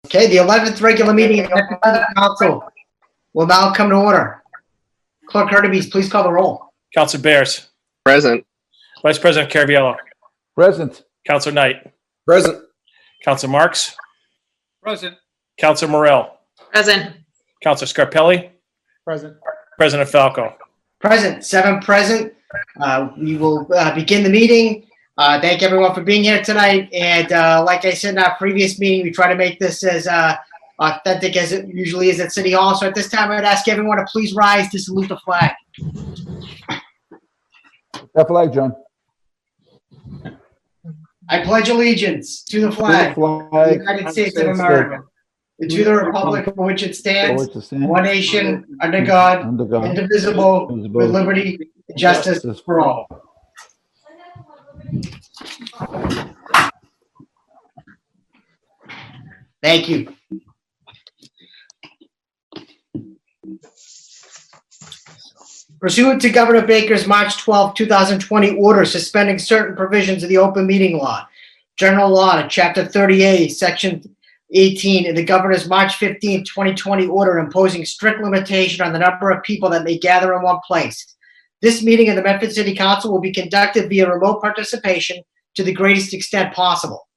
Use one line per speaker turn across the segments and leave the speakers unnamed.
Okay, the 11th regular meeting of the Metro City Council will now come to order. Clerk Hurtubise, please call the roll.
Counselor Bears.
Present.
Vice President Caraviello.
Present.
Counselor Knight.
Present.
Counselor Marks.
Present.
Counselor Morell.
Present.
Counselor Scarpelli.
Present.
President Falco.
Present, 7 present. We will begin the meeting. Thank everyone for being here tonight. And like I said in our previous meeting, we try to make this as authentic as it usually is at City Hall. So at this time, I'd ask everyone to please rise to salute the flag.
That flag, John.
I pledge allegiance to the flag of the United States of America, and to the republic for which it stands, one nation, under God, indivisible, with liberty and justice for all. Thank you. Pursuant to Governor Baker's March 12, 2020 order suspending certain provisions of the open meeting law, general law, chapter 30A, section 18, and the governor's March 15, 2020 order imposing strict limitation on the number of people that may gather in one place. This meeting of the Medford City Council will be conducted via remote participation to the greatest extent possible.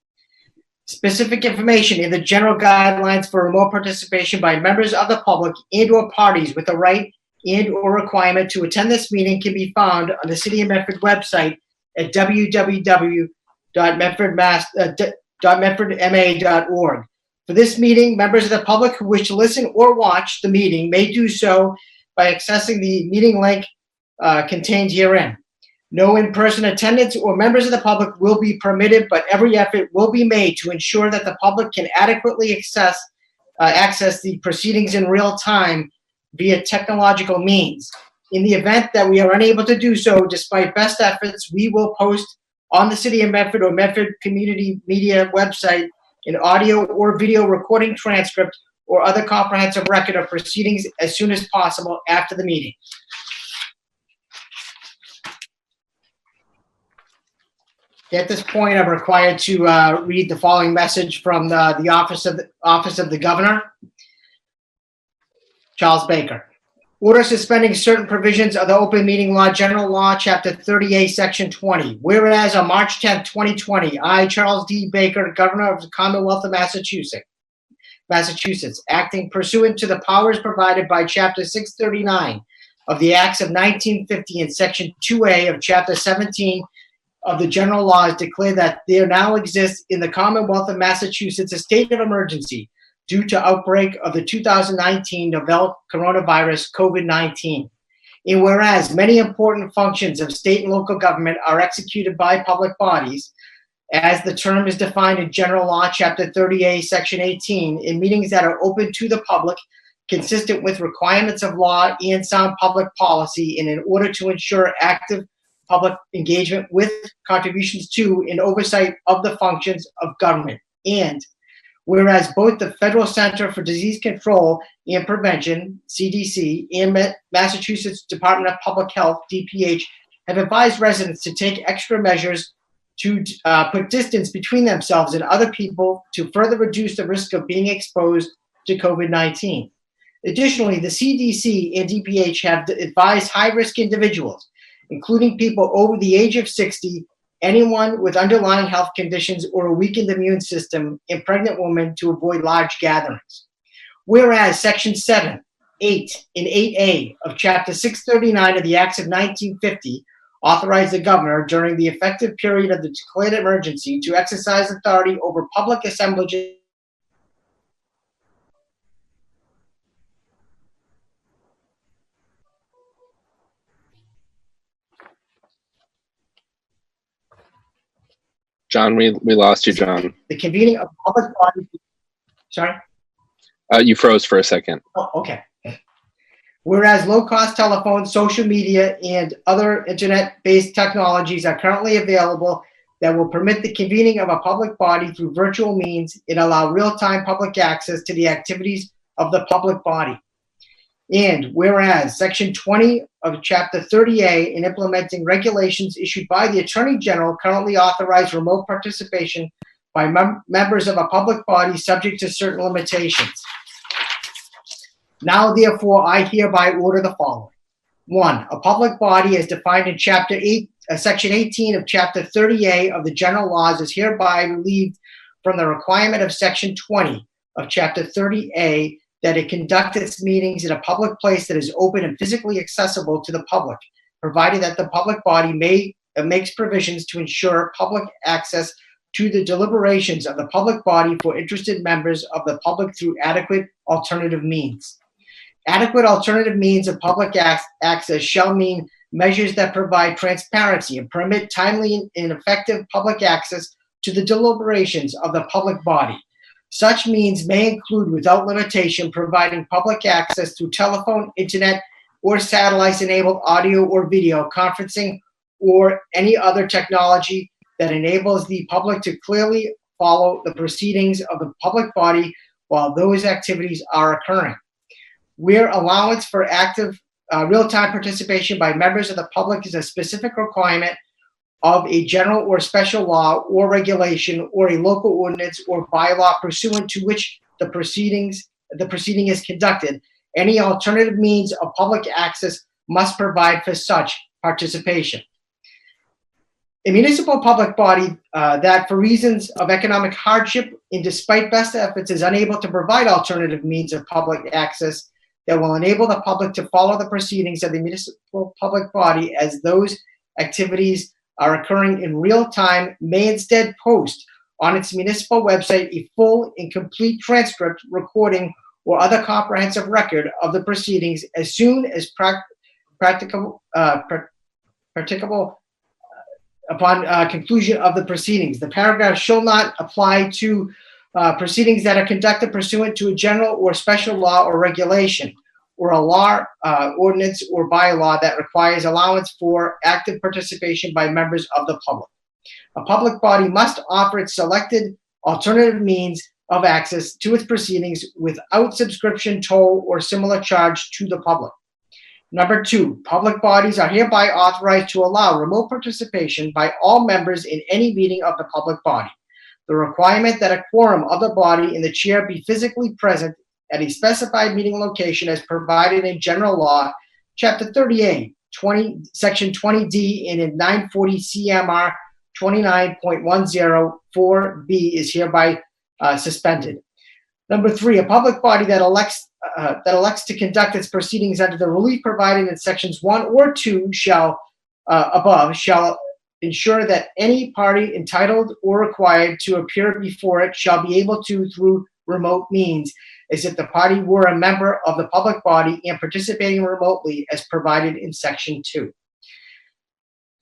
Specific information in the general guidelines for remote participation by members of the public and/or parties with the right and/or requirement to attend this meeting can be found on the City of Medford website at www.medfordma.org. For this meeting, members of the public who wish to listen or watch the meeting may do so by accessing the meeting link contained herein. No in-person attendance or members of the public will be permitted, but every effort will be made to ensure that the public can adequately access the proceedings in real time via technological means. In the event that we are unable to do so, despite best efforts, we will post on the City of Medford or Medford Community Media website an audio or video recording transcript or other comprehensive record of proceedings as soon as possible after the meeting. At this point, I'm required to read the following message from the Office of the Governor. Charles Baker. Order suspending certain provisions of the Open Meeting Law, General Law, Chapter 38, Section 20. Whereas on March 10, 2020, I, Charles D. Baker, Governor of the Commonwealth of Massachusetts, acting pursuant to the powers provided by Chapter 639 of the Acts of 1950 and Section 2A of Chapter 17 of the General Laws, declare that there now exists in the Commonwealth of Massachusetts a state of emergency due to outbreak of the 2019 novel coronavirus COVID-19. And whereas many important functions of state and local government are executed by public bodies, as the term is defined in General Law, Chapter 38, Section 18, in meetings that are open to the public, consistent with requirements of law and sound public policy, and in order to ensure active public engagement with contributions to and oversight of the functions of government. And whereas both the Federal Center for Disease Control and Prevention, CDC, and Massachusetts Department of Public Health, DPH, have advised residents to take extra measures to put distance between themselves and other people to further reduce the risk of being exposed to COVID-19. Additionally, the CDC and DPH have advised high-risk individuals, including people over the age of 60, anyone with underlying health conditions or a weakened immune system, and pregnant women to avoid large gatherings. Whereas Section 7, 8, and 8A of Chapter 639 of the Acts of 1950 authorize the governor during the effective period of the declared emergency to exercise authority over public assemblages.
John, we lost you, John.
The convening of public bodies. Sorry?
You froze for a second.
Oh, okay. Whereas low-cost telephone, social media, and other internet-based technologies are currently available that will permit the convening of a public body through virtual means and allow real-time public access to the activities of the public body. And whereas Section 20 of Chapter 30A in implementing regulations issued by the Attorney General currently authorize remote participation by members of a public body subject to certain limitations. Now, therefore, I hereby order the following. 1. A public body as defined in Section 18 of Chapter 30A of the General Laws is hereby relieved from the requirement of Section 20 of Chapter 30A that it conduct its meetings in a public place that is open and physically accessible to the public, provided that the public body makes provisions to ensure public access to the deliberations of the public body for interested members of the public through adequate alternative means. Adequate alternative means of public access shall mean measures that provide transparency and permit timely and effective public access to the deliberations of the public body. Such means may include, without limitation, providing public access through telephone, internet, or satellite-enabled audio or video conferencing or any other technology that enables the public to clearly follow the proceedings of the public body while those activities are occurring. Where allowance for active real-time participation by members of the public is a specific requirement of a general or special law or regulation or a local ordinance or bylaw pursuant to which the proceeding is conducted, any alternative means of public access must provide for such participation. A municipal public body that, for reasons of economic hardship and despite best efforts, is unable to provide alternative means of public access that will enable the public to follow the proceedings of the municipal public body as those activities are occurring in real time may instead post on its municipal website a full and complete transcript, recording, or other comprehensive record of the proceedings as soon as practicable upon conclusion of the proceedings. The paragraph shall not apply to proceedings that are conducted pursuant to a general or special law or regulation, or a law, ordinance, or bylaw that requires allowance for active participation by members of the public. A public body must offer its selected alternative means of access to its proceedings without subscription, toll, or similar charge to the public. Number 2, public bodies are hereby authorized to allow remote participation by all members in any meeting of the public body. The requirement that a quorum of the body and the chair be physically present at a specified meeting location as provided in general law, Chapter 38, Section 20D, and in 940 CMR 29.104B is hereby suspended. Number 3, a public body that elects to conduct its proceedings under the relief provided in sections 1 or 2 shall ensure that any party entitled or required to appear before it shall be able to, through remote means, as if the party were a member of the public body and participating remotely as provided in section 2.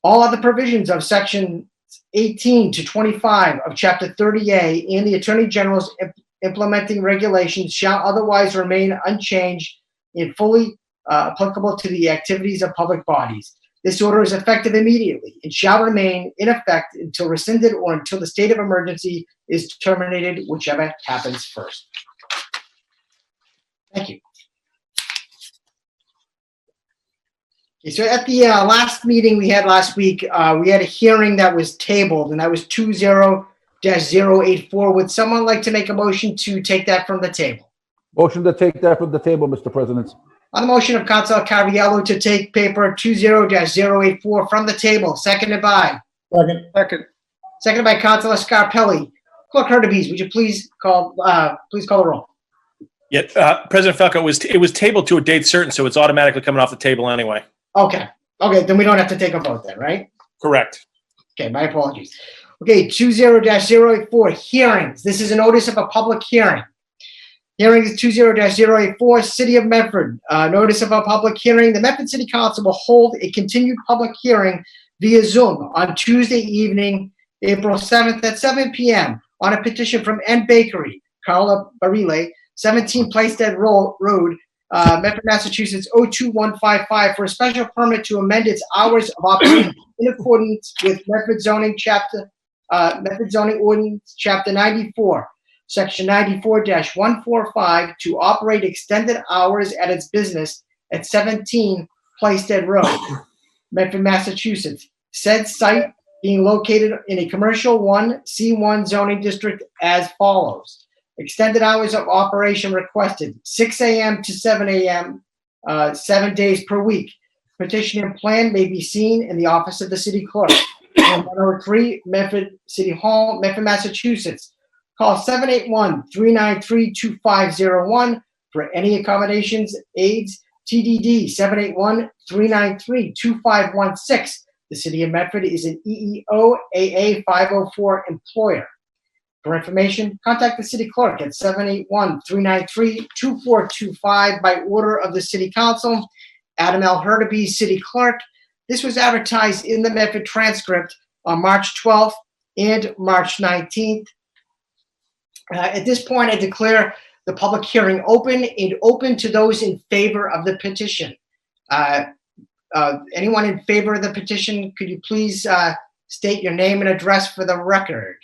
All other provisions of section 18 to 25 of Chapter 30A and the Attorney General's implementing regulations shall otherwise remain unchanged and fully applicable to the activities of public bodies. This order is effective immediately and shall remain in effect until rescinded or until the state of emergency is terminated, whichever happens first. Thank you. Okay, so at the last meeting we had last week, we had a hearing that was tabled, and that was 20-084. Would someone like to make a motion to take that from the table?
Motion to take that from the table, Mr. President.
On the motion of Councilor Cariello to take paper 20-084 from the table, seconded by? Seconded by Councilor Scarpelli. Clerk Hurtubise, would you please call the roll?
Yeah, President Falco, it was tabled to a date certain, so it's automatically coming off the table anyway.
Okay, then we don't have to take a vote then, right?
Correct.
Okay, my apologies. Okay, 20-084, hearings. This is a notice of a public hearing. Hearing is 20-084, City of Medford. Notice of a public hearing. The Medford City Council will hold a continued public hearing via Zoom on Tuesday evening, April 7th at 7 p.m. on a petition from N Bakery, Carla Barile, 17 Plaisted Road, Medford, Massachusetts, 02155 for a special permit to amend its hours of operation in accordance with Medford Zoning Ordinance Chapter 94. Section 94-145 to operate extended hours at its business at 17 Plaisted Road, Medford, Massachusetts. Said site being located in a commercial 1 C1 zoning district as follows. Extended hours of operation requested, 6 a.m. to 7 a.m., 7 days per week. Petition and plan may be seen in the office of the city clerk. 103 Medford City Hall, Medford, Massachusetts. Call 781-393-2501 for any accommodations, aids. TDD 781-393-2516. The City of Medford is an EEO AA 504 employer. For information, contact the city clerk at 781-393-2425 by order of the City Council. Adam L. Hurtubise, City Clerk. This was advertised in the Medford Transcript on March 12th and March 19th. At this point, I declare the public hearing open and open to those in favor of the petition. Anyone in favor of the petition, could you please state your name and address for the record?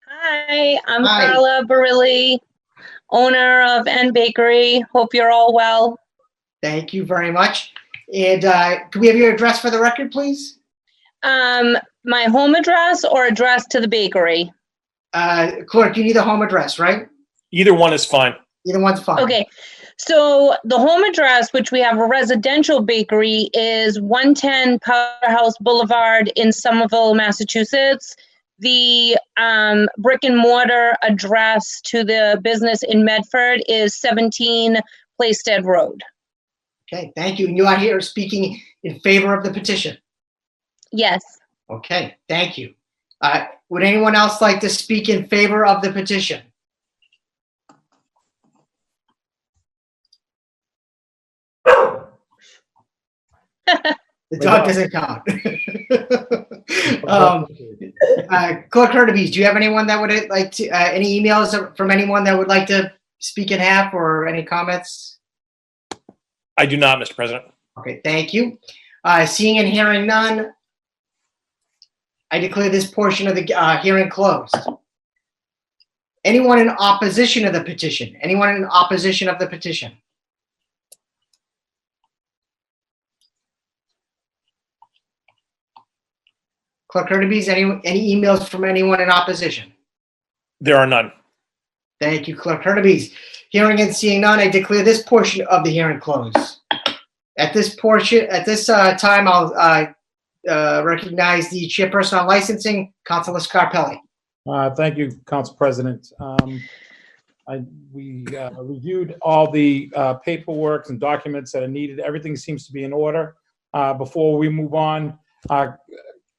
Hi, I'm
Hi.
Carla Barilli, owner of N Bakery. Hope you're all well.
Thank you very much. And could we have your address for the record, please?
My home address or address to the bakery?
Clerk, you need the home address, right?
Either one is fine.
Either one's fine.
Okay, so the home address, which we have a residential bakery, is 110 Powerhouse Boulevard in Somerville, Massachusetts. The brick and mortar address to the business in Medford is 17 Plaisted Road.
Okay, thank you. And you are here speaking in favor of the petition.
Yes.
Okay, thank you. Would anyone else like to speak in favor of the petition? The dog doesn't count. Clerk Hurtubise, do you have anyone that would like to, any emails from anyone that would like to speak in half or any comments?
I do not, Mr. President.
Okay, thank you. Seeing and hearing none, I declare this portion of the hearing closed. Anyone in opposition of the petition? Anyone in opposition of the petition? Clerk Hurtubise, any emails from anyone in opposition?
There are none.
Thank you, Clerk Hurtubise. Hearing and seeing none, I declare this portion of the hearing closed. At this time, I'll recognize the chairperson on licensing, Councilor Scarpelli.
Thank you, Council President. We reviewed all the paperwork and documents that are needed. Everything seems to be in order. Before we move on,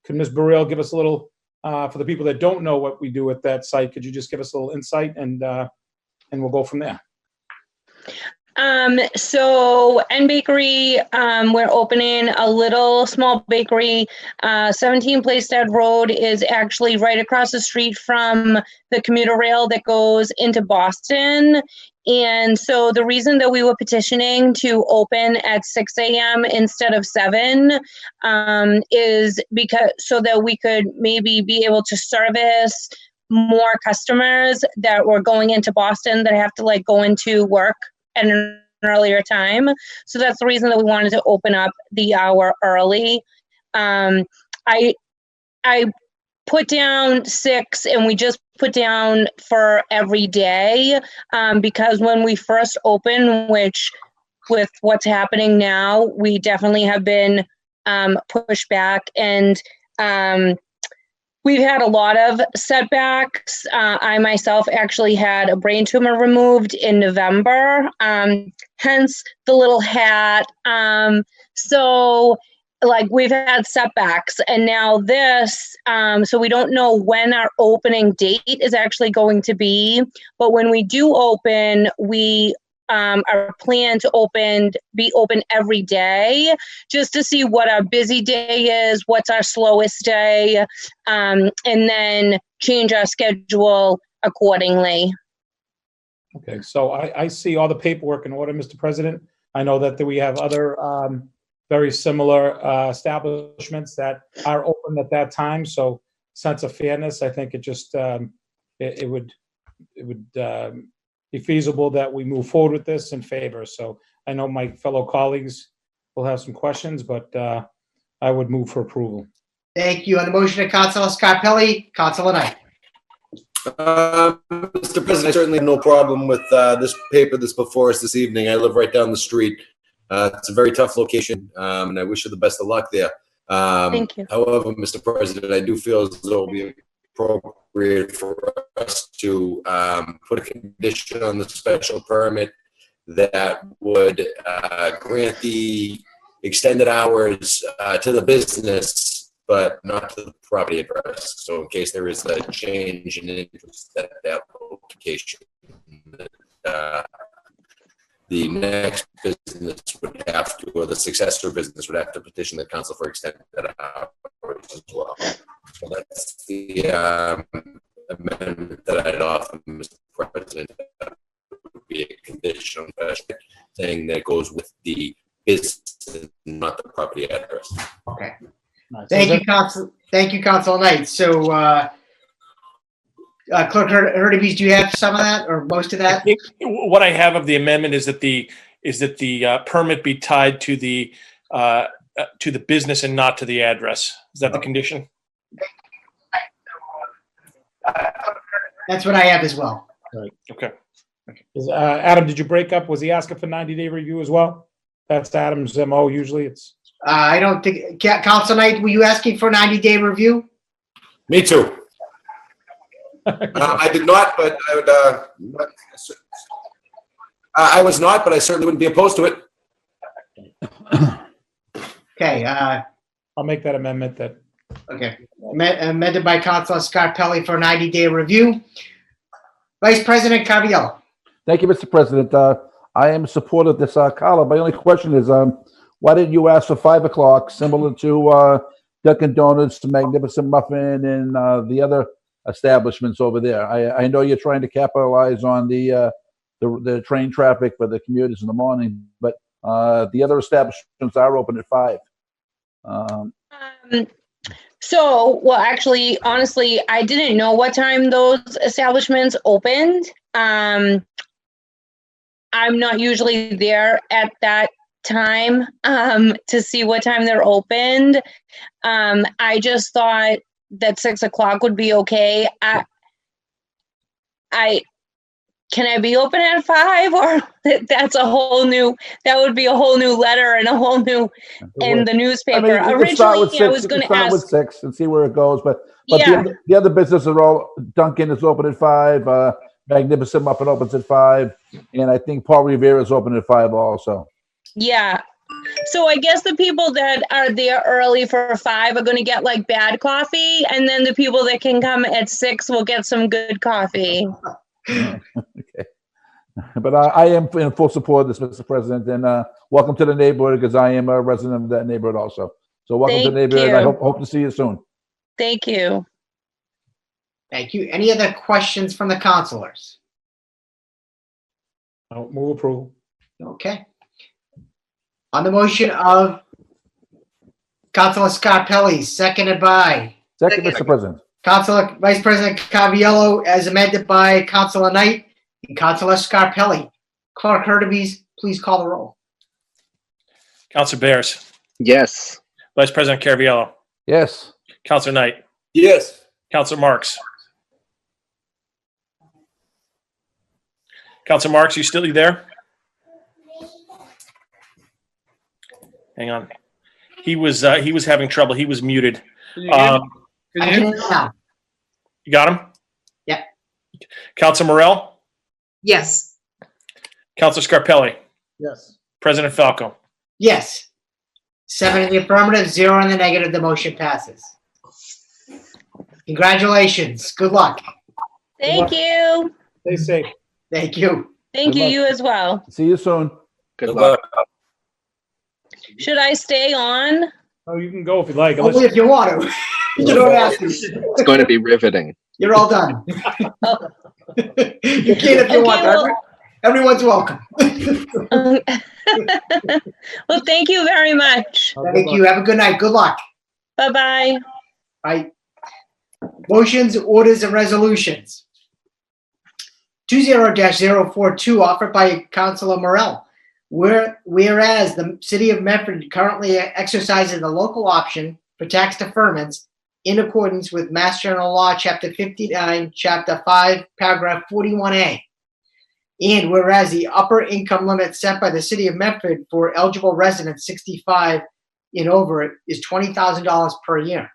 could Ms. Burrell give us a little, for the people that don't know what we do at that site, could you just give us a little insight and we'll go from there?
So N Bakery, we're opening a little small bakery. 17 Plaisted Road is actually right across the street from the commuter rail that goes into Boston. And so the reason that we were petitioning to open at 6 a.m. instead of 7 is because so that we could maybe be able to service more customers that were going into Boston that have to like go into work at an earlier time. So that's the reason that we wanted to open up the hour early. I put down 6 and we just put down for every day because when we first opened, which with what's happening now, we definitely have been pushed back and we've had a lot of setbacks. I myself actually had a brain tumor removed in November, hence the little hat. So like we've had setbacks and now this, so we don't know when our opening date is actually going to be, but when we do open, we our plan to be open every day just to see what our busy day is, what's our slowest day, and then change our schedule accordingly.
Okay, so I see all the paperwork in order, Mr. President. I know that we have other very similar establishments that are open at that time. So sense of fairness, I think it just it would be feasible that we move forward with this in favor. So I know my fellow colleagues will have some questions, but I would move for approval.
Thank you. On the motion of Councilor Scarpelli, Councilor Knight.
Mr. President, I certainly have no problem with this paper that's before us this evening. I live right down the street. It's a very tough location, and I wish you the best of luck there.
Thank you.
However, Mr. President, I do feel as though it will be appropriate for us to put a condition on the special permit that would grant the extended hours to the business, but not to the property address. So in case there is a change in interest at that location, the next business would have to, or the successor business would have to petition the council for extended hours as well. So that's the amendment that I'd offer, Mr. President. That would be a condition saying that it goes with the business, not the property address.
Okay.
Nice.
Thank you, Councilor Knight. So, Clerk Hurtubise, do you have some of that or most of that?
What I have of the amendment is that the permit be tied to the business and not to the address. Is that the condition?
That's what I have as well.
Okay.
Adam, did you break up? Was he asking for 90-day review as well? That's Adam's MO usually. It's
I don't think, Councilor Knight, were you asking for a 90-day review?
Me too. I did not, but I would. I was not, but I certainly wouldn't be opposed to it.
Okay,
I'll make that amendment that
okay. Amended by Councilor Scarpelli for a 90-day review. Vice President Caraviello.
Thank you, Mr. President. I am supportive of this, Carla. My only question is, why didn't you ask for 5 o'clock, similar to Dunkin' Donuts, Magnificent Muffin, and the other establishments over there? I know you're trying to capitalize on the train traffic for the commuters in the morning, but the other establishments are open at 5.
Well, actually, honestly, I didn't know what time those establishments opened. I'm not usually there at that time to see what time they're opened. I just thought that 6 o'clock would be okay. Can I be open at 5, or that would be a whole new letter and a whole new in the newspaper. Originally, I was going to ask
with 6 and see where it goes, but
yeah.
the other businesses are all. Dunkin' is open at 5. Magnificent Muffin opens at 5, and I think Paul Revere is open at 5 also.
Yeah. So I guess the people that are there early for 5 are going to get like bad coffee, and then the people that can come at 6 will get some good coffee.
Okay. But I am in full support of this, Mr. President, and welcome to the neighborhood, because I am a resident of that neighborhood also. So welcome to the
Thank
neighborhood.
you.
I hope to see you soon.
Thank you.
Thank you. Any other questions from the councilors?
I'll move approval.
Okay. On the motion of Councilor Scarpelli, seconded by
Second, Mr. President.
Councilor Vice President Caraviello, as amended by Councilor Knight and Councilor Scarpelli. Clerk Hurtubise, please call the roll.
Councilor Bears.
Yes.
Vice President Caraviello.
Yes.
Councilor Knight.
Yes.
Councilor Marks. Councilor Marks, you still there? Hang on. He was having trouble. He was muted.
I can hear you now.
You got him?
Yeah.
Councilor Morell?
Yes.
Councilor Scarpelli?
Yes.
President Falco?
Yes. 7 in the affirmative, 0 in the negative. The motion passes. Congratulations. Good luck.
Thank you.
Stay safe.
Thank you.
Thank
Good
you.
luck.
You as well.
See you soon.
Good luck.
Should I stay on?
Oh, you can go if you like.
Only if you want to. You don't have to.
It's going to be riveting.
You're all done.
Oh.
You can if you
Okay,
want.
well-
Everyone's welcome.
Well, thank you very much.
Thank you. Have a good night. Good luck.
Bye-bye.
Bye. Motions, orders, and resolutions. 20-042 offered by Councilor Morell. Whereas the city of Medford currently exercises the local option for tax deferments in accordance with Mass General Law, Chapter 59, Chapter 5, Paragraph 41A. And whereas the upper income limit set by the city of Medford for eligible residents 65 and over is $20,000 per year.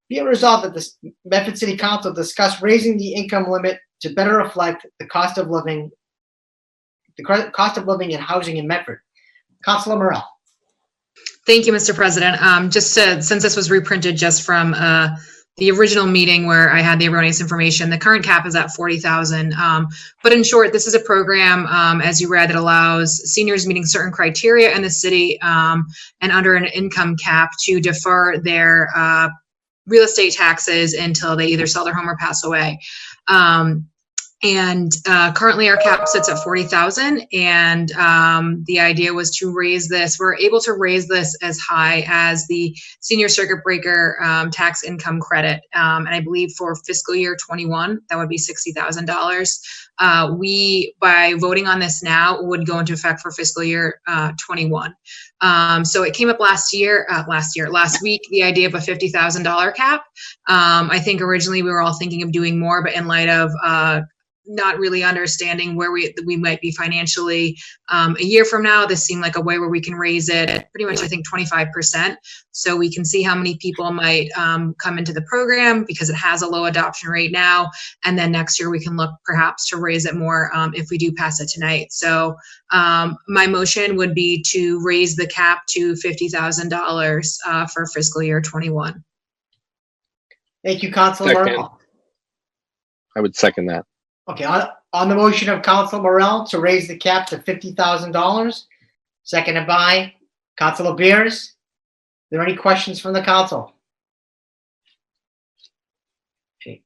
Be it resolved that the Medford City Council discuss raising the income limit to better reflect the cost of living and housing in Medford. Councilor Morell.
Thank you, Mr. President. Since this was reprinted just from the original meeting where I had the erroneous information, the current cap is at 40,000. But in short, this is a program, as you read, that allows seniors meeting certain criteria in the city and under an income cap to defer their real estate taxes until they either sell their home or pass away. Currently our cap sits at 40,000, and the idea was to raise this. We're able to raise this as high as the senior circuit breaker tax income credit, and I believe for fiscal year 21 that would be $60,000. We, by voting on this now, would go into effect for fiscal year 21. So it came up last week, the idea of a $50,000 cap. I think originally we were all thinking of doing more, but in light of not really understanding where we might be financially a year from now, this seemed like a way where we can raise it pretty much, I think, 25%. So we can see how many people might come into the program because it has a low adoption rate now. And then next year we can look perhaps to raise it more if we do pass it tonight. So my motion would be to raise the cap to $50,000 for fiscal year 21.
Thank you, Councilor
Second.
Morell.
I would second that.
Okay, on the motion of Councilor Morell to raise the cap to $50,000, seconded by Councilor Beers. Are there any questions from the council? Okay,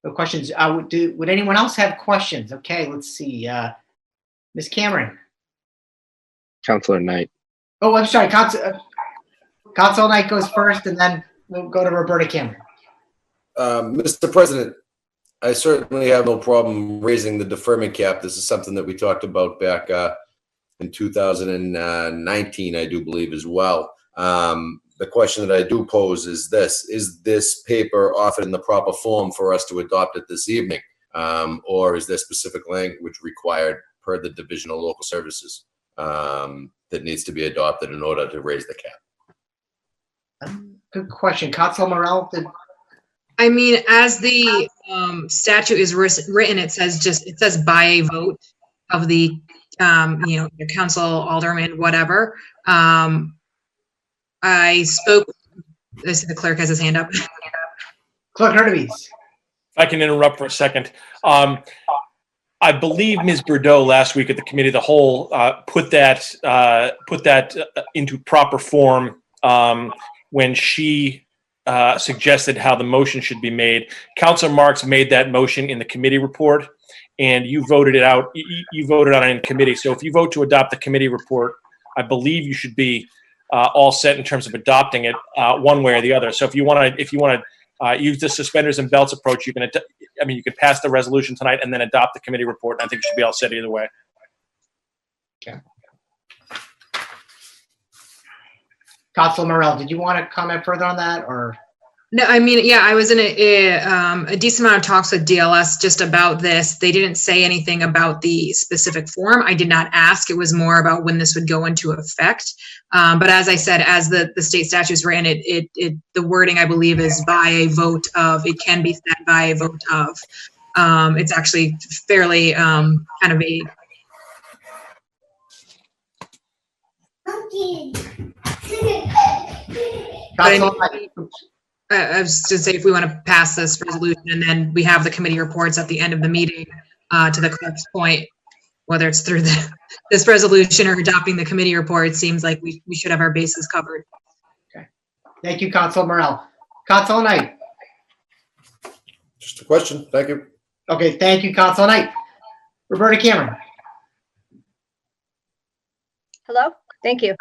no questions. Would anyone else have questions? Okay, let's see. Ms. Cameron.
Councilor Knight.
Oh, I'm sorry. Councilor Knight goes first, and then we'll go to Roberta Cameron.
Mr. President, I certainly have no problem raising the deferment cap. This is something that we talked about back in 2019, I do believe, as well. The question that I do pose is this: is this paper offered in the proper form for us to adopt it this evening? Or is there specific language required per the Division of Local Services that needs to be adopted in order to raise the cap?
Good question. Councilor Morell,
I mean, as the statute is written, it says by a vote of the, the council, alderman, whatever. I see the clerk has his hand up.
Clerk Hurtubise.
If I can interrupt for a second. I believe Ms. Bordeaux last week at the committee of the whole put that into proper form when she suggested how the motion should be made. Councilor Marks made that motion in the committee report, and you voted it out. You voted on it in committee. So if you vote to adopt the committee report, I believe you should be all set in terms of adopting it one way or the other. So if you want to use the suspenders and belts approach, you can pass the resolution tonight and then adopt the committee report. And I think you should be all set either way.
Okay. Councilor Morell, did you want to comment further on that, or?
No, I mean, yeah, I was in a decent amount of talks with DLS just about this. They didn't say anything about the specific form. I did not ask. It was more about when this would go into effect. But as I said, as the state statutes ran, the wording, I believe, is by a vote of. It can be set by a vote of. It's actually fairly kind of a. I was to say, if we want to pass this resolution and then we have the committee reports at the end of the meeting, to the clerk's point, whether it's through this resolution or adopting the committee report, it seems like we should have our bases covered.
Okay. Thank you, Councilor Morell. Councilor Knight.
Just a question. Thank you.
Okay, thank you, Councilor Knight. Roberta Cameron.
Hello? Thank you.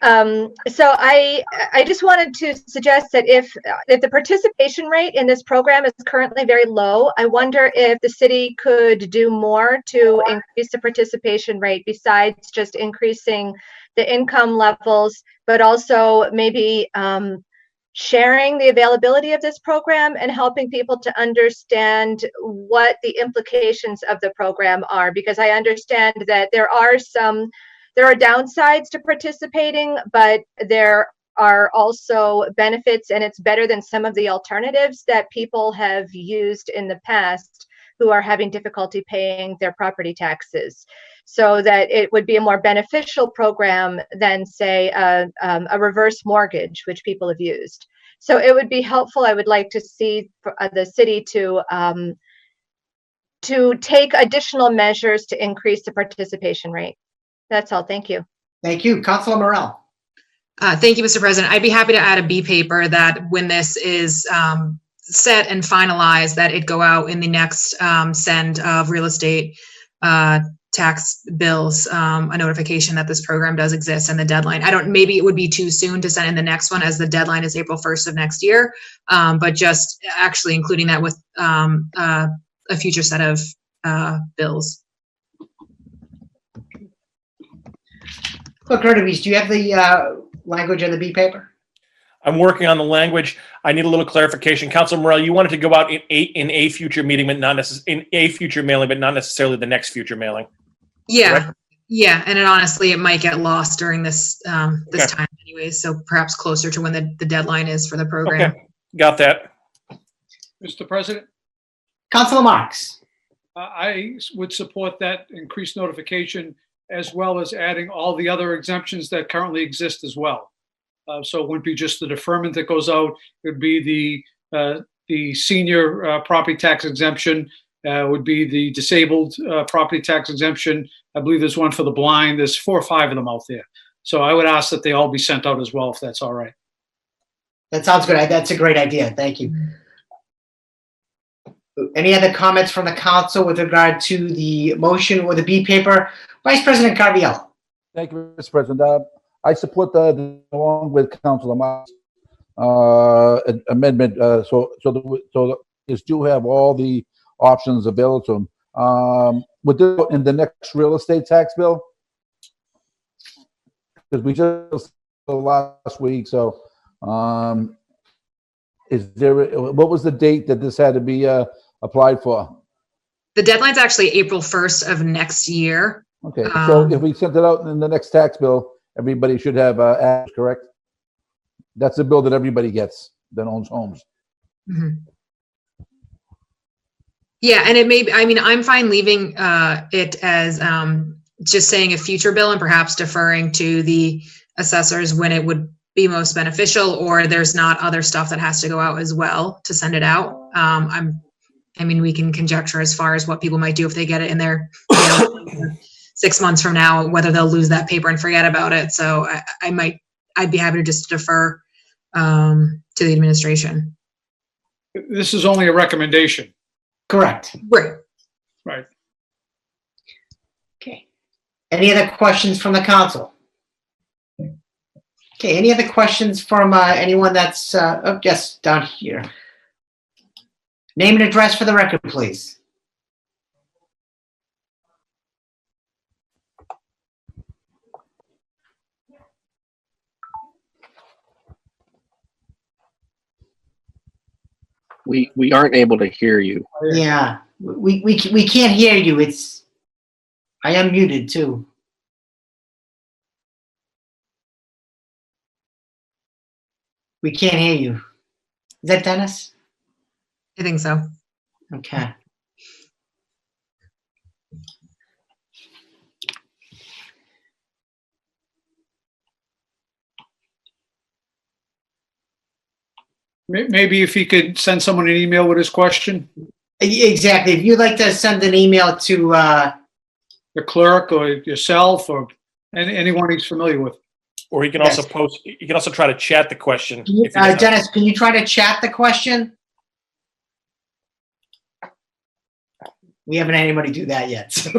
So I just wanted to suggest that if the participation rate in this program is currently very low, I wonder if the city could do more to increase the participation rate besides just increasing the income levels, but also maybe sharing the availability of this program and helping people to understand what the implications of the program are, because I understand that there are downsides to participating, but there are also benefits, and it's better than some of the alternatives that people have used in the past who are having difficulty paying their property taxes. So that it would be a more beneficial program than, say, a reverse mortgage, which people have used. So it would be helpful. I would like to see the city to take additional measures to increase the participation rate. That's all. Thank you.
Thank you. Councilor Morell.
Thank you, Mr. President. I'd be happy to add a B paper that when this is set and finalized, that it go out in the next send of real estate tax bills, a notification that this program does exist and the deadline. Maybe it would be too soon to send in the next one as the deadline is April 1st of next year, but just actually including that with a future set of bills.
Clerk Urtubise, do you have the language on the B paper?
I'm working on the language. I need a little clarification. Councilor Morell, you wanted to go out in a future meeting, but not in a future mailing, but not necessarily the next future mailing.
Yeah.
Correct?
Yeah. And honestly, it might get lost during this
Okay.
time anyways. So perhaps closer to when the deadline is for the program.
Okay, got that.
Mr. President,
Councilor Marks.
I would support that increased notification as well as adding all the other exemptions that currently exist as well. So it wouldn't be just the deferment that goes out. It would be the senior property tax exemption, would be the disabled property tax exemption. I believe there's one for the blind. There's 4 or 5 of them out there. So I would ask that they all be sent out as well, if that's all right.
That sounds good. That's a great idea. Thank you. Any other comments from the council with regard to the motion or the B paper? Vice President Carviel.
Thank you, Mr. President. I support along with Councilor Marks amendment. So is do have all the options available to them. Would this in the next real estate tax bill? Because we just last week. So, is there? What was the date that this had to be applied for?
The deadline's actually April 1st of next year.
Okay, so if we sent it out in the next tax bill, everybody should have access, correct? That's the bill that everybody gets that owns homes.
Mm-hmm. Yeah, and it may be, I mean, I'm fine leaving it as just saying a future bill and perhaps deferring to the assessors when it would be most beneficial, or there's not other stuff that has to go out as well to send it out. I mean, we can conjecture as far as what people might do if they get it in their 6 months from now, whether they'll lose that paper and forget about it. So I'd be happy to just defer to the administration.
This is only a recommendation.
Correct.
Right.
Okay. Any other questions from the council? Okay. Any other questions from anyone that's, yes, down here. Name and address for the record, please.
We aren't able to hear you.
Yeah, we can't hear you. I am muted too. We can't hear you. Is that Dennis?
I think so.
Okay.
Maybe if he could send someone an email with his question,
Exactly. If you'd like to send an email to
the clerk or yourself or anyone he's familiar with.
Or he can also post. You can also try to chat the question.
Dennis, can you try to chat the question? We haven't had anybody do that yet. So.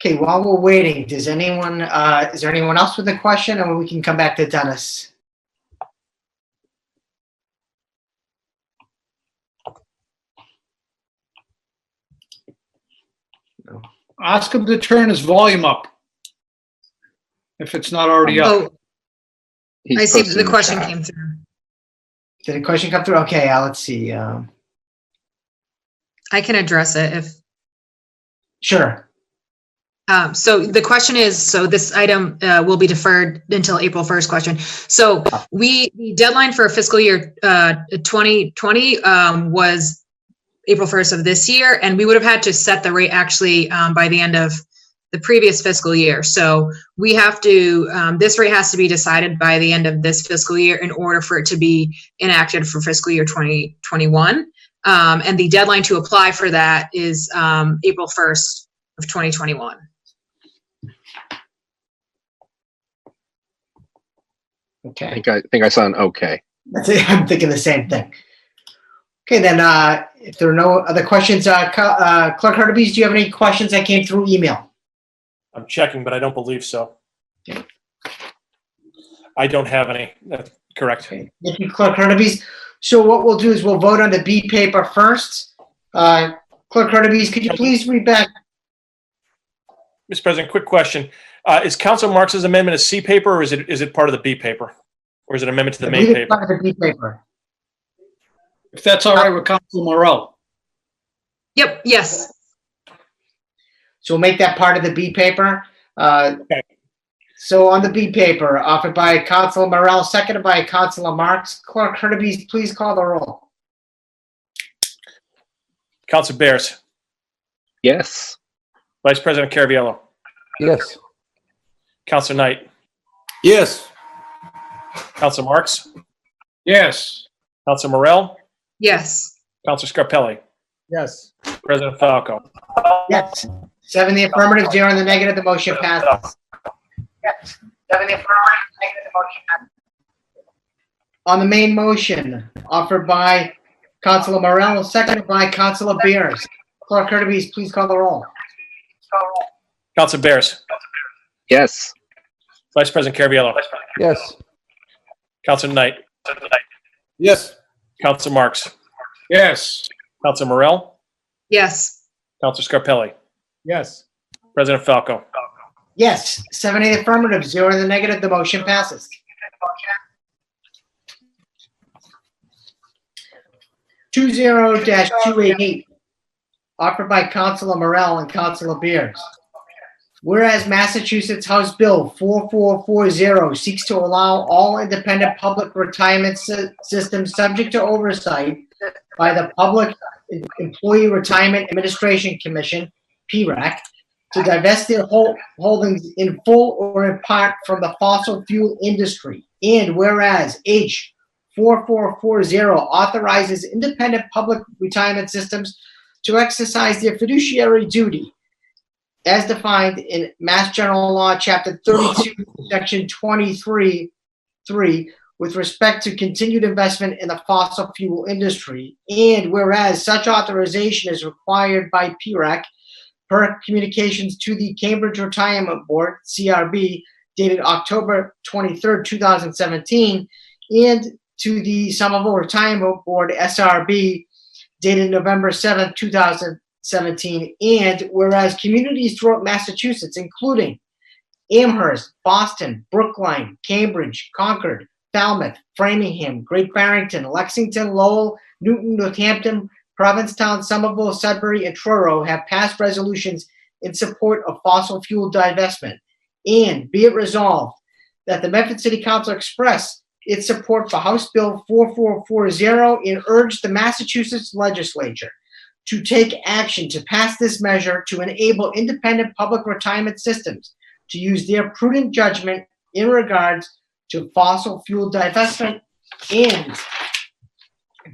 Okay, while we're waiting, is there anyone else with a question, or we can come back to Dennis?
Ask him to turn his volume up. If it's not already up.
Oh,
He's
I see
posted
the
in
question
chat.
came through.
Did a question come through? Okay, let's see.
I can address it if.
Sure.
So the question is, so this item will be deferred until April 1st question. So the deadline for fiscal year 2020 was April 1st of this year, and we would have had to set the rate actually by the end of the previous fiscal year. So we have to, this rate has to be decided by the end of this fiscal year in order for it to be enacted for fiscal year 2021. And the deadline to apply for that is April 1st of 2021.
Okay.
I think I saw an okay.
I'm thinking the same thing. Okay, then, if there are no other questions, Clerk Hurtubise, do you have any questions that came through email?
I'm checking, but I don't believe so. I don't have any. That's correct.
Okay, thank you, Clerk Hurtubise. So what we'll do is we'll vote on the B paper first. Clerk Hurtubise, could you please read back?
Mr. President, quick question. Is Council Marx's amendment a C paper, or is it part of the B paper? Or is it an amendment to the
I
main
believe it's
paper?
part of the B paper.
If that's all right with Council Morell.
Yep, yes.
So we'll make that part of the B paper.
Okay.
So on the B paper, offered by Councilor Morell, seconded by Councilor Marks. Clerk Hurtubise, please call the roll.
Council Bears,
Yes.
Vice President Caraviello,
Yes.
Council Knight,
Yes.
Council Marks,
Yes.
Council Morell,
Yes.
Council Scarpelli,
Yes.
President Falco.
Yes. 7 in the affirmative, 0 in the negative, the motion passes. Yes. 7 in the affirmative, negative, the motion passes. On the main motion, offered by Councilor Morell, seconded by Councilor Bears. Clerk Hurtubise, please call the roll.
Council Bears,
Yes.
Vice President Caraviello,
Yes.
Council Knight,
Yes.
Council Marks,
Yes.
Council Morell,
Yes.
Council Scarpelli,
Yes.
President Falco.
Yes. 7 in the affirmative, 0 in the negative, the motion passes. 20-288, offered by Councilor Morell and Councilor Bears. Whereas Massachusetts House Bill 4440 seeks to allow all independent public retirement systems subject to oversight by the Public Employee Retirement Administration Commission, PRAC, to divest their holdings in full or in part from the fossil fuel industry. And whereas H 4440 authorizes independent public retirement systems to exercise their fiduciary duty as defined in Mass General Law, Chapter 32, Section 23(3), with respect to continued investment in the fossil fuel industry. And whereas such authorization is required by PRAC per communications to the Cambridge Retirement Board, CRB, dated October 23, 2017, and to the Somerville Retirement Board, SRB, dated November 7, 2017, and whereas communities throughout Massachusetts, including Amherst, Boston, Brookline, Cambridge, Concord, Falmouth, Framingham, Great Barrington, Lexington, Lowell, Newton, Northampton, Provincetown, Somerville, Sudbury, and Truro have passed resolutions in support of fossil fuel divestment. And be it resolved that the Medford City Council express its support for House Bill 4440 and urge the Massachusetts legislature to take action to pass this measure to enable independent public retirement systems to use their prudent judgment in regards to fossil fuel divestment. And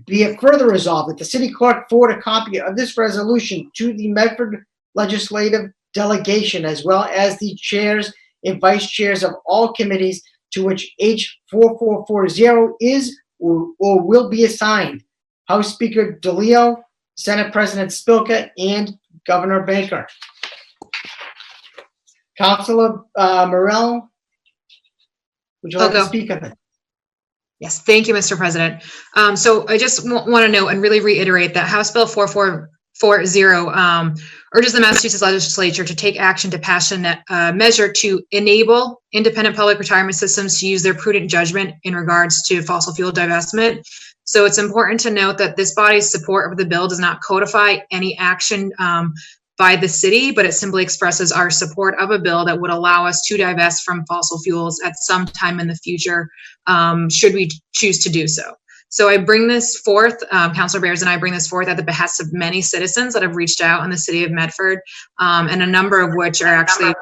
be it further resolved that the city clerk forward a copy of this resolution to the Medford legislative delegation, as well as the chairs and vice chairs of all committees to which H 4440 is or will be assigned. House Speaker DeLeo, Senate President Spilka, and Governor Baker. Councilor Morell, would you like to
I'll go.
speak on that?
Yes, thank you, Mr. President. So I just want to note and really reiterate that House Bill 4440 urges the Massachusetts legislature to take action to pass a measure to enable independent public retirement systems to use their prudent judgment in regards to fossil fuel divestment. So it's important to note that this body's support of the bill does not codify any action by the city, but it simply expresses our support of a bill that would allow us to divest from fossil fuels at some time in the future, should we choose to do so. So I bring this forth, Councilor Bears and I bring this forth at the behest of many citizens that have reached out in the city of Medford, and a number of which are actually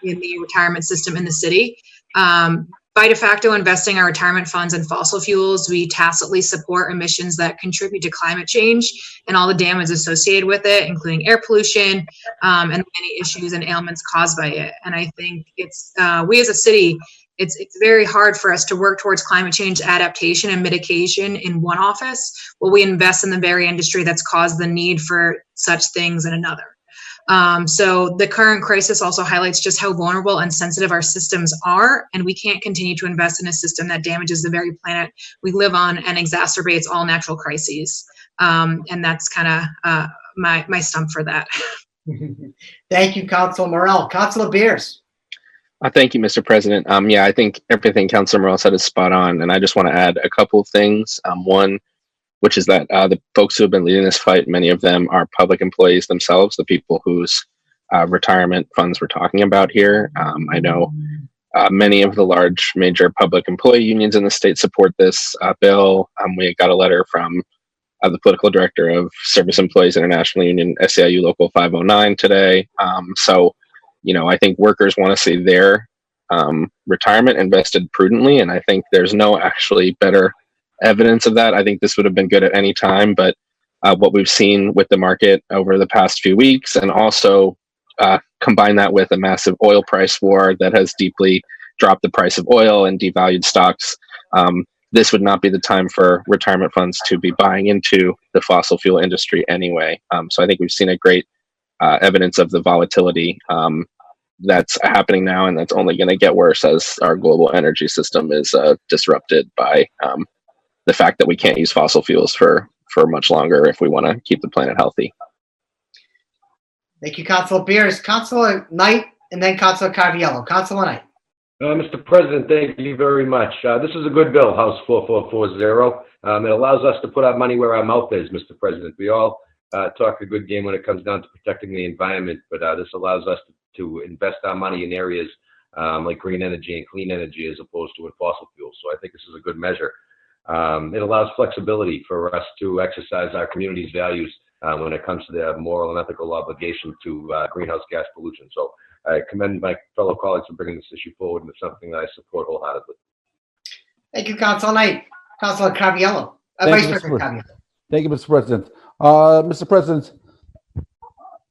in the retirement system in the city. By de facto investing our retirement funds in fossil fuels, we tacitly support emissions that contribute to climate change and all the damage associated with it, including air pollution, and many issues and ailments caused by it. And I think it's, we as a city, it's very hard for us to work towards climate change adaptation and mitigation in one office while we invest in the very industry that's caused the need for such things in another. So the current crisis also highlights just how vulnerable and sensitive our systems are, and we can't continue to invest in a system that damages the very planet we live on and exacerbates all natural crises. And that's kind of my stump for that.
Thank you, Councilor Morell. Councilor Beers.
Thank you, Mr. President. Yeah, I think everything Councilor Morell said is spot on, and I just want to add a couple of things. One, which is that the folks who have been leading this fight, many of them are public employees themselves, the people whose retirement funds we're talking about here. I know many of the large major public employee unions in the state support this bill. We got a letter from the political director of Service Employees International Union, SEIU Local 509 today. So, you know, I think workers want to see their retirement invested prudently, and I think there's no actually better evidence of that. I think this would have been good at any time, but what we've seen with the market over the past few weeks, and also combine that with a massive oil price war that has deeply dropped the price of oil and devalued stocks, this would not be the time for retirement funds to be buying into the fossil fuel industry anyway. So I think we've seen a great evidence of the volatility that's happening now, and that's only going to get worse as our global energy system is disrupted by the fact that we can't use fossil fuels for much longer if we want to keep the planet healthy.
Thank you, Councilor Beers. Councilor Knight, and then Councilor Carviello. Councilor Knight.
Mr. President, thank you very much. This is a good bill, House 4440. It allows us to put our money where our mouth is, Mr. President. We all talk a good game when it comes down to protecting the environment, but this allows us to invest our money in areas like green energy and clean energy as opposed to in fossil fuels. So I think this is a good measure. It allows flexibility for us to exercise our community's values when it comes to their moral and ethical obligation to greenhouse gas pollution. So I commend my fellow colleagues for bringing this issue forward, and it's something that I support wholeheartedly.
Thank you, Councilor Knight. Councilor Carviello.
Thank
Vice
you,
President Carviello.
Thank you, Mr. President. Mr. President,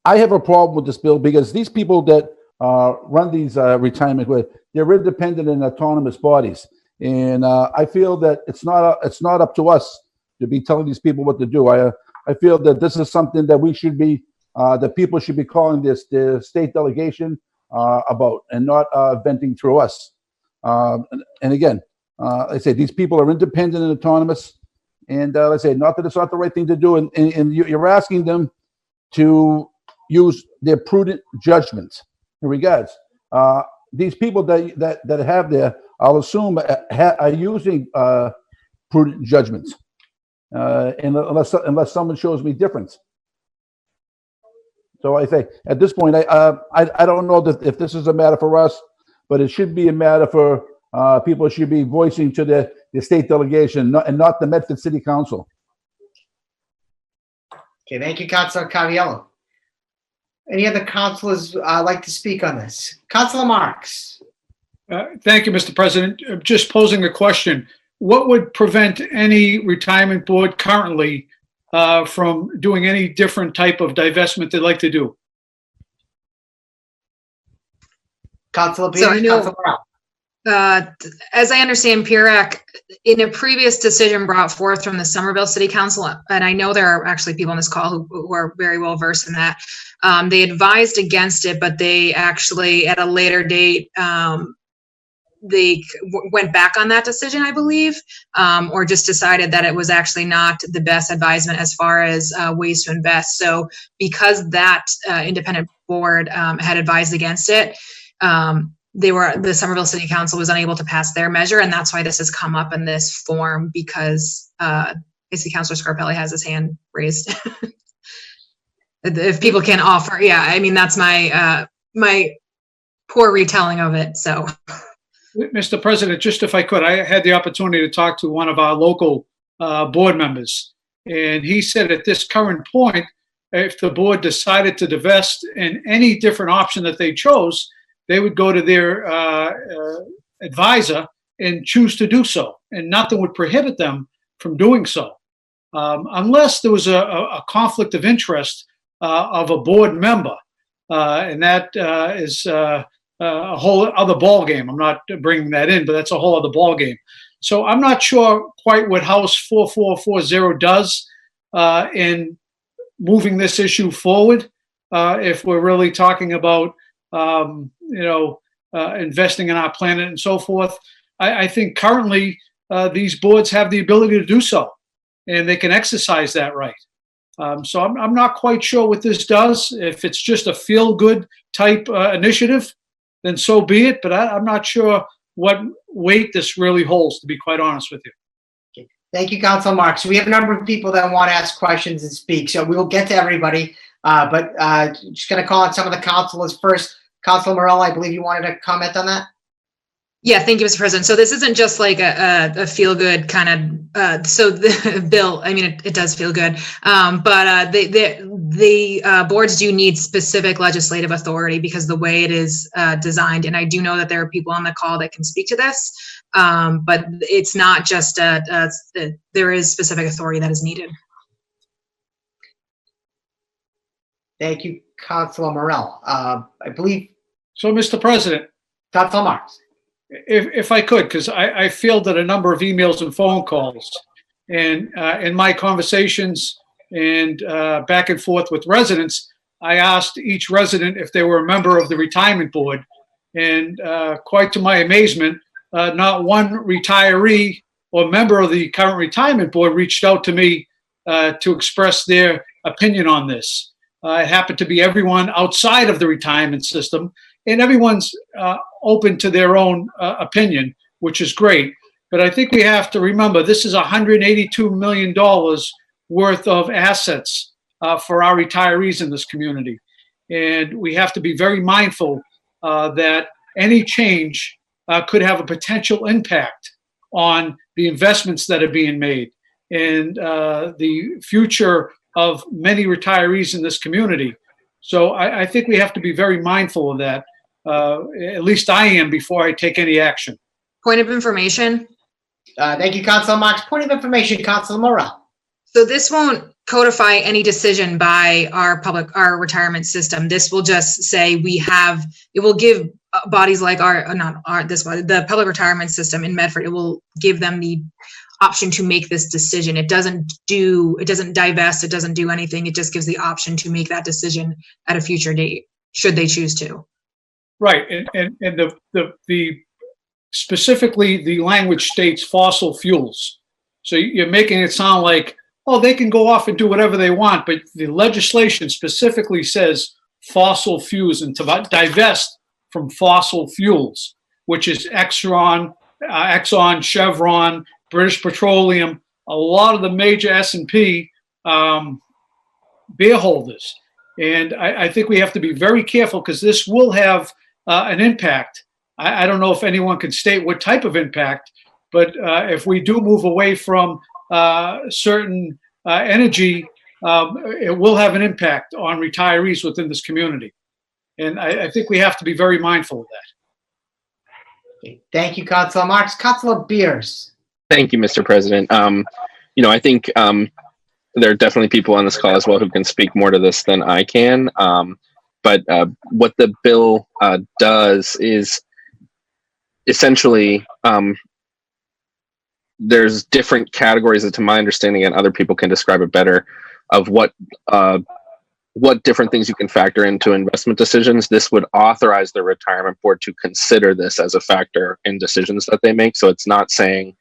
I have a problem with this bill because these people that run these retirement, they're independent and autonomous bodies. And I feel that it's not up to us to be telling these people what to do. I feel that this is something that we should be, that people should be calling this the state delegation about, and not venting through us. And again, I say these people are independent and autonomous, and I say not that it's not the right thing to do, and you're asking them to use their prudent judgment in regards. These people that have their, I'll assume, are using prudent judgments, unless someone shows me different. So I say at this point, I don't know that if this is a matter for us, but it should be a matter for people should be voicing to the state delegation and not the Medford City Council.
Okay, thank you, Councilor Carviello. Any other councilors like to speak on this? Councilor Marks.
Thank you, Mr. President. Just posing a question. What would prevent any retirement board currently from doing any different type of divestment they'd like to do?
Councilor Beers,
So I know-
Councilor Morell.
as I understand, PURAC, in a previous decision brought forth from the Somerville City Council, and I know there are actually people on this call who are very well versed in that, they advised against it, but they actually, at a later date, they went back on that decision, I believe, or just decided that it was actually not the best advisement as far as ways to invest. So because that independent board had advised against it, the Somerville City Council was unable to pass their measure, and that's why this has come up in this form, because I see Councilor Scarpelli has his hand raised. If people can offer, yeah, I mean, that's my my poor retelling of it, so.
Mr. President, just if I could, I had the opportunity to talk to one of our local board members, and he said at this current point, if the board decided to divest in any different option that they chose, they would go to their advisor and choose to do so, and nothing would prohibit them from doing so. Unless there was a conflict of interest of a board member, and that is a whole other ballgame. I'm not bringing that in, but that's a whole other ballgame. So I'm not sure quite what House 4440 does in moving this issue forward. If we're really talking about, investing in our planet and so forth, I think currently these boards have the ability to do so, and they can exercise that right. So I'm not quite sure what this does. If it's just a feel-good type initiative, then so be it. But I'm not sure what weight this really holds, to be quite honest with you.
Okay. Thank you, Councilor Marks. We have a number of people that want to ask questions and speak, so we will get to everybody. But just going to call on some of the councilors first. Councilor Morell, I believe you wanted to comment on that?
Yeah, thank you, Mr. President. So this isn't just like a feel-good kind of, so the bill, I mean, it does feel good, but the boards do need specific legislative authority because the way it is designed. And I do know that there are people on the call that can speak to this, but it's not just, there is specific authority that is needed.
Thank you, Councilor Morell. I believe.
So, Mr. President.
Councilor Marks.
If I could, because I fielded a number of emails and phone calls, and in my conversations and back and forth with residents, I asked each resident if they were a member of the retirement board, and quite to my amazement, not one retiree or member of the current retirement board reached out to me to express their opinion on this. It happened to be everyone outside of the retirement system, and everyone's open to their own opinion, which is great. But I think we have to remember this is $182 million worth of assets for our retirees in this community. And we have to be very mindful that any change could have a potential impact on the investments that are being made and the future of many retirees in this community. So I think we have to be very mindful of that. At least I am before I take any action.
Point of information.
Thank you, Councilor Marks. Point of information, Councilor Morell.
So this won't codify any decision by our retirement system. This will just say it will give bodies like the public retirement system in Medford, it will give them the option to make this decision. It doesn't divest, it doesn't do anything. It just gives the option to make that decision at a future date, should they choose to.
Right, and the specifically the language states fossil fuels. So you're making it sound like, oh, they can go off and do whatever they want, but the legislation specifically says fossil fuels and to divest from fossil fuels, which is Exxon, Chevron, British Petroleum, a lot of the major S&P bear holders. And I think we have to be very careful because this will have an impact. I don't know if anyone can state what type of impact, but if we do move away from certain energy, it will have an impact on retirees within this community. And I think we have to be very mindful of that.
Okay. Thank you, Councilor Marks. Councilor Beers.
Thank you, Mr. President. I think there are definitely people on this call as well who can speak more to this than I can. But what the bill does is essentially, there's different categories that, to my understanding, and other people can describe it better, of what different things you can factor into investment decisions. This would authorize the retirement board to consider this as a factor in decisions that they make. So it's not saying,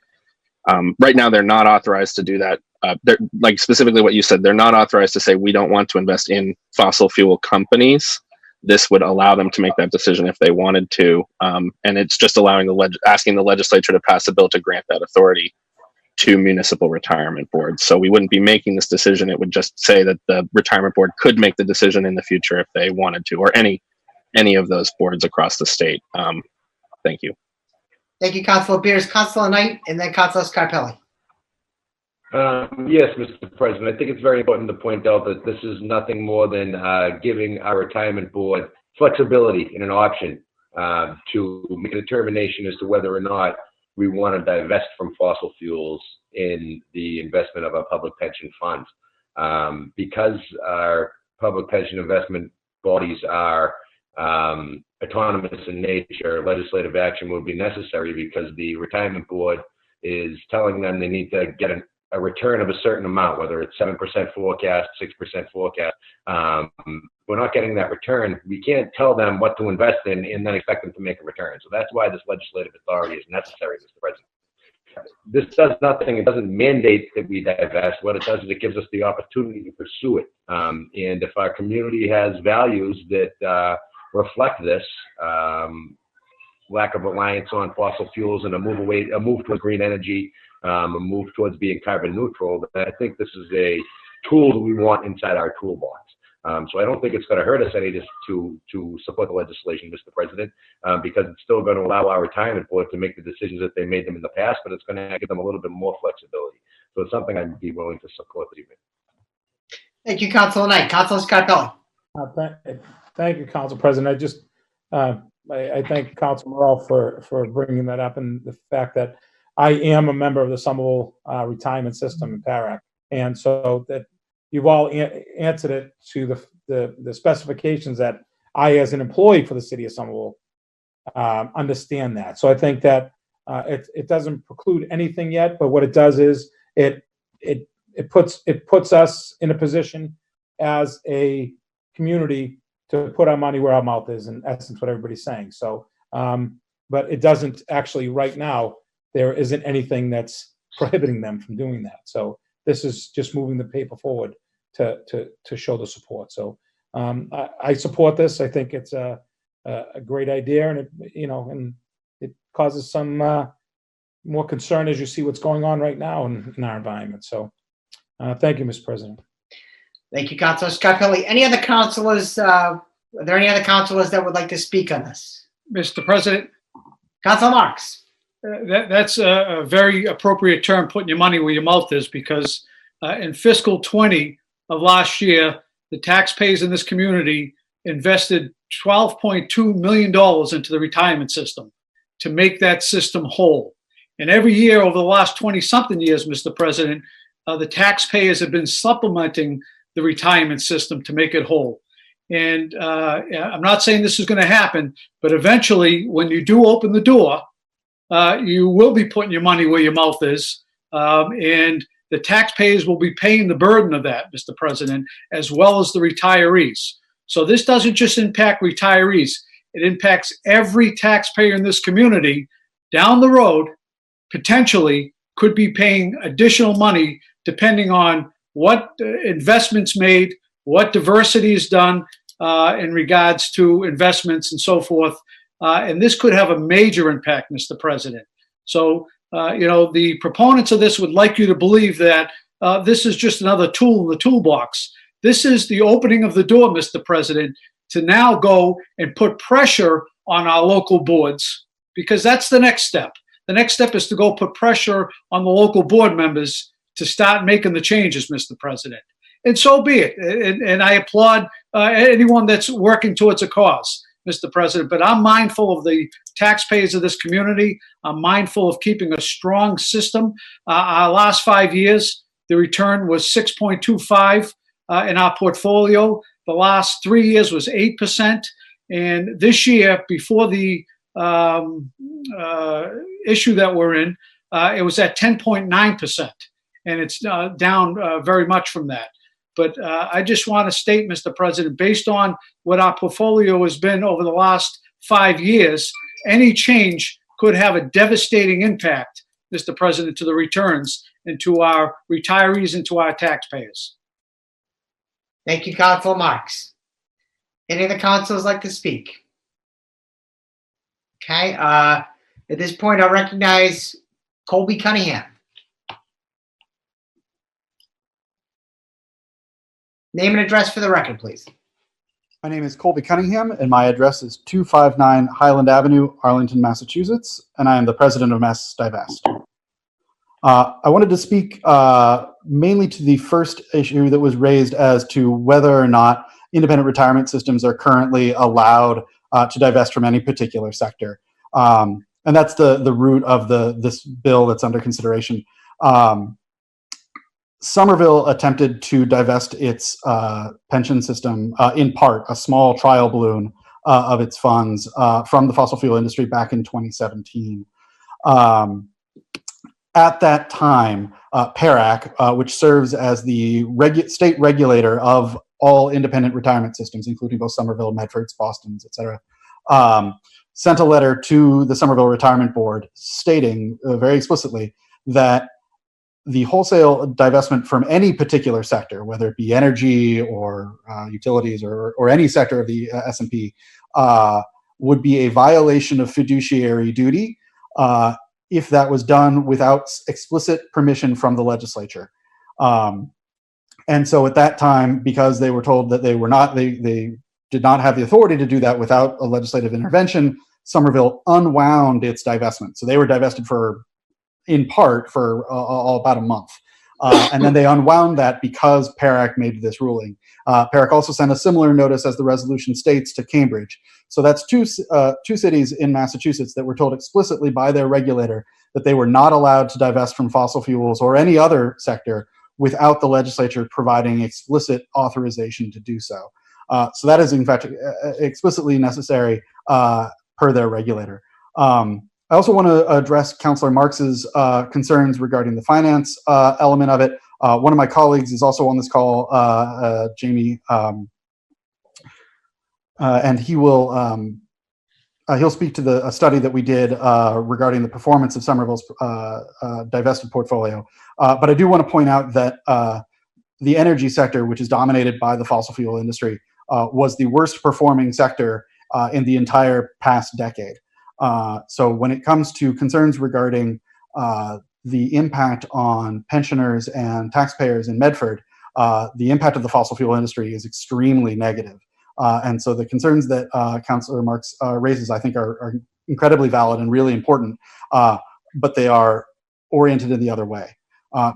right now they're not authorized to do that. They're, like specifically what you said, they're not authorized to say we don't want to invest in fossil fuel companies. This would allow them to make that decision if they wanted to, and it's just allowing asking the legislature to pass a bill to grant that authority to municipal retirement boards. So we wouldn't be making this decision. It would just say that the retirement board could make the decision in the future if they wanted to, or any of those boards across the state. Thank you.
Thank you, Councilor Beers. Councilor Knight, and then Councilor Scarpelli.
Yes, Mr. President, I think it's very important to point out that this is nothing more than giving our retirement board flexibility and an option to make a determination as to whether or not we want to divest from fossil fuels in the investment of our public pension funds. Because our public pension investment bodies are autonomous in nature, legislative action will be necessary because the retirement board is telling them they need to get a return of a certain amount, whether it's 7% forecast, 6% forecast. We're not getting that return. We can't tell them what to invest in and then expect them to make a return. So that's why this legislative authority is necessary, Mr. President. This does nothing. It doesn't mandate that we divest. What it does is it gives us the opportunity to pursue it. And if our community has values that reflect this, lack of reliance on fossil fuels and a move towards green energy, a move towards being carbon neutral, then I think this is a tool that we want inside our toolbox. So I don't think it's going to hurt us any to support the legislation, Mr. President, because it's still going to allow our retirement board to make the decisions that they made them in the past, but it's going to give them a little bit more flexibility. So it's something I'd be willing to support this evening.
Thank you, Councilor Knight. Councilor Scarpelli.
Thank you, Council President. I thank Council Morrell for bringing that up, and the fact that I am a member of the Somerville retirement system in PARAC, and so that you've all answered it to the specifications that I, as an employee for the city of Somerville, understand that. So I think that it doesn't preclude anything yet, but what it does is it puts us in a position as a community to put our money where our mouth is, in essence, what everybody's saying. So, but it doesn't actually right now. There isn't anything that's prohibiting them from doing that. So this is just moving the paper forward to show the support. So I support this. I think it's a great idea, and it causes some more concern as you see what's going on right now in our environment. So thank you, Mr. President.
Thank you, Councilor Scarpelli. Any other councilors? Are there any other councilors that would like to speak on this?
Mr. President,
Councilor Marks.
that's a very appropriate term, putting your money where your mouth is, because in fiscal 20 of last year, the taxpayers in this community invested $12.2 million into the retirement system to make that system whole. And every year over the last 20-something years, Mr. President, the taxpayers have been supplementing the retirement system to make it whole. And I'm not saying this is going to happen, but eventually, when you do open the door, you will be putting your money where your mouth is. And the taxpayers will be paying the burden of that, Mr. President, as well as the retirees. So this doesn't just impact retirees. It impacts every taxpayer in this community down the road, potentially could be paying additional money depending on what investments made, what diversity is done in regards to investments and so forth. And this could have a major impact, Mr. President. So, the proponents of this would like you to believe that this is just another tool in the toolbox. This is the opening of the door, Mr. President, to now go and put pressure on our local boards, because that's the next step. The next step is to go put pressure on the local board members to start making the changes, Mr. President. And so be it. And I applaud anyone that's working towards a cause, Mr. President. But I'm mindful of the taxpayers of this community. I'm mindful of keeping a strong system. Our last 5 years, the return was 6.25 in our portfolio. The last 3 years was 8%. And this year, before the issue that we're in, it was at 10.9%, and it's down very much from that. But I just want to state, Mr. President, based on what our portfolio has been over the last 5 years, any change could have a devastating impact, Mr. President, to the returns and to our retirees and to our taxpayers.
Thank you, Councilor Marks. Any of the councilors like to speak? Okay, at this point, I'll recognize Colby Cunningham. Name and address for the record, please.
My name is Colby Cunningham, and my address is 259 Highland Avenue, Arlington, Massachusetts, and I am the president of Mass Divest. I wanted to speak mainly to the first issue that was raised as to whether or not independent retirement systems are currently allowed to divest from any particular sector. And that's the root of this bill that's under consideration. Somerville attempted to divest its pension system, in part, a small trial balloon of its funds from the fossil fuel industry back in 2017. At that time, PERAC, which serves as the state regulator of all independent retirement systems, including both Somerville, Medford's, Boston's, et cetera, sent a letter to the Somerville Retirement Board stating very explicitly that the wholesale divestment from any particular sector, whether it be energy or utilities or any sector of the S&P, would be a violation of fiduciary duty if that was done without explicit permission from the legislature. And so at that time, because they were told that they did not have the authority to do that without a legislative intervention, Somerville unwound its divestment. So they were divested in part for about a month. And then they unwound that because PERAC made this ruling. PERAC also sent a similar notice, as the resolution states, to Cambridge. So that's two cities in Massachusetts that were told explicitly by their regulator that they were not allowed to divest from fossil fuels or any other sector without the legislature providing explicit authorization to do so. So that is, in fact, explicitly necessary per their regulator. I also want to address Councillor Marks's concerns regarding the finance element of it. One of my colleagues is also on this call, Jamie, and he will he'll speak to a study that we did regarding the performance of Somerville's divested portfolio. But I do want to point out that the energy sector, which is dominated by the fossil fuel industry, was the worst performing sector in the entire past decade. So when it comes to concerns regarding the impact on pensioners and taxpayers in Medford, the impact of the fossil fuel industry is extremely negative. And so the concerns that Councillor Marks raises, I think, are incredibly valid and really important, but they are oriented in the other way.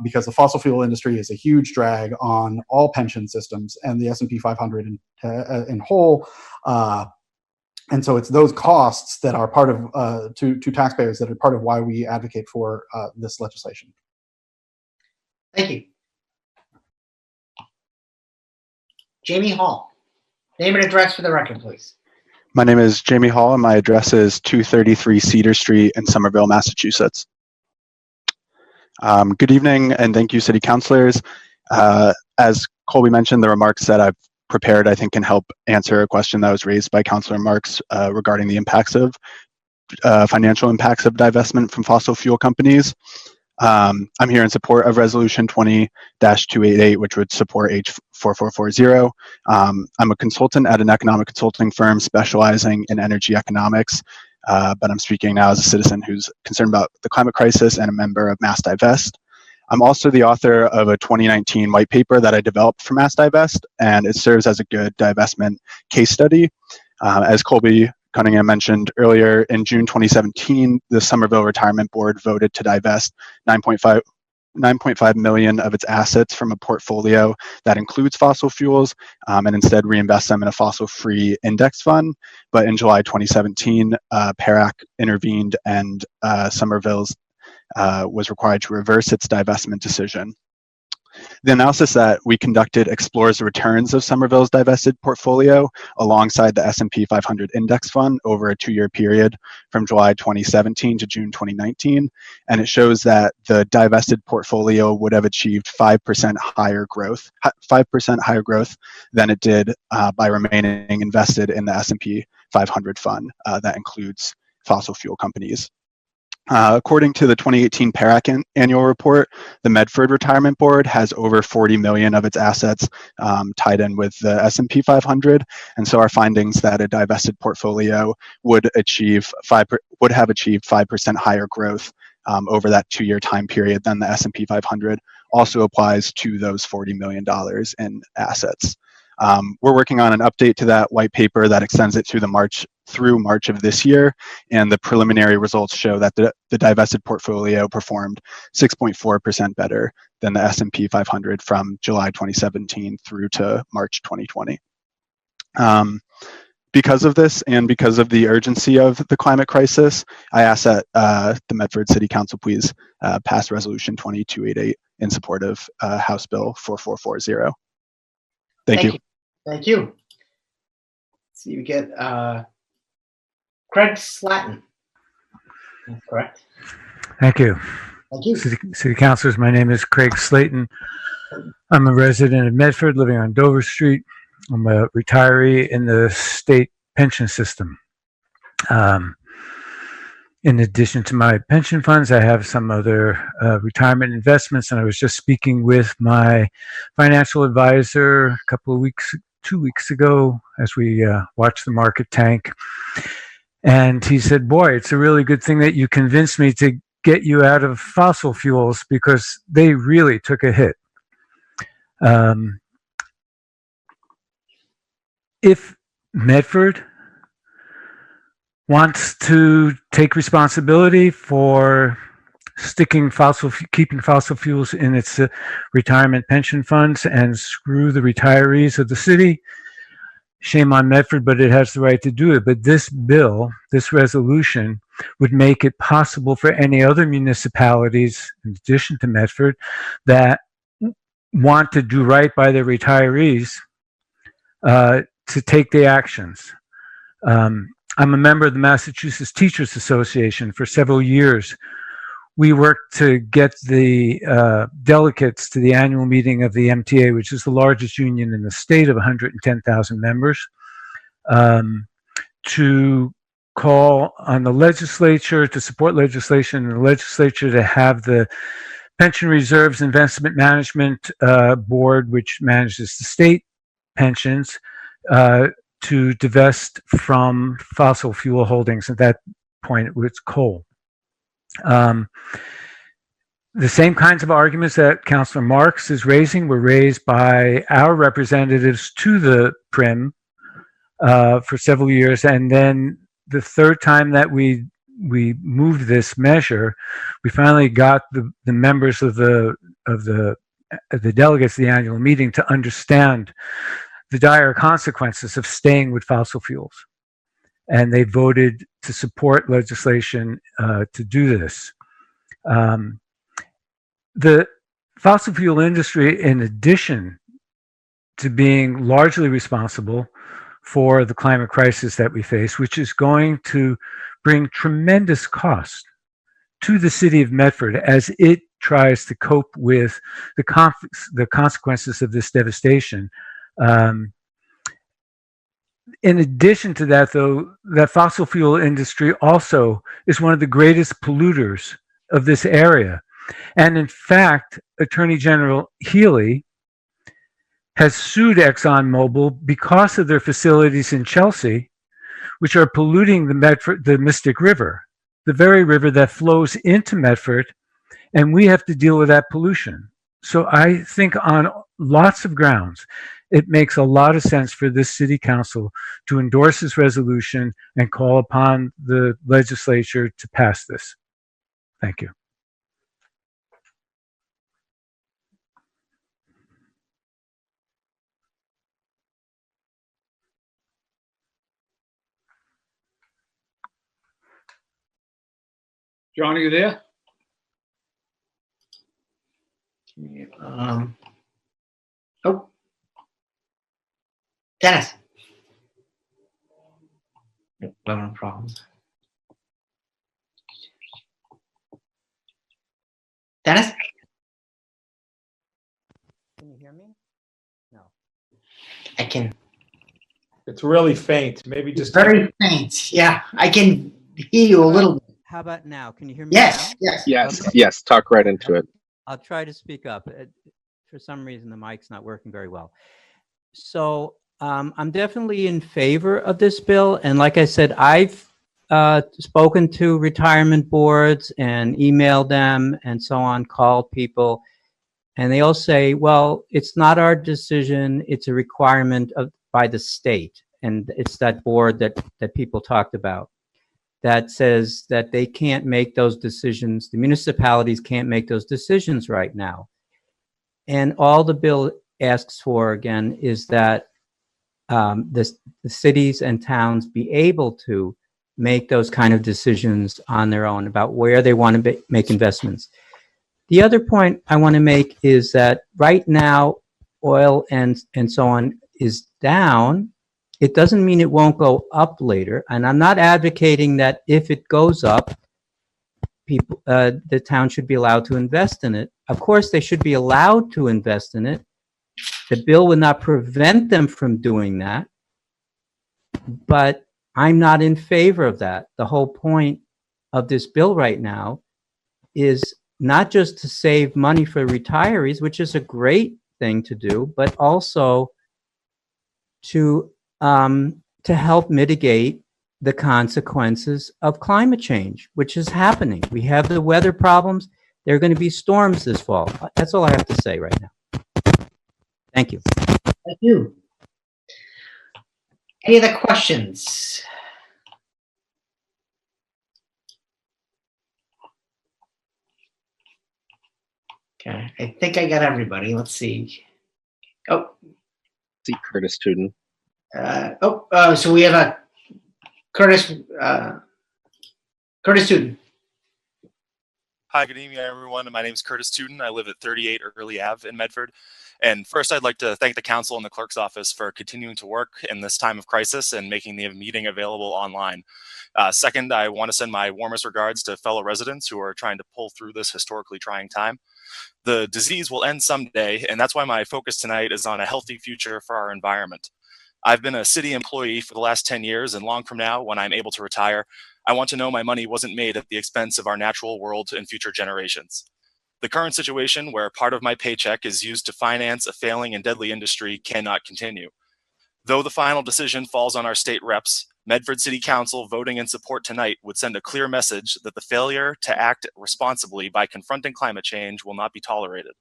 Because the fossil fuel industry is a huge drag on all pension systems and the S&P 500 in whole. And so it's those costs that are part of, to taxpayers, that are part of why we advocate for this legislation.
Thank you. Jamie Hall. Name and address for the record, please.
My name is Jamie Hall, and my address is 233 Cedar Street in Somerville, Massachusetts. Good evening, and thank you, City Councilors. As Colby mentioned, the remarks that I've prepared, I think, can help answer a question that was raised by Councillor Marks regarding the impacts of financial impacts of divestment from fossil fuel companies. I'm here in support of Resolution 20-288, which would support H4440. I'm a consultant at an economic consulting firm specializing in energy economics, but I'm speaking now as a citizen who's concerned about the climate crisis and a member of Mass Divest. I'm also the author of a 2019 white paper that I developed for Mass Divest, and it serves as a good divestment case study. As Colby Cunningham mentioned earlier, in June 2017, the Somerville Retirement Board voted to divest 9.5 million of its assets from a portfolio that includes fossil fuels, and instead reinvest them in a fossil-free index fund. But in July 2017, PERAC intervened, and Somerville's was required to reverse its divestment decision. The analysis that we conducted explores the returns of Somerville's divested portfolio alongside the S&P 500 index fund over a 2-year period from July 2017 to June 2019. And it shows that the divested portfolio would have achieved 5% higher growth, 5% higher growth than it did by remaining invested in the S&P 500 fund that includes fossil fuel companies. According to the 2018 PARAC annual report, the Medford Retirement Board has over 40 million of its assets tied in with the S&P 500, and so our findings that a divested portfolio would have achieved 5% higher growth over that 2-year time period than the S&P 500 also applies to those $40 million in assets. We're working on an update to that white paper that extends it through March of this year, and the preliminary results show that the divested portfolio performed 6.4% better than the S&P 500 from July 2017 through to March 2020. Because of this and because of the urgency of the climate crisis, I ask that the Medford City Council please pass Resolution 2288 in support of House Bill 4440. Thank you.
Thank you. Let's see, we get Craig Slatton. Correct.
Thank you.
Thank you.
City Councilors, my name is Craig Slayton. I'm a resident of Medford living on Dover Street. I'm a retiree in the state pension system. In addition to my pension funds, I have some other retirement investments, and I was just speaking with my financial advisor a couple of weeks, 2 weeks ago, as we watched the market tank. And he said, boy, it's a really good thing that you convinced me to get you out of fossil fuels because they really took a hit. If Medford wants to take responsibility for keeping fossil fuels in its retirement pension funds and screw the retirees of the city, shame on Medford, but it has the right to do it. But this bill, this resolution, would make it possible for any other municipalities, in addition to Medford, that want to do right by their retirees to take the actions. I'm a member of the Massachusetts Teachers Association. For several years, we worked to get the delegates to the annual meeting of the MTA, which is the largest union in the state of 110,000 members, to call on the legislature to support legislation in the legislature to have the Pension Reserves Investment Management Board, which manages the state pensions, to divest from fossil fuel holdings. At that point, it was coal. The same kinds of arguments that Councilor Marks is raising were raised by our representatives to the PRIM for several years, and then the third time that we moved this measure, we finally got the members of the delegates of the annual meeting to understand the dire consequences of staying with fossil fuels. And they voted to support legislation to do this. The fossil fuel industry, in addition to being largely responsible for the climate crisis that we face, which is going to bring tremendous cost to the city of Medford as it tries to cope with the consequences of this devastation. In addition to that, though, that fossil fuel industry also is one of the greatest polluters of this area. And in fact, Attorney General Healy has sued ExxonMobil because of their facilities in Chelsea, which are polluting the Mystic River, the very river that flows into Medford, and we have to deal with that pollution. So I think on lots of grounds, it makes a lot of sense for this city council to endorse this resolution and call upon the legislature to pass this. Thank you.
John, are you there?
Oh. Dennis. Nope, no problem. Dennis?
Can you hear me? No.
I can.
It's really faint. Maybe just.
Very faint. Yeah, I can hear you a little bit.
How about now? Can you hear me
Yes,
now?
yes.
Yes,
Okay.
yes, talk right into it.
I'll try to speak up. For some reason, the mic's not working very well. So I'm definitely in favor of this bill. And like I said, I've spoken to retirement boards and emailed them and so on, called people. And they all say, well, it's not our decision. It's a requirement by the state. And it's that board that people talked about that says that they can't make those decisions. The municipalities can't make those decisions right now. And all the bill asks for, again, is that the cities and towns be able to make those kind of decisions on their own about where they want to make investments. The other point I want to make is that right now, oil and so on is down. It doesn't mean it won't go up later. And I'm not advocating that if it goes up, people, the town should be allowed to invest in it. Of course, they should be allowed to invest in it. The bill would not prevent them from doing that. But I'm not in favor of that. The whole point of this bill right now is not just to save money for retirees, which is a great thing to do, but also to help mitigate the consequences of climate change, which is happening. We have the weather problems. There are going to be storms this fall. That's all I have to say right now. Thank you.
Thank you. Any other questions? Okay, I think I got everybody. Let's see. Oh.
See Curtis Tuden.
So we have a Curtis Tuden.
Hi, good evening, everyone. My name is Curtis Tuden. I live at 38 Early Ave in Medford. And first, I'd like to thank the council and the clerk's office for continuing to work in this time of crisis and making the meeting available online. Second, I want to send my warmest regards to fellow residents who are trying to pull through this historically trying time. The disease will end someday, and that's why my focus tonight is on a healthy future for our environment. I've been a city employee for the last 10 years, and long from now, when I'm able to retire, I want to know my money wasn't made at the expense of our natural world and future generations. The current situation where part of my paycheck is used to finance a failing and deadly industry cannot continue. Though the final decision falls on our state reps, Medford City Council voting in support tonight would send a clear message that the failure to act responsibly by confronting climate change will not be tolerated.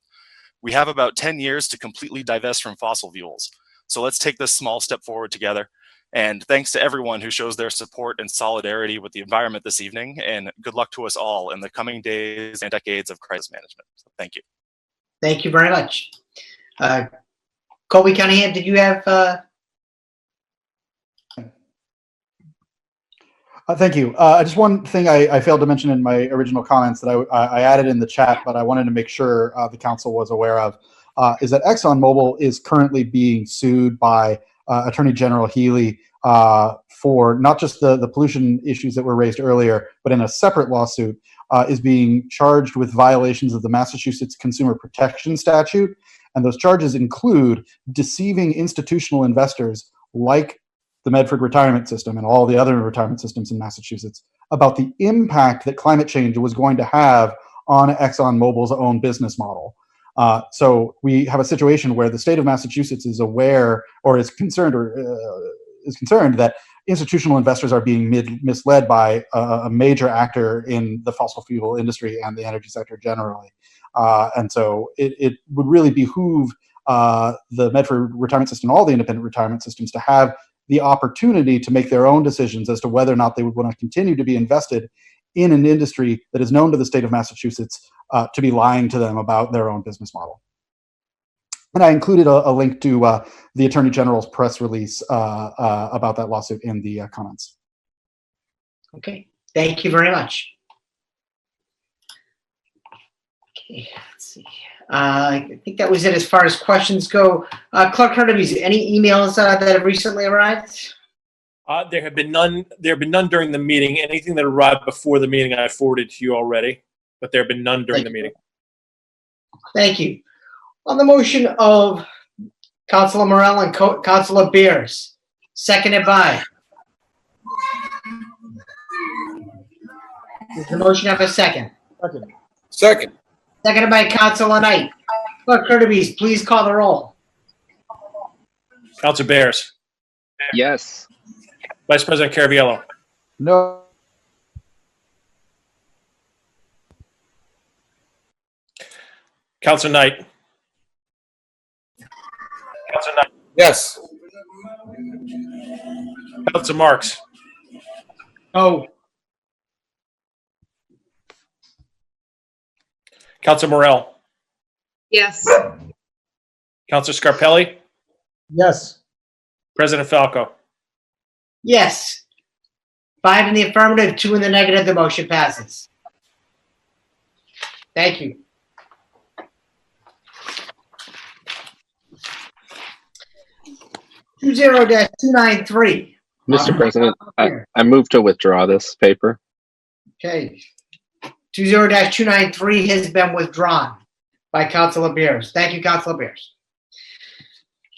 We have about 10 years to completely divest from fossil fuels. So let's take this small step forward together. And thanks to everyone who shows their support and solidarity with the environment this evening. And good luck to us all in the coming days and decades of crisis management. So thank you.
Thank you very much. Colby Cunningham, did you have?
Thank you. Just one thing I failed to mention in my original comments that I added in the chat, but I wanted to make sure the council was aware of, is that ExxonMobil is currently being sued by Attorney General Healy for not just the pollution issues that were raised earlier, but in a separate lawsuit is being charged with violations of the Massachusetts Consumer Protection Statute. And those charges include deceiving institutional investors like the Medford retirement system and all the other retirement systems in Massachusetts about the impact that climate change was going to have on ExxonMobil's own business model. So we have a situation where the state of Massachusetts is aware or is concerned that institutional investors are being misled by a major actor in the fossil fuel industry and the energy sector generally. And so it would really behoove the Medford retirement system, all the independent retirement systems, to have the opportunity to make their own decisions as to whether or not they would want to continue to be invested in an industry that is known to the state of Massachusetts to be lying to them about their own business model. And I included a link to the Attorney General's press release about that lawsuit in the comments.
Okay, thank you very much. Okay, let's see. I think that was it as far as questions go. Clerk Hurtubise, any emails that have recently arrived?
There have been none during the meeting. Anything that arrived before the meeting, I forwarded to you already, but there have been none during the meeting.
Thank you. On the motion of Councilor Morell and Councilor Beers, seconded by. Does the motion have a second?
Second.
Seconded by Councilor Knight. Clerk Hurtubise, please call the roll.
Councilor Bears.
Yes.
Vice President Caraviello.
No.
Councilor Knight. Councilor Knight.
Yes.
Councilor Marks.
No.
Councilor Morell.
Yes.
Councilor Scarpelli.
Yes.
President Falco.
Yes. 5 in the affirmative, 2 in the negative. The motion passes. Thank you. Two 293.
Mr. President, I move to withdraw this paper.
Okay. 20-293 has been withdrawn by Councilor Beers. Thank you, Councilor Beers.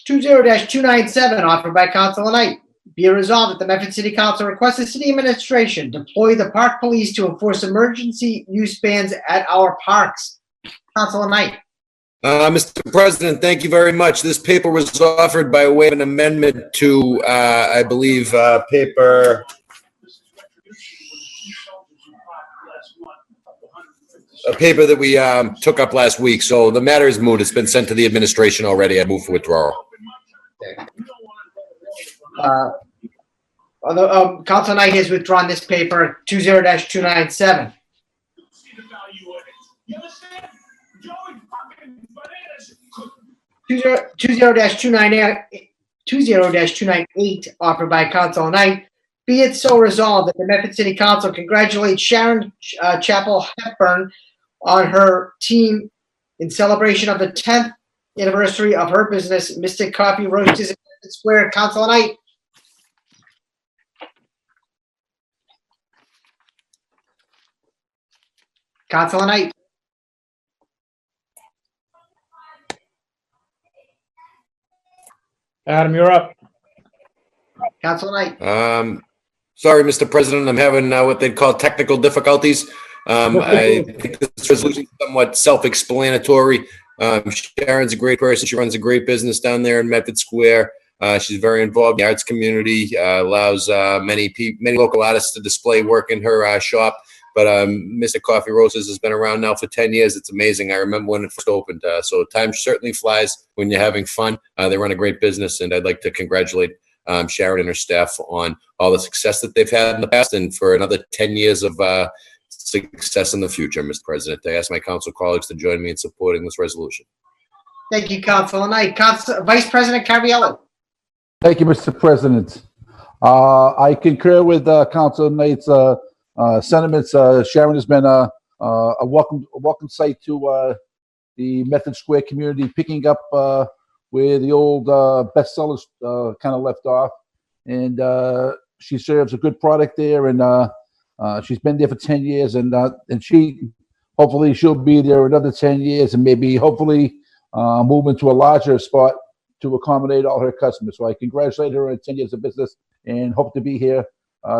20-297 offered by Councilor Knight. Be it resolved that the Medford City Council requests the city administration deploy the park police to enforce emergency use bans at our parks. Councilor Knight.
Mr. President, thank you very much. This paper was offered by way of an amendment to, I believe, paper. A paper that we took up last week. So the matter is moot. It's been sent to the administration already. I move for withdrawal.
Councilor Knight has withdrawn this paper, 20-297. 20-298 offered by Councilor Knight. Be it so resolved that the Medford City Council congratulates Sharon Chapel Hepburn on her team in celebration of the 10th anniversary of her business, Mystic Coffee Roasters in Medford Square. Councilor Knight. Councilor Knight.
Adam, you're up.
Councilor Knight.
Sorry, Mr. President, I'm having what they'd call technical difficulties. I think this resolution is somewhat self-explanatory. Sharon's a great person. She runs a great business down there in Medford Square. She's very involved in the arts community, allows many local artists to display work in her shop. But Mr. Coffee Roasters has been around now for 10 years. It's amazing. I remember when it first opened. So time certainly flies when you're having fun. They run a great business, and I'd like to congratulate Sharon and her staff on all the success that they've had in the past and for another 10 years of success in the future, Mr. President. I ask my council colleagues to join me in supporting this resolution.
Thank you, Councilor Knight. Vice President Caraviello.
Thank you, Mr. President. I concur with Councilor Knight's sentiments. Sharon has been a welcome sight to the Medford Square community, picking up where the old bestsellers kind of left off. And she serves a good product there, and she's been there for 10 years, and hopefully she'll be there another 10 years and maybe hopefully move into a larger spot to accommodate all her customers. So I congratulate her on 10 years of business and hope to be here.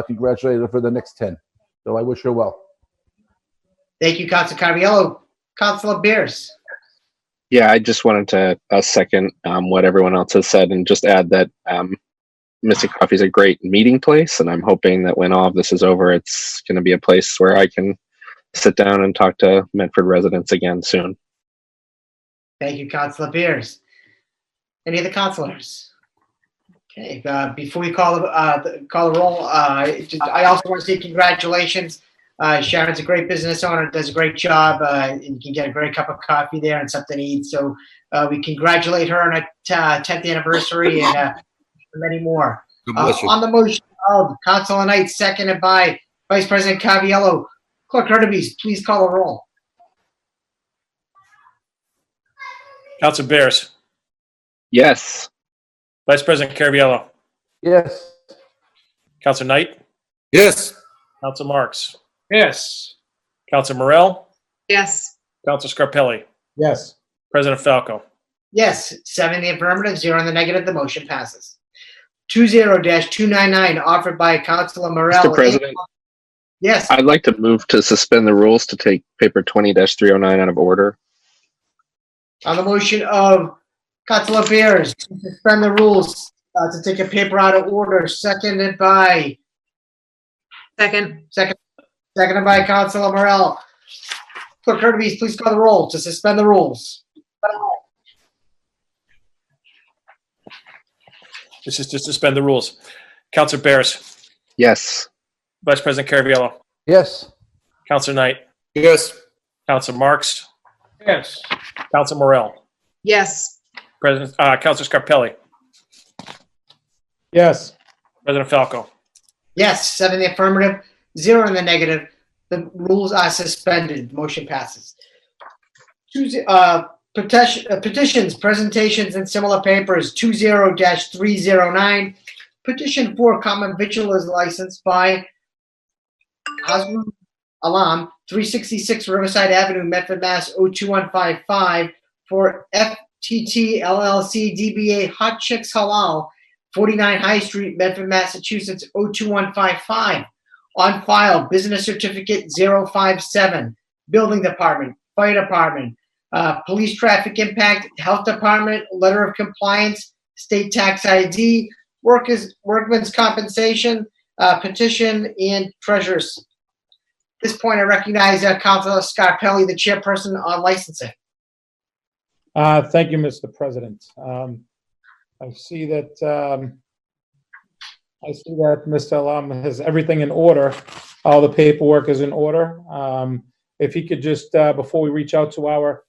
Congratulate her for the next 10. So I wish her well.
Thank you, Councilor Caraviello. Councilor Beers.
Yeah, I just wanted to second what everyone else has said and just add that Mystic Coffee is a great meeting place, and I'm hoping that when all of this is over, it's going to be a place where I can sit down and talk to Medford residents again soon.
Thank you, Councilor Beers. Any other councilors? Okay, before we call the roll, I also want to say congratulations. Sharon's a great business owner, does a great job, and you can get a great cup of coffee there and something to eat. So we congratulate her on her 10th anniversary and many more. On the motion of Councilor Knight, seconded by Vice President Caraviello, Clerk Hurtubise, please call the roll.
Council Bears,
Yes.
Vice President Caraviallo,
Yes.
Council Knight,
Yes.
Council Marks,
Yes.
Council Morel,
Yes.
Council Scarpelli,
Yes.
President Falco.
Yes, 7 in the affirmative, 0 in the negative. The motion passes. 20-299 offered by Councilor Morel.
Mr. President,
Yes,
I'd like to move to suspend the rules to take paper 20-309 out of order.
on the motion of Councilor Bears to suspend the rules to take a paper out of order, seconded by seconded by Councilor Morel. Clerk Kirby, please call the roll to suspend the rules.
This is to suspend the rules. Council Bears,
Yes.
Vice President Caraviallo,
Yes.
Council Knight,
Yes.
Council Marks,
Yes.
Council Morel,
Yes.
Council Scarpelli,
Yes.
President Falco.
Yes, 7 in the affirmative, 0 in the negative. The rules are suspended. Motion passes. Petitions, presentations, and similar papers, 20-309. Petition for common victualers license by Hasmul Alam, 366 Riverside Avenue, Medford, Mass. 02155 for FTT LLC DBA Hot Chicks Halal, 49 High Street, Medford, Massachusetts. 02155. On file, business certificate 057, building department, fire department, police traffic impact, health department, letter of compliance, state tax ID, workman's compensation, petition, and treasurers. At this point, I recognize Councilor Scarpelli, the chairperson on licensing.
Thank you, Mr. President. I see that Mr. Alam has everything in order. All the paperwork is in order. If he could just, before we reach out to our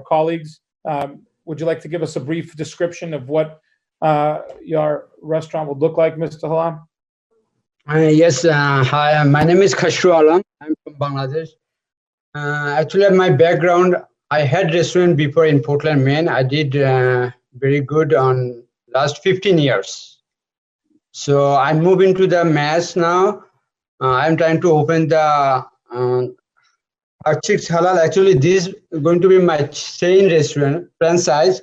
colleagues, would you like to give us a brief description of what your restaurant would look like, Mr. Alam?
Yes. Hi, my name is Khashru Alam. I'm from Bangladesh. Actually, my background, I had restaurant before in Portland, Maine. I did very good on last 15 years. So I move into the Mass now. I'm trying to open the Hot Chicks Halal. Actually, this is going to be my chain restaurant franchise.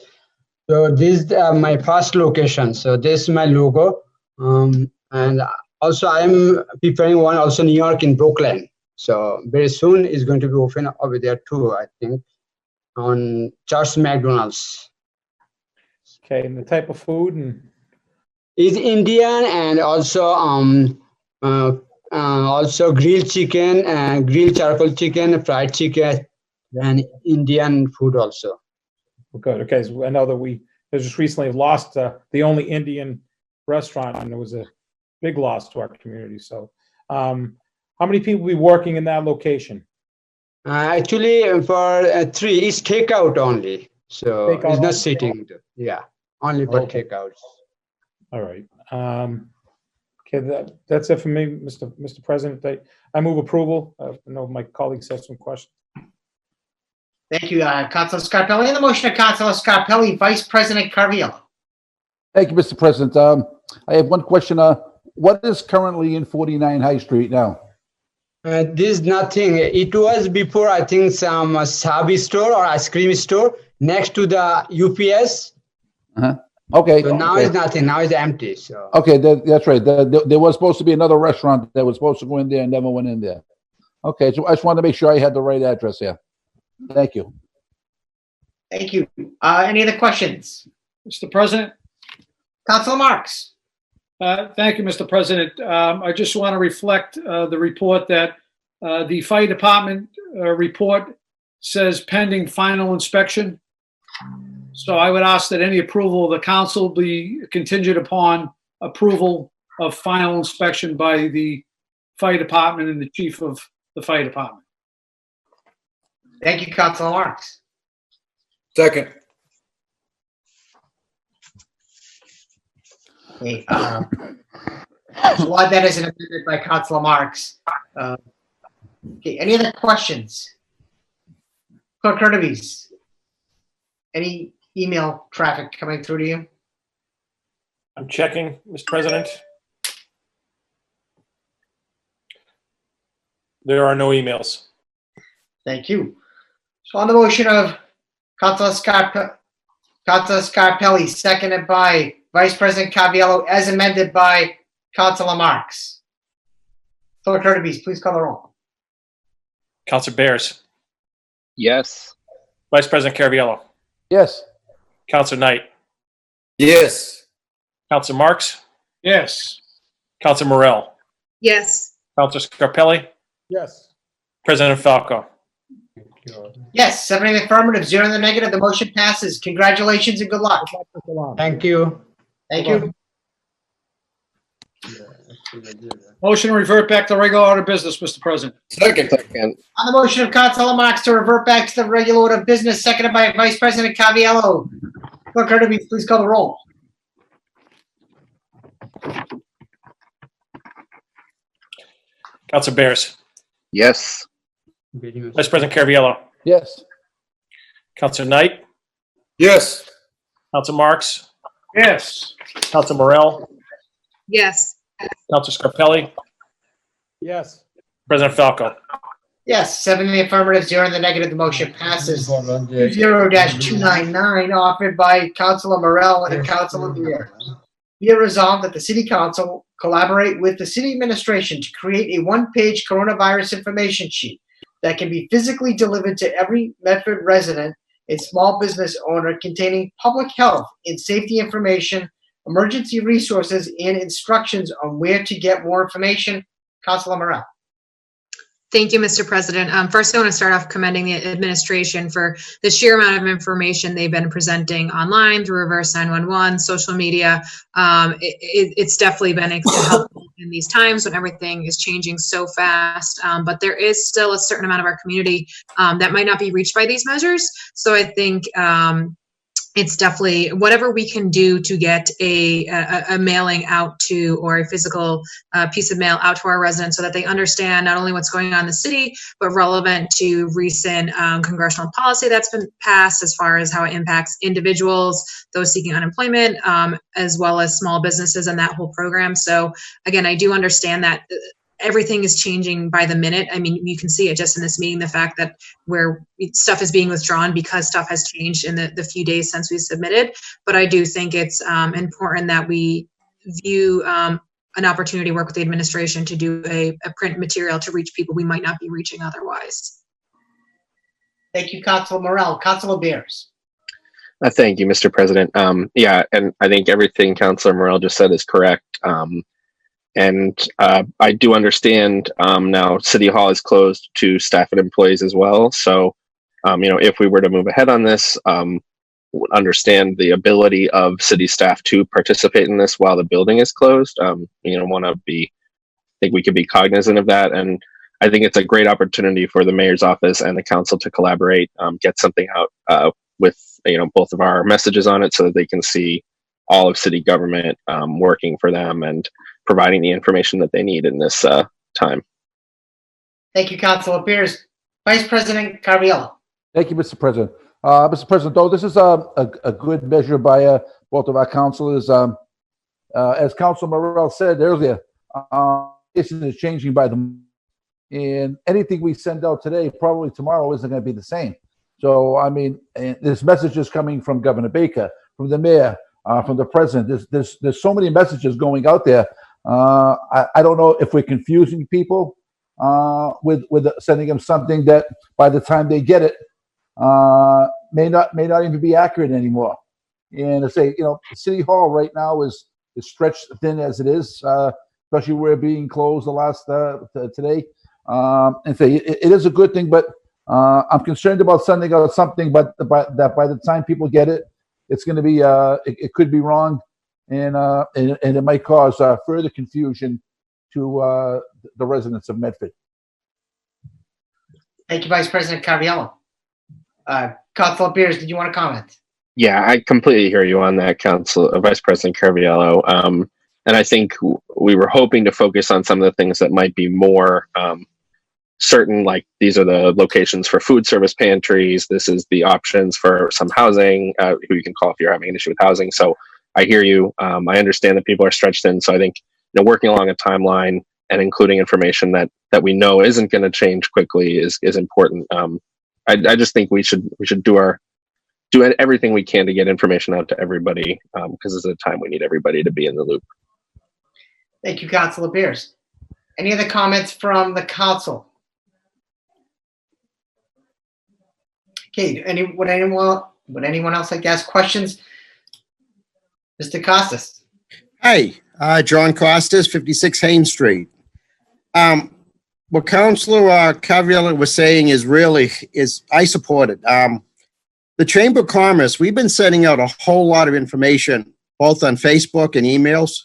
So this is my first location. So this is my logo. And also I'm preparing one also New York in Brooklyn. So very soon it's going to be open over there too, I think, on Charles McDonald's.
Okay, and the type of food and
is Indian and also also grilled chicken, grilled charcoal chicken, fried chicken, and Indian food also.
good. Okay, so I know that we just recently lost the only Indian restaurant, and it was a big loss to our community. So, how many people will be working in that location?
Actually, for 3, it's takeout only. So
Takeout
it's not
only?
sitting. Yeah, only for
Okay.
takeouts.
All right. Okay, that's it for me, Mr. President. I move approval. I know my colleagues have some questions.
Thank you, Councilor Scarpelli. On the motion of Councilor Scarpelli, Vice President Carviallo.
Thank you, Mr. President. I have one question. What is currently in 49 High Street now?
This is nothing. It was before, I think, some Sabi store or ice cream store next to the UPS.
Okay.
So now
okay.
it's nothing. Now it's empty. So
Okay, that's right. There was supposed to be another restaurant that was supposed to go in there and never went in there. Okay, so I just wanted to make sure I had the right address here. Thank you.
Thank you. Any other questions?
Mr. President?
Councilor Marks.
Thank you, Mr. President. I just want to reflect the report that the fire department report says pending final inspection. So I would ask that any approval of the council be contingent upon approval of final inspection by the fire department and the chief of the fire department.
Thank you, Councilor Marks.
Second.
Okay, so why that is an amendment by Councilor Marks. Okay, any other questions? Clerk Hurtubise. any email traffic coming through to you?
I'm checking, Mr. President. There are no emails.
Thank you. So on the motion of Councilor Scarpelli, seconded by Vice President Caraviallo, as amended by Councilor Marks. Clerk Hurtubise, please call the roll.
Councilor Bears.
Yes.
Vice President Caraviallo.
Yes.
Councilor Knight.
Yes.
Councilor Marks.
Yes.
Councilor Morell.
Yes.
Councilor Scarpelli.
Yes.
President Falco.
Yes, 7 in the affirmative, 0 in the negative. The motion passes. Congratulations and good luck.
Thank you.
Thank you.
Motion to revert back to regular order of business, Mr. President.
Second.
On the motion of Councilor Marks to revert back to the regular order of business, seconded by Vice President Caraviallo. Clerk Hurtubise, please call the roll.
Councilor Bears.
Yes.
Vice President Caraviallo.
Yes.
Councilor Knight.
Yes.
Councilor Marks.
Yes.
Councilor Morell.
Yes.
Councilor Scarpelli.
Yes.
President Falco.
Yes, 7 in the affirmative, 0 in the negative. The motion passes. 20-299, offered by Councilor Morell and Councilor Beer. Be it resolved that the City Council collaborate with the City Administration to create a one-page coronavirus information sheet that can be physically delivered to every Medford resident and small business owner, containing public health and safety information, emergency resources, and instructions on where to get more information. Councilor Morell.
Thank you, Mr. President. First, I want to start off commending the administration for the sheer amount of information they've been presenting online through Reverse 911, social media. It's definitely been helpful in these times when everything is changing so fast. But there is still a certain amount of our community that might not be reached by these measures. So I think it's definitely whatever we can do to get a mailing out to, or a physical piece of mail out to our residents, so that they understand not only what's going on in the city, but relevant to recent congressional policy that's been passed as far as how it impacts individuals, those seeking unemployment, as well as small businesses and that whole program. So again, I do understand that everything is changing by the minute. I mean, you can see it just in this meeting, the fact that where stuff is being withdrawn because stuff has changed in the few days since we submitted. But I do think it's important that we view an opportunity to work with the administration to do a print material to reach people we might not be reaching otherwise.
Thank you, Councilor Morell. Councilor Beers.
Thank you, Mr. President. Yeah, and I think everything Councilor Morell just said is correct. And I do understand now City Hall is closed to staff and employees as well. So, if we were to move ahead on this, understand the ability of city staff to participate in this while the building is closed. I think we could be cognizant of that. And I think it's a great opportunity for the mayor's office and the council to collaborate, get something out with, both of our messages on it so that they can see all of city government working for them and providing the information that they need in this time.
Thank you, Councilor Beers. Vice President Caraviallo.
Thank you, Mr. President. Mr. President, though, this is a good measure by both of our councilors. As Councilor Morell said earlier, this is changing by the month, and anything we send out today, probably tomorrow, isn't going to be the same. So, I mean, there's messages coming from Governor Baker, from the mayor, from the president. There's so many messages going out there. I don't know if we're confusing people with sending them something that by the time they get it may not even be accurate anymore. And to say, City Hall right now is stretched thin as it is, especially we're being closed the last today. And say it is a good thing, but I'm concerned about sending out something, but that by the time people get it, it's going to be it could be wrong. And it might cause further confusion to the residents of Medford.
Thank you, Vice President Caraviallo. Councilor Beers, did you want to comment?
Yeah, I completely hear you on that, Vice President Caraviallo. And I think we were hoping to focus on some of the things that might be more certain, like these are the locations for food service pantries. This is the options for some housing, who you can call if you're having an issue with housing. So I hear you. I understand that people are stretched in. So I think, working along a timeline and including information that we know isn't going to change quickly is important. I just think we should do everything we can to get information out to everybody, because this is a time we need everybody to be in the loop.
Thank you, Councilor Beers. Any other comments from the council? Okay, would anyone else like to ask questions? Mr. Costas.
Hi, John Costas, 56 Haines Street. What Councilor Caviola was saying is I support it. The Chamber of Commerce, we've been sending out a whole lot of information, both on Facebook and emails.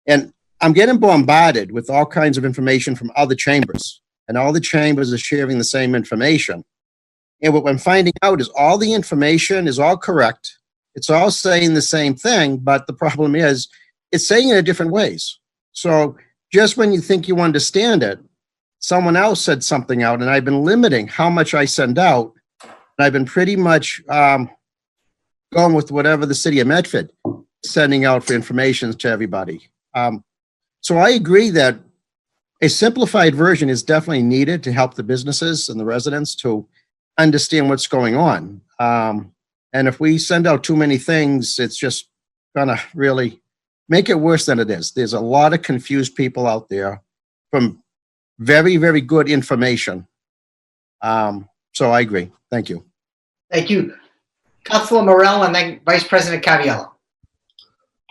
And I'm getting bombarded with all kinds of information from other chambers. And all the chambers are sharing the same information. And what I'm finding out is all the information is all correct. It's all saying the same thing, but the problem is it's saying it in different ways. So just when you think you understand it, someone else said something out, and I've been limiting how much I send out. And I've been pretty much going with whatever the city of Medford sending out for information to everybody. So I agree that a simplified version is definitely needed to help the businesses and the residents to understand what's going on. And if we send out too many things, it's just gonna really make it worse than it is. There's a lot of confused people out there from very, very good information. So I agree. Thank you.
Thank you. Councilor Morell and then Vice President Caviola.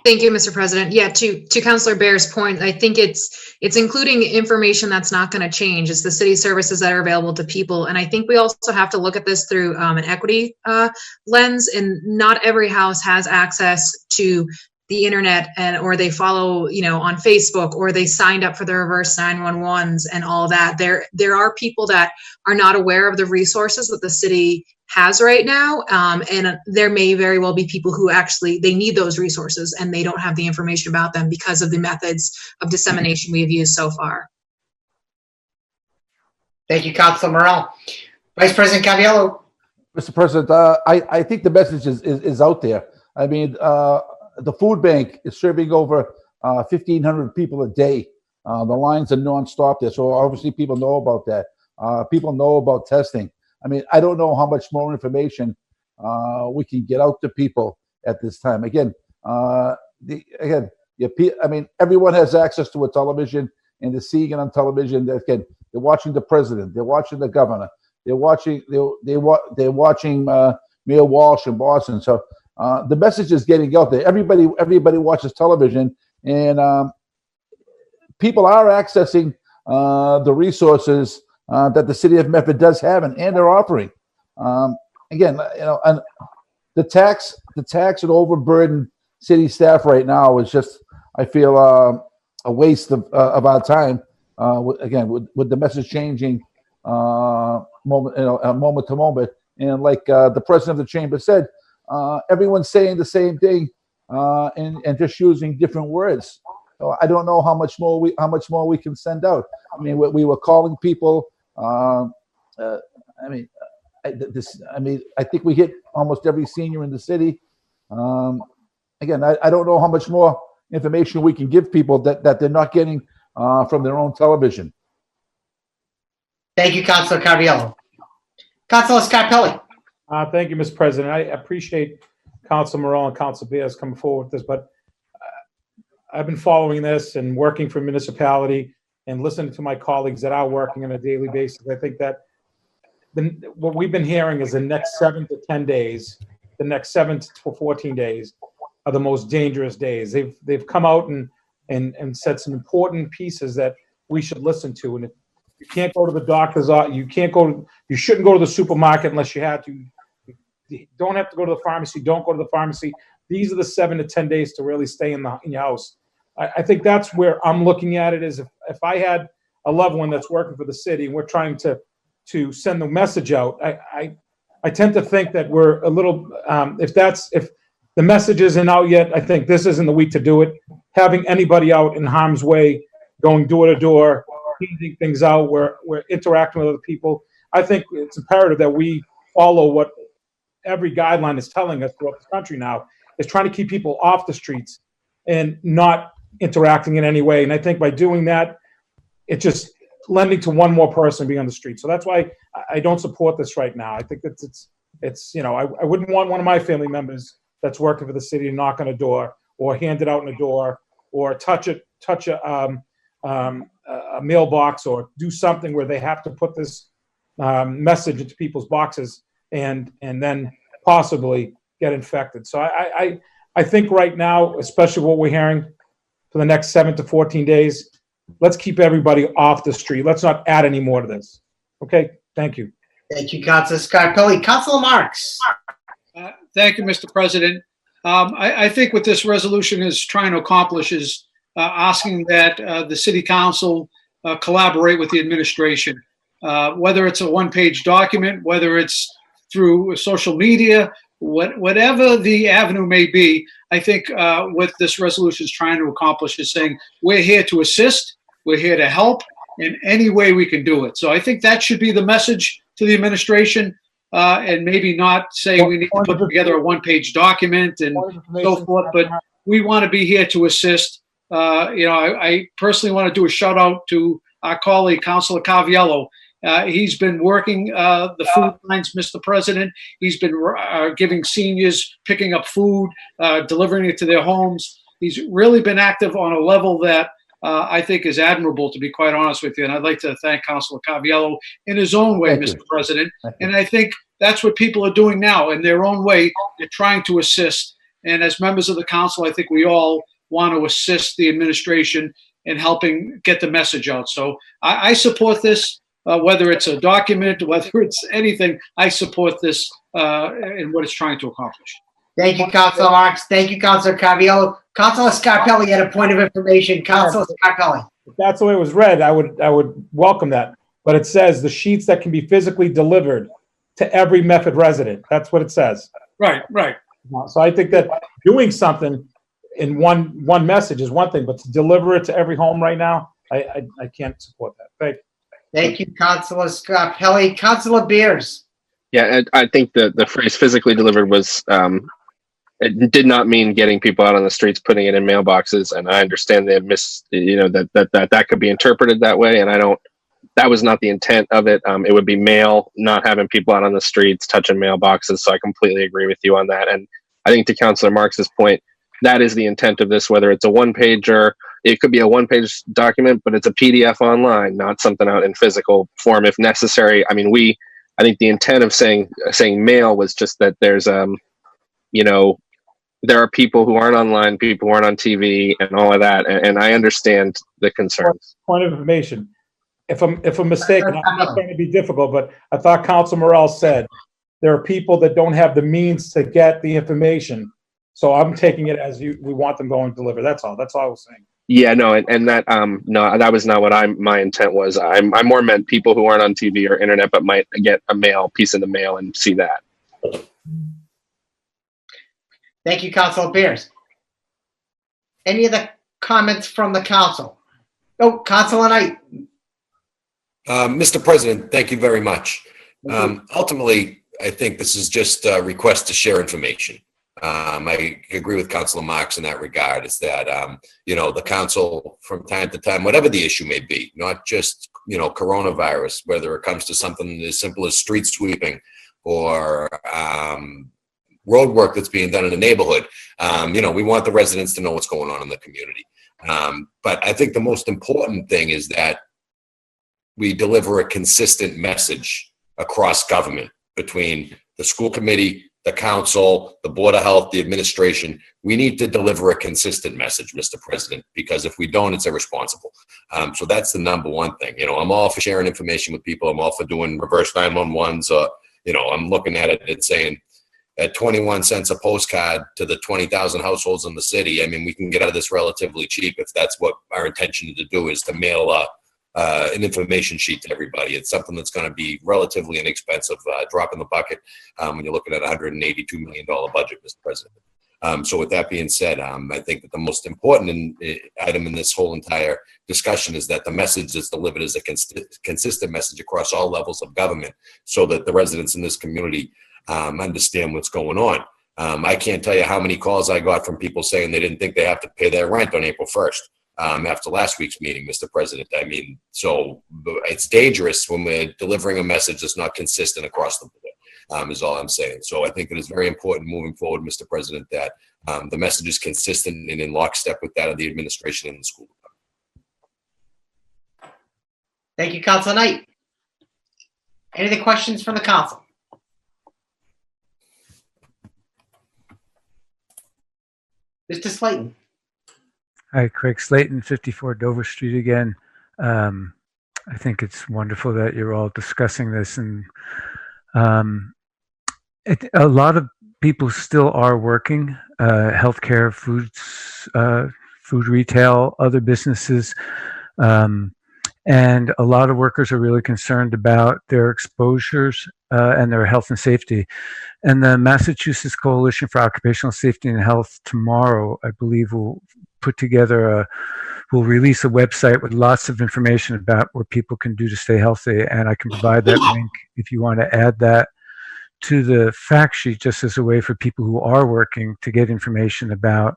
Thank you, Mr. President. Yeah, to Councilor Bear's point, I think it's including information that's not going to change. It's the city services that are available to people. And I think we also have to look at this through an equity lens. And not every house has access to the internet, or they follow, on Facebook, or they signed up for the reverse 911s and all that. There are people that are not aware of the resources that the city has right now. And there may very well be people who actually, they need those resources and they don't have the information about them because of the methods of dissemination we have used so far.
Thank you, Councilor Morell. Vice President Caviola.
Mr. President, I think the message is out there. I mean, the food bank is serving over 1,500 people a day. The lines are nonstop there. So obviously people know about that. People know about testing. I mean, I don't know how much more information we can get out to people at this time. Again, everyone has access to a television, and they're seeing it on television. They're watching the president. They're watching the governor. They're watching Mayor Walsh in Boston. So the message is getting out there. Everybody watches television, and people are accessing the resources that the city of Medford does have, and they're offering. Again, and the tax and overburdened city staff right now is just, I feel, a waste of our time. Again, with the message changing moment to moment, and like the president of the chamber said, everyone's saying the same thing and just using different words. So I don't know how much more we can send out. I mean, we were calling people. I think we hit almost every senior in the city. Again, I don't know how much more information we can give people that they're not getting from their own television.
Thank you, Councilor Caviola. Councilor Scarpelli.
Thank you, Mr. President. I appreciate Councilor Morell and Councilor Beers coming forward with this, but I've been following this and working for municipality and listening to my colleagues that are working on a daily basis. I think that what we've been hearing is the next 7 to 10 days, the next 7 to 14 days are the most dangerous days. They've come out and said some important pieces that we should listen to. And if you can't go to the doctor's office, you shouldn't go to the supermarket unless you have to. You don't have to go to the pharmacy. Don't go to the pharmacy. These are the 7 to 10 days to really stay in your house. I think that's where I'm looking at it, is if I had a loved one that's working for the city and we're trying to send the message out, I tend to think that we're a little, if the message isn't out yet, I think this isn't the week to do it. Having anybody out in harm's way, going door to door, handing things out, we're interacting with other people. I think it's imperative that we follow what every guideline is telling us throughout the country now, is trying to keep people off the streets and not interacting in any way. And I think by doing that, it's just lending to one more person being on the street. So that's why I don't support this right now. I think it's you know, I wouldn't want one of my family members that's working for the city to knock on a door or hand it out in a door or touch a mailbox or do something where they have to put this message into people's boxes and then possibly get infected. So I think right now, especially what we're hearing for the next 7 to 14 days, let's keep everybody off the street. Let's not add any more to this. Okay, thank you.
Thank you, Councilor Scarpelli. Councilor Marks.
Thank you, Mr. President. I think what this resolution is trying to accomplish is asking that the city council collaborate with the administration, whether it's a one-page document, whether it's through social media, whatever the avenue may be. I think what this resolution is trying to accomplish is saying we're here to assist, we're here to help in any way we can do it. So I think that should be the message to the administration, and maybe not say we need to put together a one-page document and so forth, but we want to be here to assist. I personally want to do a shout out to our colleague, Councilor Caviello. He's been working the food lines, Mr. President. He's been giving seniors, picking up food, delivering it to their homes. He's really been active on a level that I think is admirable, to be quite honest with you. And I'd like to thank Councilor Caviello in his own way, Mr. President. And I think that's what people are doing now in their own way. They're trying to assist. And as members of the council, I think we all want to assist the administration in helping get the message out. So I support this. Whether it's a document, whether it's anything, I support this in what it's trying to accomplish.
Thank you, Councilor Marks. Thank you, Councilor Caviello. Councilor Scarpelli had a point of information. Councilor Scarpelli.
If that's the way it was read, I would welcome that. But it says the sheets that can be physically delivered to every Medford resident. That's what it says.
Right.
So I think that doing something in one message is one thing, but to deliver it to every home right now, I can't support that. Thank you.
Thank you, Councilor Scarpelli. Councilor Beers.
Yeah, I think the phrase physically delivered was, it did not mean getting people out on the streets, putting it in mailboxes. And I understand they that could be interpreted that way. And that was not the intent of it. It would be mail, not having people out on the streets, touching mailboxes. So I completely agree with you on that. And I think to Councilor Marks's point, that is the intent of this, whether it's a one-pager, it could be a one-page document, but it's a PDF online, not something out in physical form if necessary. I mean, I think the intent of saying mail was just that there's, there are people who aren't online, people who aren't on TV and all of that. And I understand the concerns.
Point of information. If I'm mistaken, I'm not trying to be difficult, but I thought Council Morrell said there are people that don't have the means to get the information. So I'm taking it as we want them going to deliver. That's all I was saying.
Yeah, no, and that no, that was not what my intent was. I more meant people who aren't on TV or internet but might get a piece in the mail and see that.
Thank you, Councilor Beers. Any other comments from the council? Oh, Councilor Knight.
Mr. President, thank you very much. Ultimately, I think this is just a request to share information. I agree with Councilor Marks in that regard, is that, the council from time to time, whatever the issue may be, not just, coronavirus, whether it comes to something as simple as street sweeping or road work that's being done in the neighborhood, we want the residents to know what's going on in the community. But I think the most important thing is that we deliver a consistent message across government between the school committee, the council, the Board of Health, the administration. We need to deliver a consistent message, Mr. President, because if we don't, it's irresponsible. So that's the number one thing. I'm all for sharing information with people. I'm all for doing reverse 911s. I'm looking at it and saying at 21 cents a postcard to the 20,000 households in the city, I mean, we can get out of this relatively cheap if that's what our intention to do, is to mail an information sheet to everybody. It's something that's going to be relatively inexpensive, drop in the bucket when you're looking at a $182 million budget, Mr. President. So with that being said, I think that the most important item in this whole entire discussion is that the message is delivered as a consistent message across all levels of government so that the residents in this community understand what's going on. I can't tell you how many calls I got from people saying they didn't think they have to pay their rent on April 1st. After last week's meeting, Mr. President. I mean, so it's dangerous when we're delivering a message that's not consistent across the board, is all I'm saying. So I think it is very important moving forward, Mr. President, that the message is consistent and in lockstep with that of the administration and the school department.
Thank you, Councilor Knight. Any other questions from the council? Mr. Slayton.
Hi, Craig Slayton, 54 Dover Street again. I think it's wonderful that you're all discussing this, and a lot of people still are working, healthcare, food retail, other businesses, and a lot of workers are really concerned about their exposures and their health and safety. And the Massachusetts Coalition for Occupational Safety and Health tomorrow, I believe, will put together we'll release a website with lots of information about what people can do to stay healthy. And I can provide that link if you want to add that to the fact sheet, just as a way for people who are working to get information about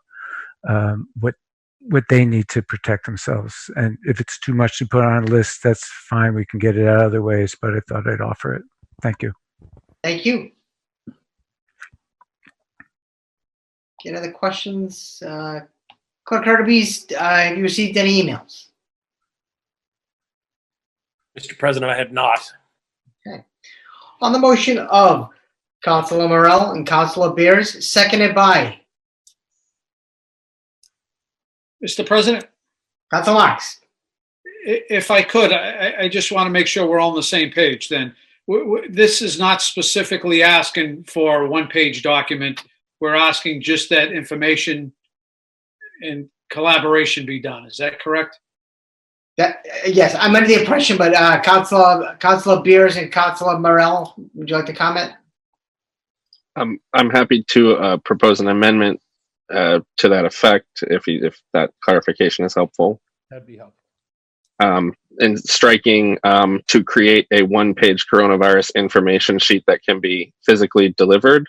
what they need to protect themselves. And if it's too much to put on a list, that's fine. We can get it out other ways, but I thought I'd offer it. Thank you.
Thank you. Any other questions? Clerk Hurtubise, have you received any emails?
Mr. President, I have not.
Okay. On the motion of Councilor Morell and Councilor Beers, seconded by
Mr. President,
Councilor Marks.
if I could, I just want to make sure we're all on the same page then. This is not specifically asking for a one-page document. We're asking just that information and collaboration be done. Is that correct?
Yes, I'm under the impression, but Councilor Beers and Councilor Morell, would you like to comment?
I'm happy to propose an amendment to that effect if that clarification is helpful.
That'd be helpful.
And striking to create a one-page coronavirus information sheet that can be physically delivered,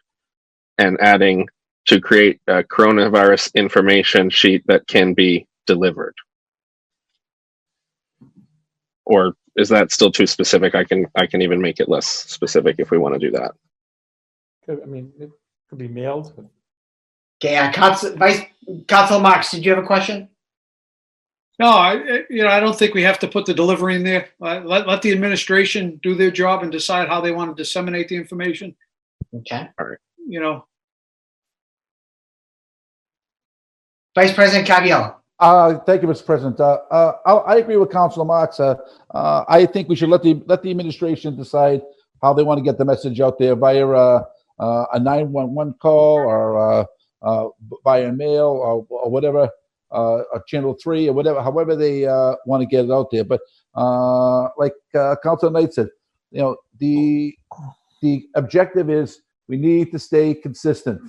and adding to create a coronavirus information sheet that can be delivered. Or is that still too specific? I can even make it less specific if we want to do that.
I mean, it could be mailed.
Okay, Councilor Marks, did you have a question?
No, I don't think we have to put the delivery in there. Let the administration do their job and decide how they want to disseminate the information.
Okay.
All right.
Vice President Cavallaro.
Thank you, Mr. President. I agree with Councilor Marks. I think we should let the administration decide how they want to get the message out there via a 911 call or via mail or whatever, a Channel 3 or whatever, however they want to get it out there. But like Councilor Knight said, the objective is we need to stay consistent.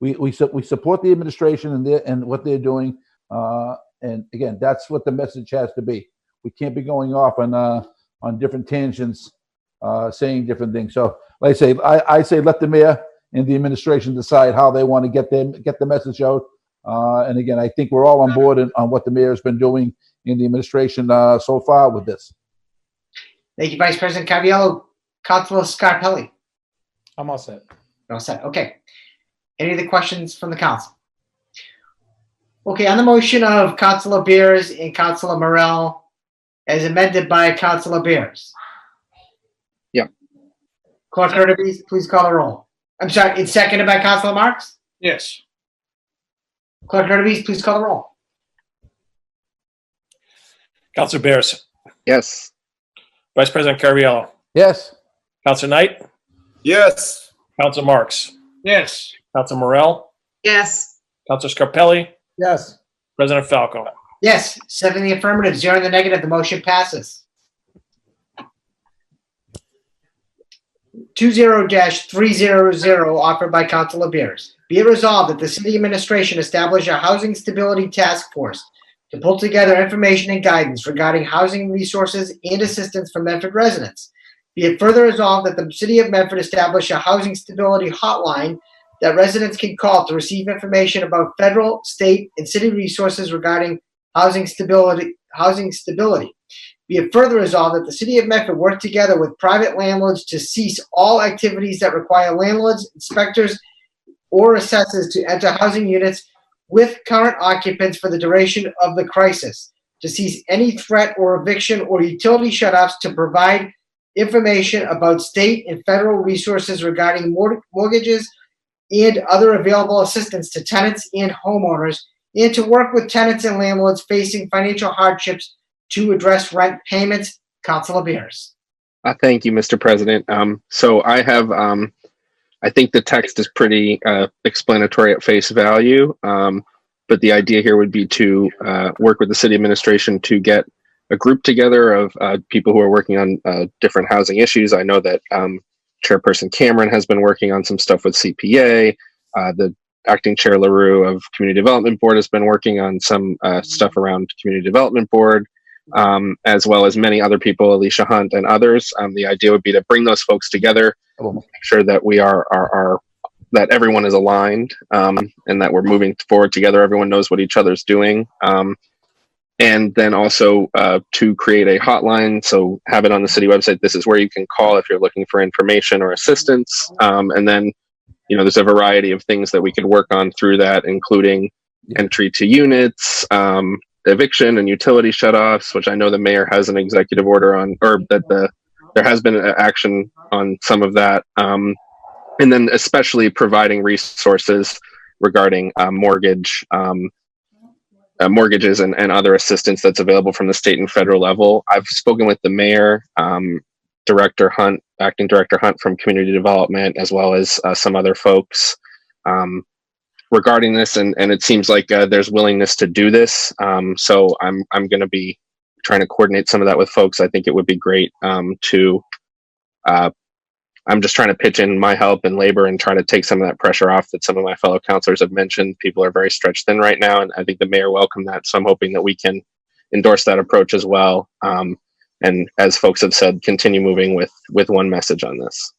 We support the administration and what they're doing. And again, that's what the message has to be. We can't be going off on different tangents, saying different things. So, like I say, let the mayor and the administration decide how they want to get the message out. And again, I think we're all on board on what the mayor has been doing in the administration so far with this.
Thank you, Vice President Cavallaro. Councilor Scarpelli.
I'm all set.
All set. Okay. Any other questions from the council? Okay, on the motion of Councilor Beers and Councilor Morell, as amended by Councilor Beers.
Yeah.
Clerk Hurtubise, please call the roll. I'm sorry, it's seconded by Councilor Marks?
Yes.
Clerk Hurtubise, please call the roll.
Councilor Bears.
Yes.
Vice President Caraviallo.
Yes.
Councilor Knight.
Yes.
Councilor Marks.
Yes.
Councilor Morell.
Yes.
Councilor Scarpelli.
Yes.
President Falco.
Yes, 7 in the affirmative, 0 in the negative. The motion passes. 20-300 offered by Councilor Beers. Be it resolved that the city administration establish a housing stability task force to pull together information and guidance regarding housing resources and assistance for Medford residents. Be it further resolved that the city of Medford establish a housing stability hotline that residents can call to receive information about federal, state, and city resources regarding housing stability. Be it further resolved that the city of Medford work together with private landlords to cease all activities that require landlords, inspectors, or assessors to enter housing units with current occupants for the duration of the crisis, to cease any threat or eviction or utility shutoffs, to provide information about state and federal resources regarding mortgages and other available assistance to tenants and homeowners, and to work with tenants and landlords facing financial hardships to address rent payments. Councilor Beers.
Thank you, Mr. President. So I have, I think the text is pretty explanatory at face value, but the idea here would be to work with the city administration to get a group together of people who are working on different housing issues. I know that Chairperson Cameron has been working on some stuff with CPA. The Acting Chair LaRue of Community Development Board has been working on some stuff around Community Development Board, as well as many other people, Alicia Hunt and others. The idea would be to bring those folks together, make sure that we are that everyone is aligned, and that we're moving forward together. Everyone knows what each other's doing. And then also to create a hotline, so have it on the city website. This is where you can call if you're looking for information or assistance. And then, you know, there's a variety of things that we could work on through that, including entry to units, eviction and utility shutoffs, which I know the mayor has an executive order on, or that there has been action on some of that. And then especially providing resources regarding mortgages and other assistance that's available from the state and federal level. I've spoken with the mayor, Director Hunt, Acting Director Hunt from Community Development, as well as some other folks regarding this, and it seems like there's willingness to do this. So I'm going to be trying to coordinate some of that with folks. I think it would be great I'm just trying to pitch in my help and labor and try to take some of that pressure off that some of my fellow councilors have mentioned. People are very stretched thin right now, and I think the mayor welcomed that. So I'm hoping that we can endorse that approach as well. And as folks have said, continue moving with one message on this.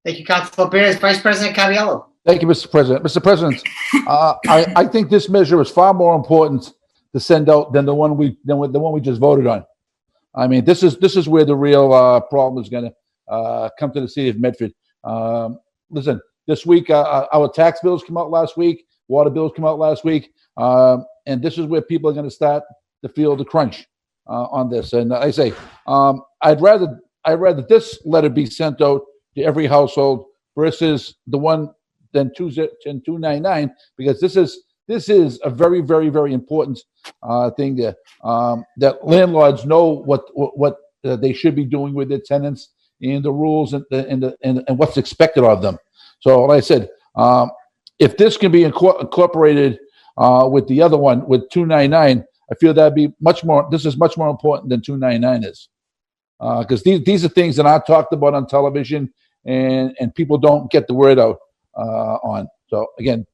Thank you, Councilor Beers. Vice President Cariello.
Thank you, Mr. President. Mr. President, I think this measure is far more important to send out than the one we just voted on. I mean, this is where the real problem is going to come to the city of Medford. Listen, this week our tax bills come out last week, water bills come out last week, and this is where people are going to start to feel the crunch on this. And I say, I'd rather this letter be sent out to every household versus the one than 299, because this is a very, very, very important thing there, that landlords know what they should be doing with their tenants and the rules and what's expected of them. So like I said, if this can be incorporated with the other one, with 299, I feel that'd be this is much more important than 299 is. Because these are things that I talked about on television and people don't get the word out on. So again,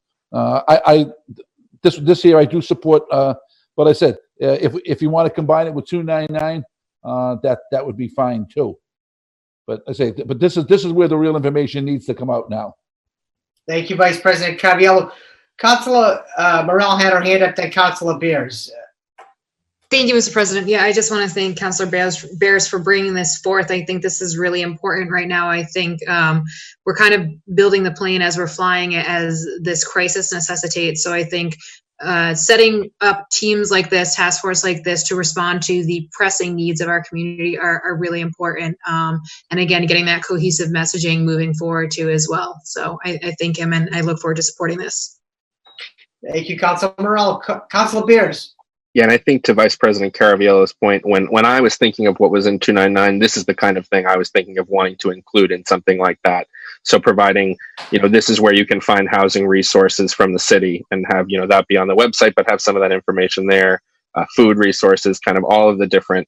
this here I do support, but I said, if you want to combine it with 299, that would be fine too. But I say, but this is where the real information needs to come out now.
Thank you, Vice President Cariello. Councilor Morell had her hand up, then Councilor Beers.
Thank you, Mr. President. Yeah, I just want to thank Councilor Bears for bringing this forth. I think this is really important right now. I think we're kind of building the plane as we're flying it, as this crisis necessitates. So I think setting up teams like this, task force like this, to respond to the pressing needs of our community are really important. And again, getting that cohesive messaging moving forward too as well. So I thank him, and I look forward to supporting this.
Thank you, Councilor Morell. Councilor Beers.
Yeah, and I think to Vice President Caraviello's point, when I was thinking of what was in 299, this is the kind of thing I was thinking of wanting to include in something like that. So providing, this is where you can find housing resources from the city and have, that be on the website, but have some of that information there, food resources, kind of all of the different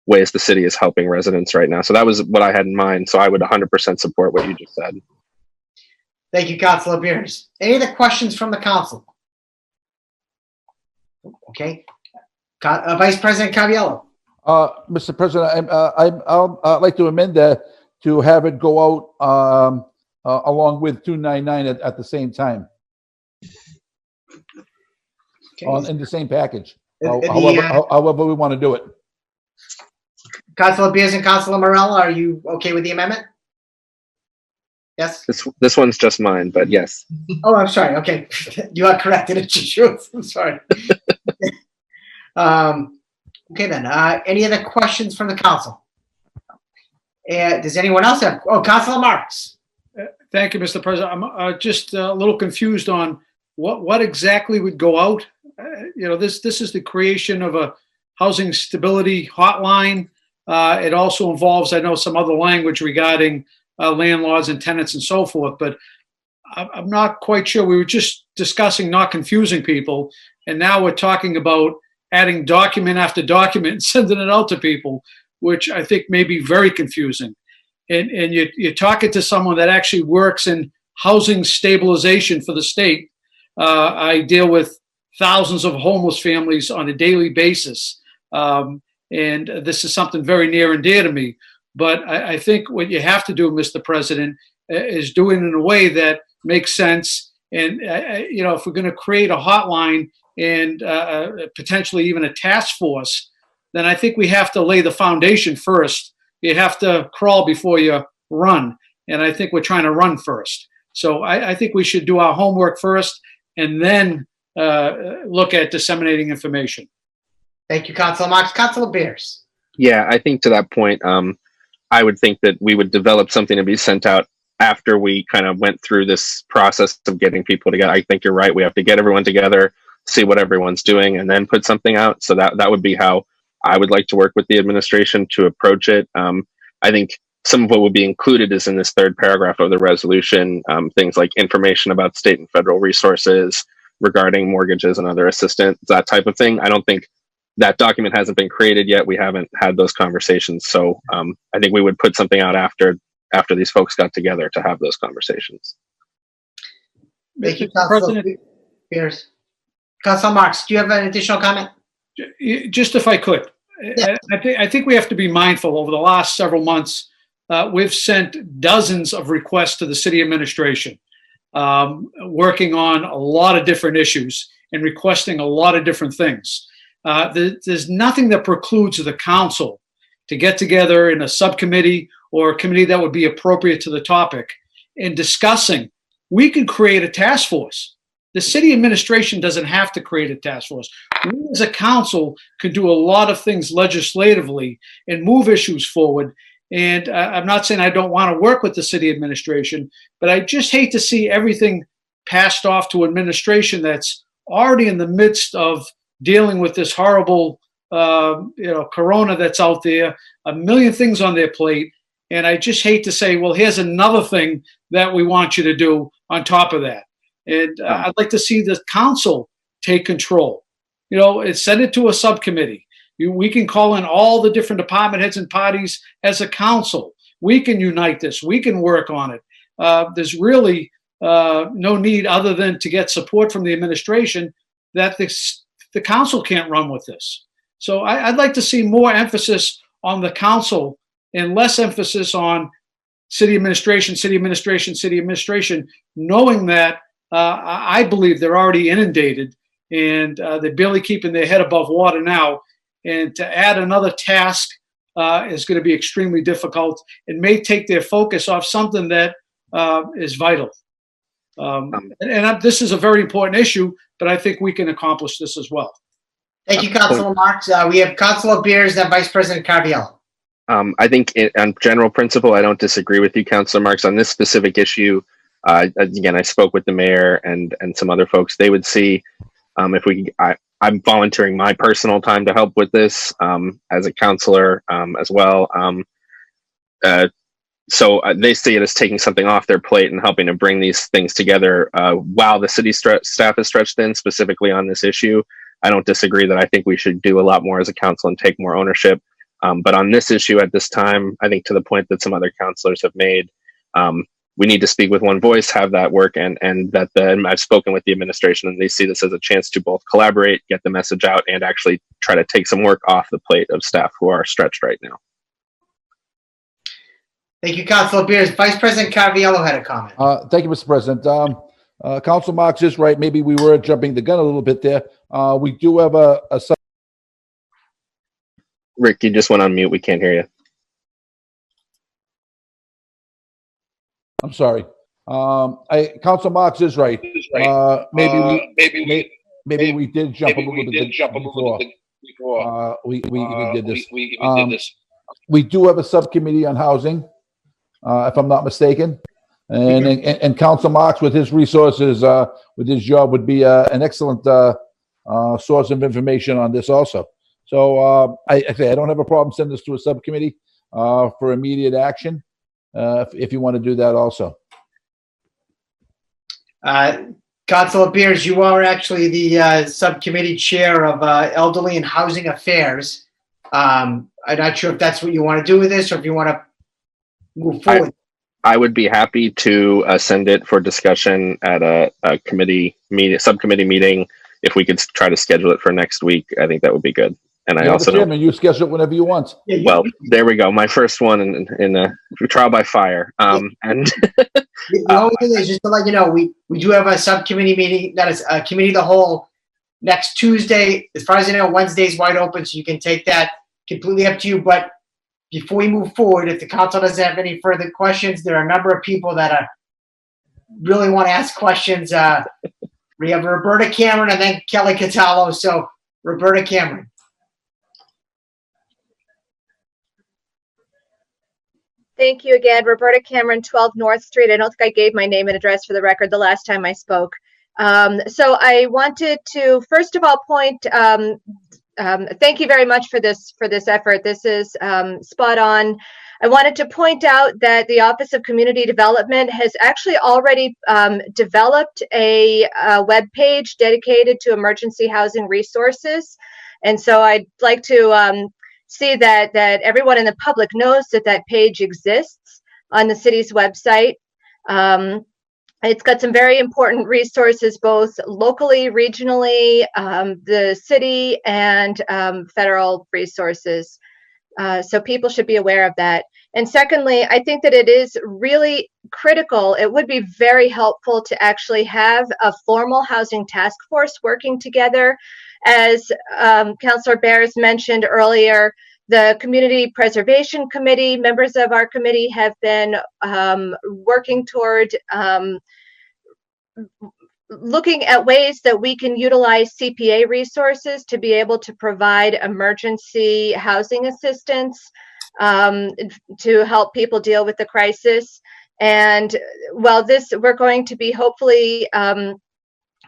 ways the city is helping residents right now. So that was what I had in mind. So I would 100% support what you just said.
Thank you, Councilor Beers. Any other questions from the council? Okay. Vice President Caraviallo.
Mr. President, I'd like to amend that to have it go out along with 299 at the same time.
Okay.
In the same package,
The-
however we want to do it.
Councilor Beers and Councilor Morella, are you okay with the amendment? Yes?
This one's just mine, but yes.
Oh, I'm sorry. Okay. You are corrected. It's yours. I'm sorry. Okay then. Any other questions from the council? Does anyone else have? Oh, Councilor Marks.
Thank you, Mr. President. I'm just a little confused on what exactly would go out. This is the creation of a housing stability hotline. It also involves, I know, some other language regarding landlords and tenants and so forth, but I'm not quite sure. We were just discussing not confusing people, and now we're talking about adding document after document and sending it out to people, which I think may be very confusing. And you're talking to someone that actually works in housing stabilization for the state. I deal with thousands of homeless families on a daily basis. And this is something very near and dear to me. But I think what you have to do, Mr. President, is do it in a way that makes sense. And, if we're going to create a hotline and potentially even a task force, then I think we have to lay the foundation first. You have to crawl before you run. And I think we're trying to run first. So I think we should do our homework first and then look at disseminating information.
Thank you, Councilor Marks. Councilor Beers.
Yeah, I think to that point, I would think that we would develop something to be sent out after we kind of went through this process of getting people together. I think you're right. We have to get everyone together, see what everyone's doing, and then put something out. So that would be how I would like to work with the administration to approach it. I think some of what would be included is in this third paragraph of the resolution, things like information about state and federal resources regarding mortgages and other assistance, that type of thing. I don't think that document hasn't been created yet. We haven't had those conversations. So I think we would put something out after these folks got together to have those conversations.
Thank you, Councilor Beers. Councilor Marks, do you have an additional comment?
Just if I could.
Yeah.
I think we have to be mindful over the last several months. We've sent dozens of requests to the city administration, working on a lot of different issues and requesting a lot of different things. There's nothing that precludes the council to get together in a subcommittee or a committee that would be appropriate to the topic in discussing. We could create a task force. The city administration doesn't have to create a task force. We as a council could do a lot of things legislatively and move issues forward. And I'm not saying I don't want to work with the city administration, but I just hate to see everything passed off to administration that's already in the midst of dealing with this horrible, corona that's out there, a million things on their plate. And I just hate to say, well, here's another thing that we want you to do on top of that. And I'd like to see the council take control, and send it to a subcommittee. We can call in all the different department heads and parties as a council. We can unite this. We can work on it. There's really no need other than to get support from the administration that the council can't run with this. So I'd like to see more emphasis on the council and less emphasis on city administration, knowing that I believe they're already inundated and they're barely keeping their head above water now. And to add another task is going to be extremely difficult. It may take their focus off something that is vital. This is a very important issue, but I think we can accomplish this as well.
Thank you, Councilor Marks. We have Councilor Beers and Vice President Caraviallo.
I think on general principle, I don't disagree with you, Councilor Marks. On this specific issue, again, I spoke with the mayor and some other folks. They would see if we I'm volunteering my personal time to help with this as a counselor as well. So they see it as taking something off their plate and helping to bring these things together while the city staff is stretched thin, specifically on this issue. I don't disagree that I think we should do a lot more as a council and take more ownership. But on this issue at this time, I think to the point that some other counselors have made, we need to speak with one voice, have that work, and that then I've spoken with the administration, and they see this as a chance to both collaborate, get the message out, and actually try to take some work off the plate of staff who are stretched right now.
Thank you, Councilor Beers. Vice President Caraviallo had a comment.
Thank you, Mr. President. Council Marks is right. Maybe we were jumping the gun a little bit there. We do have a
Rick, you just went on mute. We can't hear you.
I'm sorry. Council Marks is right. Maybe we did jump a little bit before we even did this. We do have a subcommittee on housing, if I'm not mistaken. And Council Marks, with his resources, with his job, would be an excellent source of information on this also. So I don't have a problem sending this to a subcommittee for immediate action, if you want to do that also.
Councilor Beers, you are actually the subcommittee chair of Elderly and Housing Affairs. I'm not sure if that's what you want to do with this, or if you want to move forward.
I would be happy to send it for discussion at a committee meeting, subcommittee meeting. If we could try to schedule it for next week, I think that would be good. And I also
Chairman, you schedule it whenever you want.
Well, there we go. My first one in a trial by fire. And
The only thing is, just to let you know, we do have a subcommittee meeting that is a committee of the whole next Tuesday. As far as I know, Wednesday's wide open, so you can take that. Completely up to you. But before we move forward, if the council doesn't have any further questions, there are a number of people that really want to ask questions. We have Roberta Cameron and then Kelly Catallo. So Roberta Cameron.
Thank you again. Roberta Cameron, 12 North Street. I don't think I gave my name and address for the record the last time I spoke. So I wanted to, first of all, thank you very much for this effort. This is spot on. I wanted to point out that the Office of Community Development has actually already developed a web page dedicated to emergency housing resources. And so I'd like to see that everyone in the public knows that page exists on the city's website. It's got some very important resources, both locally, regionally, the city, and federal resources. So people should be aware of that. And secondly, I think that it is really critical. It would be very helpful to actually have a formal housing task force working together. As Councilor Bears mentioned earlier, the Community Preservation Committee, members of our committee have been working toward looking at ways that we can utilize CPA resources to be able to provide emergency housing assistance to help people deal with the crisis. And while we're going to be hopefully,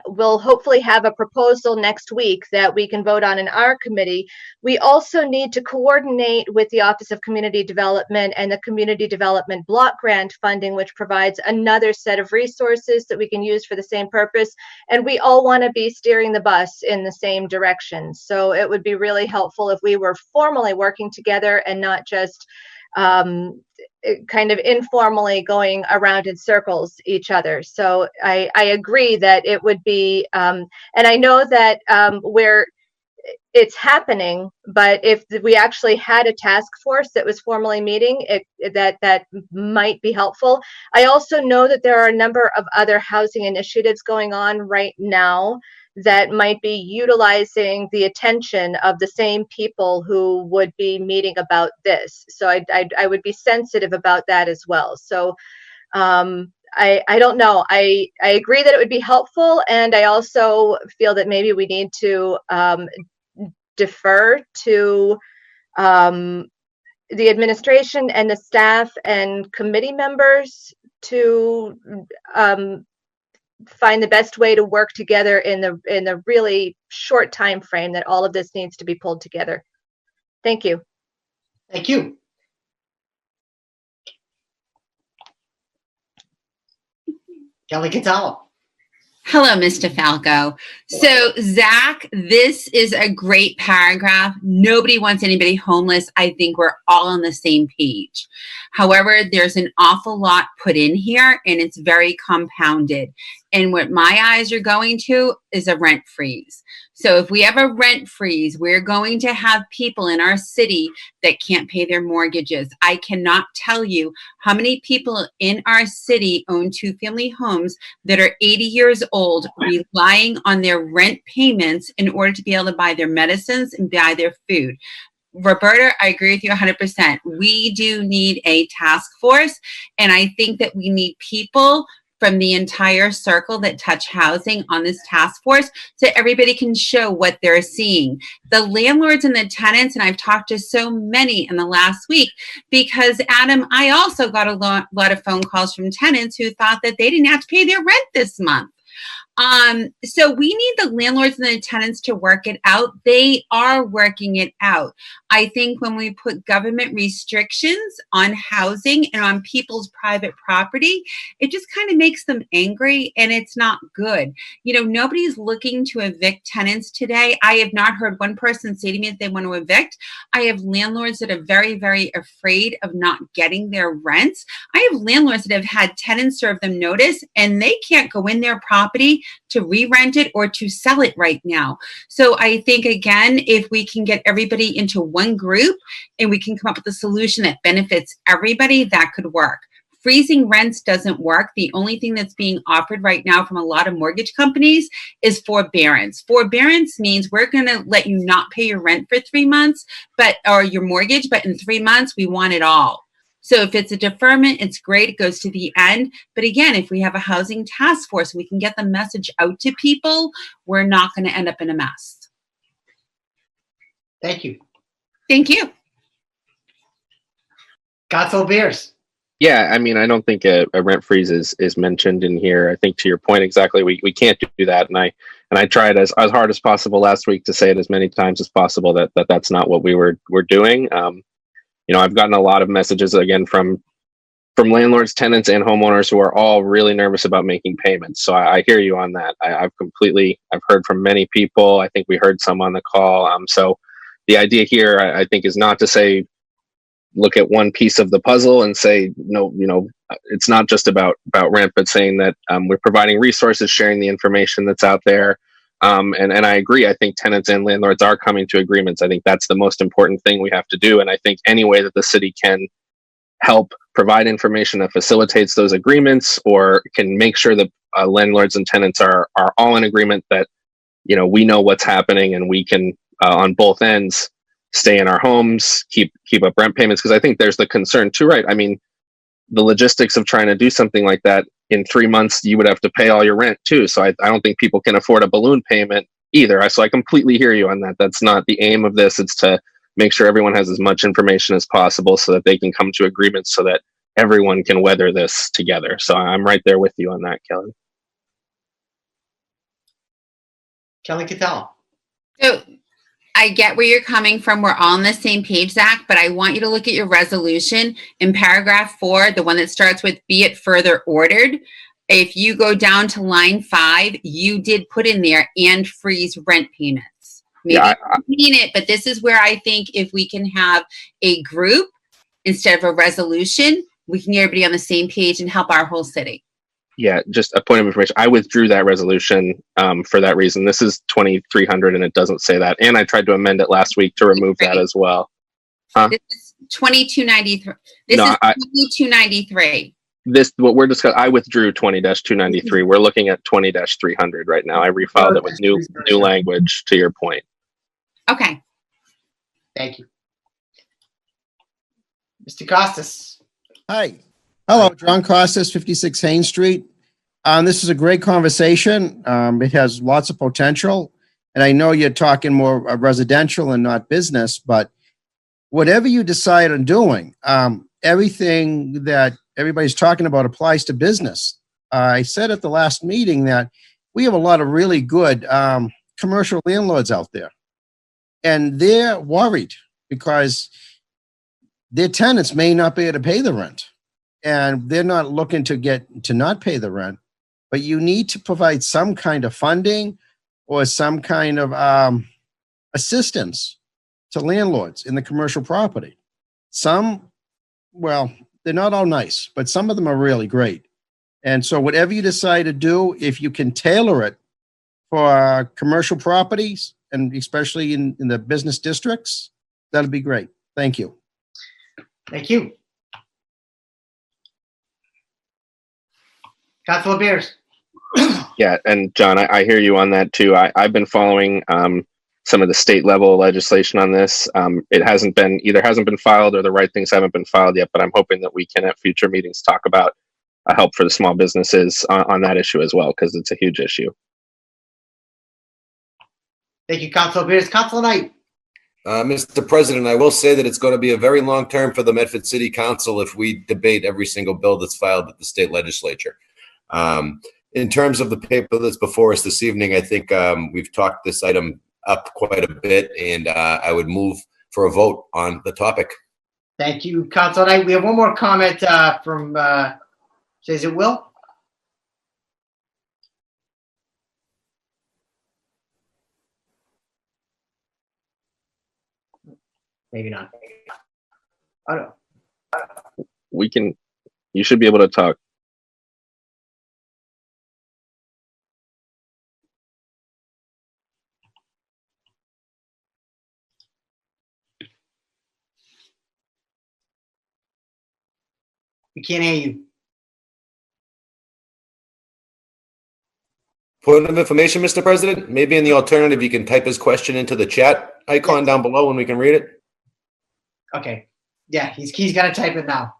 we'll hopefully have a proposal next week that we can vote on in our committee. We also need to coordinate with the Office of Community Development and the Community Development Block Grant funding, which provides another set of resources that we can use for the same purpose. And we all want to be steering the bus in the same direction. So it would be really helpful if we were formally working together and not just kind of informally going around in circles each other. So I agree that it would be, and I know that where it's happening, but if we actually had a task force that was formally meeting, that might be helpful. I also know that there are a number of other housing initiatives going on right now that might be utilizing the attention of the same people who would be meeting about this. So I would be sensitive about that as well. So I don't know. I agree that it would be helpful, and I also feel that maybe we need to defer to the administration and the staff and committee members to find the best way to work together in the really short time frame that all of this needs to be pulled together. Thank you.
Thank you. Kelly Catallo.
Hello, Mr. Falco. So, Zach, this is a great paragraph. Nobody wants anybody homeless. I think we're all on the same page. However, there's an awful lot put in here, and it's very compounded. And what my eyes are going to is a rent freeze. So if we have a rent freeze, we're going to have people in our city that can't pay their mortgages. I cannot tell you how many people in our city own two-family homes that are 80 years old, relying on their rent payments in order to be able to buy their medicines and buy their food. Roberta, I agree with you 100%. We do need a task force, and I think that we need people from the entire circle that touch housing on this task force so everybody can show what they're seeing. The landlords and the tenants, and I've talked to so many in the last week, because Adam, I also got a lot of phone calls from tenants who thought that they didn't have to pay their rent this month. So we need the landlords and the tenants to work it out. They are working it out. I think when we put government restrictions on housing and on people's private property, it just kind of makes them angry, and it's not good. You know, nobody's looking to evict tenants today. I have not heard one person say to me that they want to evict. I have landlords that are very, very afraid of not getting their rents. I have landlords that have had tenants serve them notice, and they can't go in their property to re-rent it or to sell it right now. So I think, again, if we can get everybody into one group and we can come up with a solution that benefits everybody, that could work. Freezing rents doesn't work. The only thing that's being offered right now from a lot of mortgage companies is forbearance. Forbearance means we're going to let you not pay your rent for 3 months, or your mortgage, but in 3 months, we want it all. So if it's a deferment, it's great. It goes to the end. But again, if we have a housing task force, we can get the message out to people, we're not going to end up in a mess.
Thank you.
Thank you.
Gottfried Beers.
Yeah, I mean, I don't think a rent freeze is mentioned in here. I think to your point exactly, we can't do that. And I tried as hard as possible last week to say it as many times as possible that's not what we're doing. You know, I've gotten a lot of messages again from landlords, tenants, and homeowners who are all really nervous about making payments. So I hear you on that. I've heard from many people. I think we heard some on the call. So the idea here, I think, is not to say, look at one piece of the puzzle and say, no, you know, it's not just about rent, but saying that we're providing resources, sharing the information that's out there. And I agree. I think tenants and landlords are coming to agreements. I think that's the most important thing we have to do. And I think any way that the city can help provide information that facilitates those agreements, or can make sure that landlords and tenants are all in agreement that, you know, we know what's happening and we can, on both ends, stay in our homes, keep up rent payments. Because I think there's the concern too, right? I mean, the logistics of trying to do something like that, in 3 months, you would have to pay all your rent too. So I don't think people can afford a balloon payment either. So I completely hear you on that. That's not the aim of this. It's to make sure everyone has as much information as possible so that they can come to agreements so that everyone can weather this together. So I'm right there with you on that, Kelly.
Kelly Cattell.
So I get where you're coming from. We're all on the same page, Zach, but I want you to look at your resolution in paragraph 4, the one that starts with "be it further ordered." If you go down to line 5, you did put in there "and freeze rent payments." Maybe
Yeah,
you mean it, but this is where I think if we can have a group instead of a resolution, we can get everybody on the same page and help our whole city.
Yeah, just a point of information. I withdrew that resolution for that reason. This is 2300 and it doesn't say that. And I tried to amend it last week to remove that as well. Huh?
This is 2293. This
No,
is 2293.
What we're discussing, I withdrew 20-293. We're looking at 20-300 right now. I refiled it with new language, to your point.
Okay.
Thank you. Mr. Costas.
Hi. Hello, John Costas, 56 Haines Street. This is a great conversation. It has lots of potential. And I know you're talking more residential and not business, but whatever you decide on doing, everything that everybody's talking about applies to business. I said at the last meeting that we have a lot of really good commercial landlords out there. And they're worried because their tenants may not be able to pay the rent. And they're not looking to not pay the rent, but you need to provide some kind of funding or some kind of assistance to landlords in the commercial property. Some, well, they're not all nice, but some of them are really great. And so whatever you decide to do, if you can tailor it for commercial properties, and especially in the business districts, that'd be great. Thank you.
Thank you. Councilor Beers.
Yeah, and John, I hear you on that too. I've been following some of the state level legislation on this. It hasn't been filed or the right things haven't been filed yet, but I'm hoping that we can at future meetings talk about help for the small businesses on that issue as well, because it's a huge issue.
Thank you, Councilor Beers. Councilor Knight.
Mr. President, I will say that it's going to be a very long term for the Medford City Council if we debate every single bill that's filed at the state legislature. In terms of the paper that's before us this evening, I think we've talked this item up quite a bit, and I would move for a vote on the topic.
Thank you, Councilor Knight. We have one more comment from, is it Will? Maybe not. I don't know.
You should be able to talk.
We can't hear you.
Point of information, Mr. President, maybe in the alternative, you can type his question into the chat icon down below and we can read it.
Okay. Yeah, he's gonna type it now.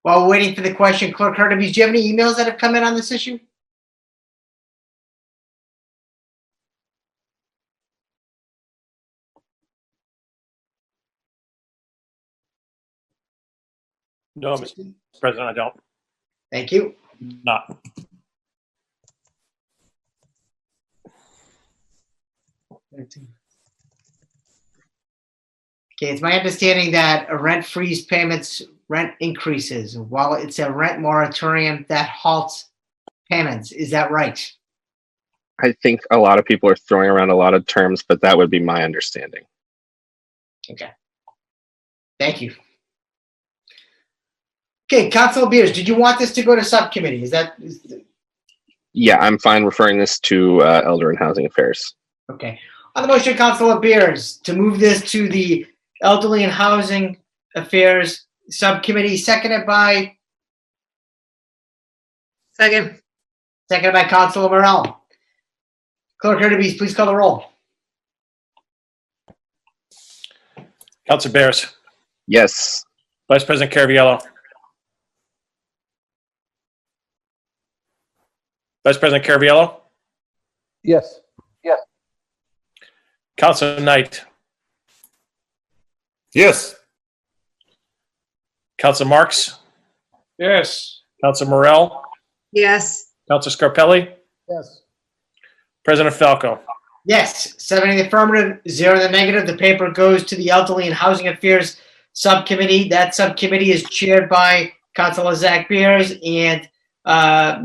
While we're waiting for the question, Clerk Hurtubise, do you have any emails that have come in on this issue?
No, Mr. President, I don't.
Thank you.
Not.
Okay, it's my understanding that a rent freeze payments, rent increases, while it's a rent moratorium that halts payments. Is that right?
I think a lot of people are throwing around a lot of terms, but that would be my understanding.
Okay. Thank you. Okay, Councilor Beers, did you want this to go to subcommittee?
Yeah, I'm fine referring this to Elder and Housing Affairs.
Okay. On the motion, Councilor Beers, to move this to the Elderly and Housing Affairs Subcommittee, seconded by?
Seconded
by Councilor Morell. Clerk Hurtubise, please call the roll.
Councilor Bears.
Yes.
Vice President Caraviello. Vice President Caraviello.
Yes.
Yes.
Councilor Knight.
Yes.
Councilor Marks.
Yes.
Councilor Morell.
Yes.
Councilor Scarpelli.
Yes.
President Falco.
Yes, 7 in the affirmative, 0 in the negative. The paper goes to the Elderly and Housing Affairs Subcommittee. That subcommittee is chaired by Councilor Zach Beers, and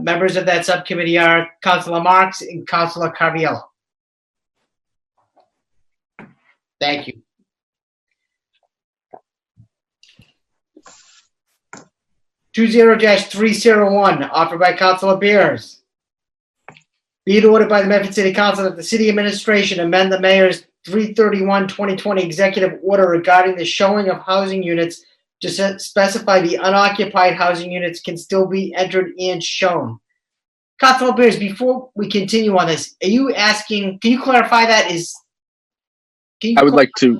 members of that subcommittee are Councilor Marks and Councilor Caraviello. Thank you. Two 20-301, offered by Councilor Beers. Be it ordered by the Medford City Council that the city administration amend the mayor's 3/31/2020 executive order regarding the showing of housing units to specify the unoccupied housing units can still be entered and shown. Councilor Beers, before we continue on this, are you asking, can you clarify that?
I would like to,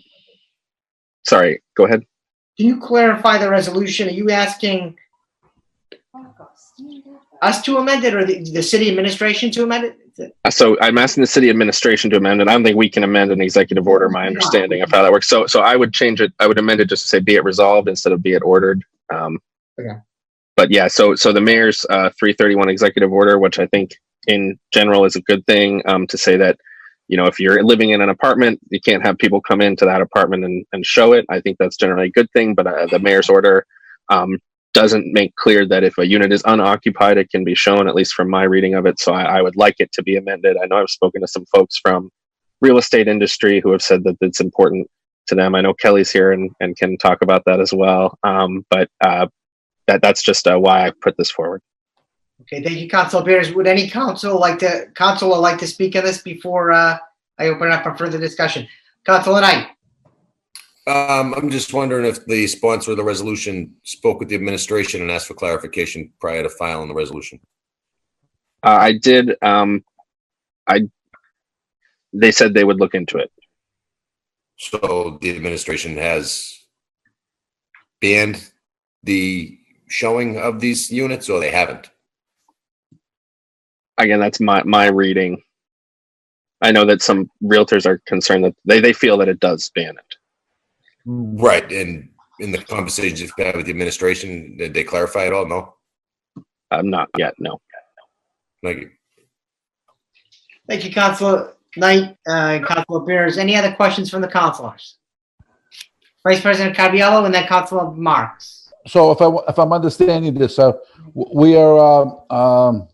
sorry, go ahead.
Can you clarify the resolution? Are you asking us to amend it or the city administration to amend it?
So I'm asking the city administration to amend it. I don't think we can amend an executive order, my understanding of how that works. So I would change it. I would amend it just to say be it resolved instead of be it ordered.
Okay.
But yeah, so the mayor's 331 executive order, which I think in general is a good thing, to say that, you know, if you're living in an apartment, you can't have people come into that apartment and show it. I think that's generally a good thing. But the mayor's order doesn't make clear that if a unit is unoccupied, it can be shown, at least from my reading of it. So I would like it to be amended. I know I've spoken to some folks from real estate industry who have said that it's important to them. I know Kelly's here and can talk about that as well. But that's just why I put this forward.
Okay, thank you, Councilor Beers. Would any councilor like to speak on this before I open it up for further discussion? Councilor Knight.
I'm just wondering if the sponsor of the resolution spoke with the administration and asked for clarification prior to filing the resolution.
I did. They said they would look into it.
So the administration has banned the showing of these units, or they haven't?
Again, that's my reading. I know that some realtors are concerned that they feel that it does ban it.
Right. And in the conversations you've had with the administration, did they clarify it all? No?
Not yet, no.
Thank you.
Thank you, Councilor Knight, Councilor Beers. Any other questions from the councilors? Vice President Caraviallo and then Councilor Marks.
So if I'm understanding this, we are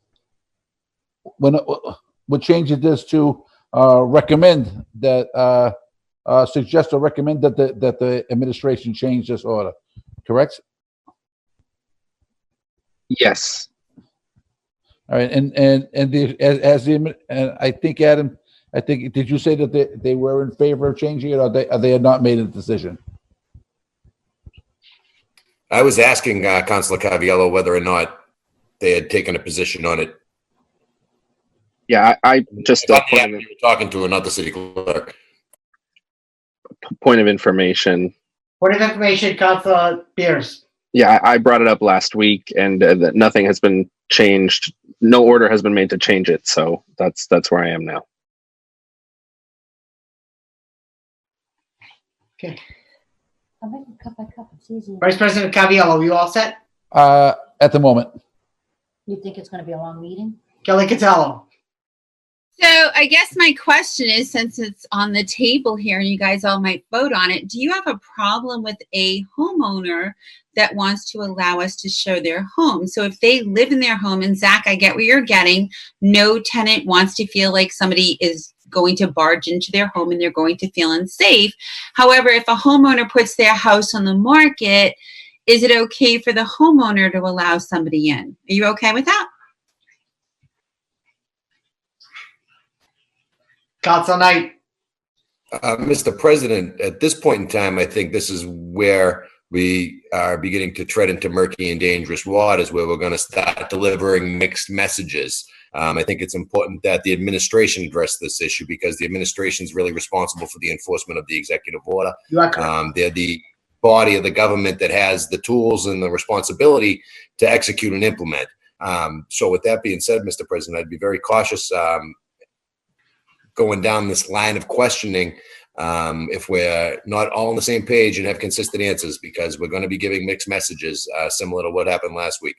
we're changing this to recommend that suggest or recommend that the administration change this order, correct?
Yes.
All right, and I think Adam, did you say that they were in favor of changing it, or they had not made a decision?
I was asking Councilor Caraviallo whether or not they had taken a position on it.
Yeah, I just
you were talking to another city clerk.
Point of information.
Point of information, Councilor Beers.
Yeah, I brought it up last week, and that nothing has been changed. No order has been made to change it, so that's where I am now.
Okay.
I'll make it cup by cup. It's easier.
Vice President Caraviallo, you all set?
At the moment.
You think it's going to be a long meeting?
Kelly Catallo.
So I guess my question is, since it's on the table here and you guys all might vote on it, do you have a problem with a homeowner that wants to allow us to show their home? So if they live in their home, and Zach, I get where you're getting, no tenant wants to feel like somebody is going to barge into their home and they're going to feel unsafe. However, if a homeowner puts their house on the market, is it okay for the homeowner to allow somebody in? Are you okay with that?
Councilor Knight.
Mr. President, at this point in time, I think this is where we are beginning to tread into murky and dangerous waters, where we're going to start delivering mixed messages. I think it's important that the administration address this issue, because the administration is really responsible for the enforcement of the executive order. They're the body of the government that has the tools and the responsibility to execute and implement. So with that being said, Mr. President, I'd be very cautious going down this line of questioning if we're not all on the same page and have consistent answers, because we're going to be giving mixed messages similar to what happened last week.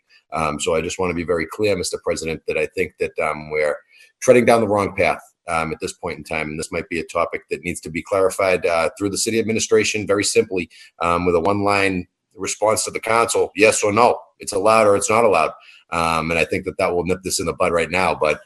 So I just want to be very clear, Mr. President, that I think that we're treading down the wrong path at this point in time. And this might be a topic that needs to be clarified through the city administration very simply with a one-line response to the council, yes or no. It's allowed or it's not allowed. And I think that will nip this in the bud right now. But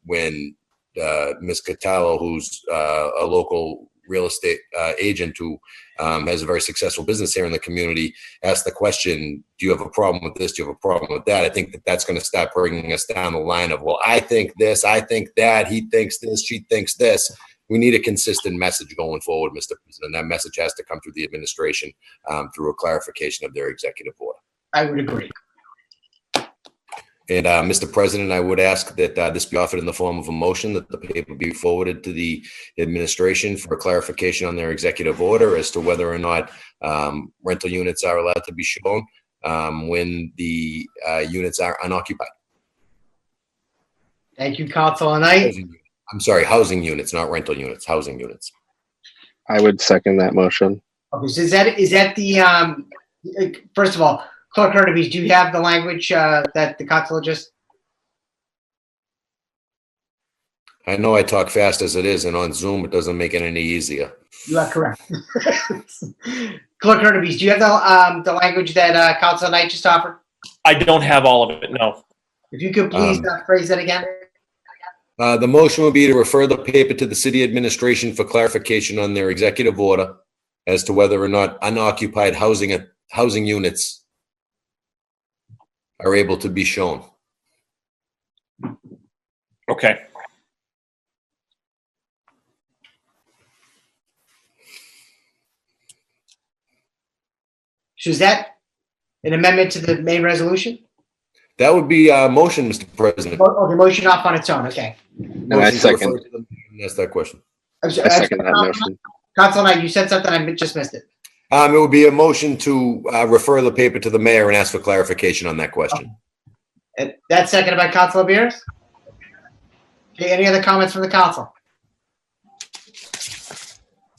when Ms. Catallo, who's a local real estate agent who has a very successful business here in the community, asked the question, do you have a problem with this? Do you have a problem with that? I think that that's going to start bringing us down the line of, well, I think this, I think that, he thinks this, she thinks this. We need a consistent message going forward, Mr. President. That message has to come through the administration through a clarification of their executive order.
I would agree.
And Mr. President, I would ask that this be offered in the form of a motion, that the paper be forwarded to the administration for clarification on their executive order as to whether or not rental units are allowed to be shown when the units are unoccupied.
Thank you, Councilor Knight.
I'm sorry, housing units, not rental units, housing units.
I would second that motion.
Okay, so is that the first of all, Clerk Hurtubise, do you have the language that the councilor just?
I know I talk fast as it is, and on Zoom, it doesn't make it any easier.
You are correct. Clerk Hurtubise, do you have the language that Council Knight just offered?
I don't have all of it, no.
If you could please phrase that again.
The motion would be to refer the paper to the city administration for clarification on their executive order as to whether or not unoccupied housing units are able to be shown.
Okay.
So is that an amendment to the main resolution?
That would be a motion, Mr. President.
Oh, the motion off on its own, okay.
And I
Motion to
second.
refer to the mayor and ask that question.
I'm
I
sorry,
second that motion.
Council Knight, you said something, I just missed it.
It would be a motion to refer the paper to the mayor and ask for clarification on that question.
And that's seconded by Councilor Beers? Okay, any other comments from the council?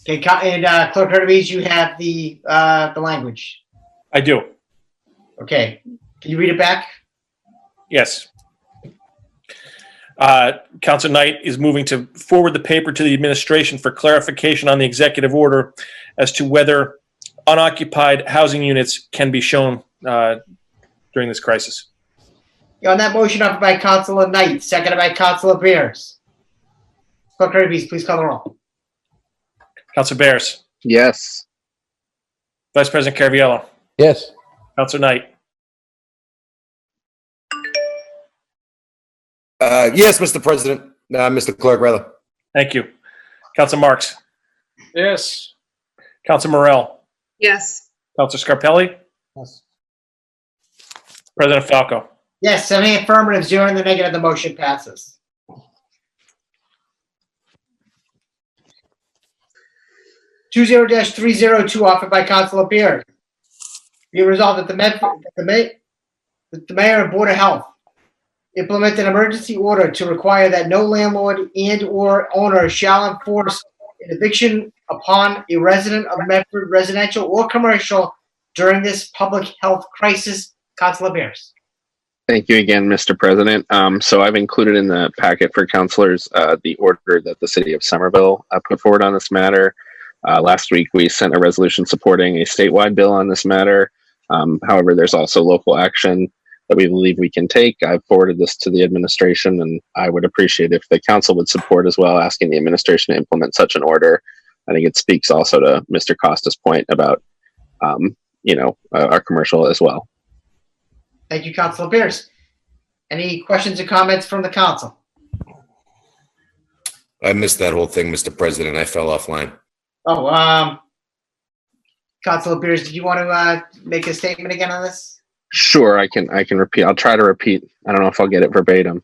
Okay, and Clerk Hurtubise, you have the language.
I do.
Okay, can you read it back?
Yes. Council Knight is moving to forward the paper to the administration for clarification on the executive order as to whether unoccupied housing units can be shown during this crisis.
On that motion offered by Councilor Knight, seconded by Councilor Beers. Clerk Hurtubise, please call the roll.
Councilor Bears.
Yes.
Vice President Caraviallo.
Yes.
Councilor Knight.
Yes, Mr. President, Mr. Clerk, rather.
Thank you. Councilor Marks.
Yes.
Councilor Morell.
Yes.
Councilor Scarpelli.
Yes.
President Falco.
Yes, 7 affirmative, 0 in the negative, the motion passes. Two 0-302 offered by Councilor Beard. Be resolved that the mayor and Board of Health implement an emergency order to require that no landlord and/or owner shall enforce an eviction upon a resident of Medford, residential or commercial, during this public health crisis. Councilor Bears.
Thank you again, Mr. President. So I've included in the packet for councilors the order that the city of Somerville put forward on this matter. Last week, we sent a resolution supporting a statewide bill on this matter. However, there's also local action that we believe we can take. I've forwarded this to the administration, and I would appreciate if the council would support as well, asking the administration to implement such an order. I think it speaks also to Mr. Costa's point about, our commercial as well.
Thank you, Councilor Beers. Any questions or comments from the council?
I missed that whole thing, Mr. President. I fell offline.
Oh, Councilor Beers, did you want to make a statement again on this?
Sure, I can repeat. I'll try to repeat. I don't know if I'll get it verbatim.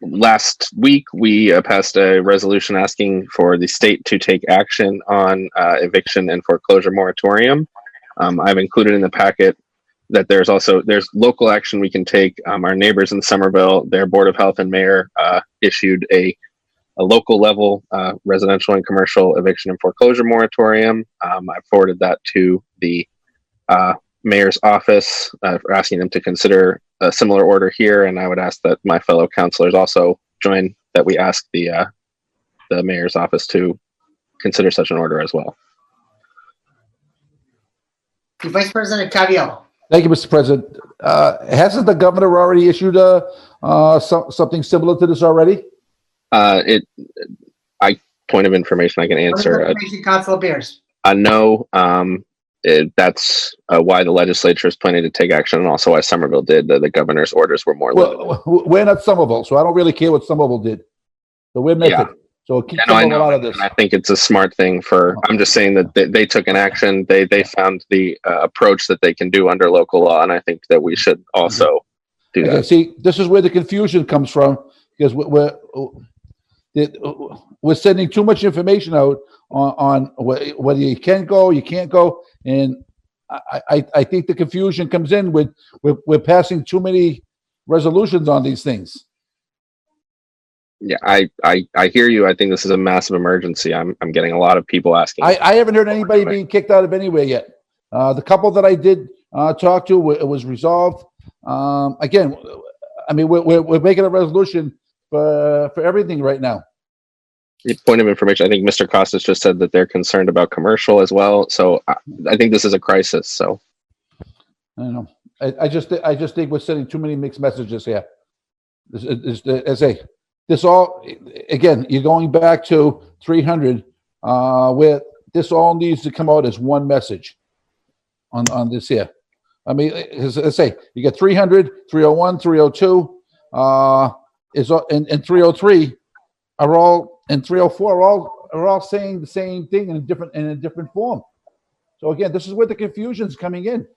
Last week, we passed a resolution asking for the state to take action on eviction and foreclosure moratorium. I've included in the packet that there's local action we can take. Our neighbors in Somerville, their Board of Health and mayor issued a local level residential and commercial eviction and foreclosure moratorium. I forwarded that to the mayor's office for asking them to consider a similar order here, and I would ask that my fellow councilors also join, that we ask the mayor's office to consider such an order as well.
Vice President Caraviallo.
Thank you, Mr. President. Hasn't the governor already issued something similar to this already?
Point of information I can answer.
Councilor Beers.
No. That's why the legislature is planning to take action, and also why Somerville did. The governor's orders were more limited.
Well, we're not Somerville, so I don't really care what Somerville did. So we're Medford.
Yeah.
So keep
I
Somerville
know.
out of this.
And I think it's a smart thing I'm just saying that they took an action. They found the approach that they can do under local law, and I think that we should also do that.
See, this is where the confusion comes from, because we're sending too much information out on whether you can go, you can't go, and I think the confusion comes in with we're passing too many resolutions on these things.
Yeah, I hear you. I think this is a massive emergency. I'm getting a lot of people asking.
I haven't heard anybody being kicked out of anywhere yet. The couple that I did talk to, it was resolved. Again, I mean, we're making a resolution for everything right now.
Point of information, I think Mr. Costas just said that they're concerned about commercial as well. So I think this is a crisis. So
I don't know. I just think we're sending too many mixed messages here. This all, again, you're going back to 300, where this all needs to come out as one message on this here. I mean, as I say, you get 300, 301, 302, and 303 are all, and 304 are all saying the same thing in a different form. So again, this is where the confusion's coming in.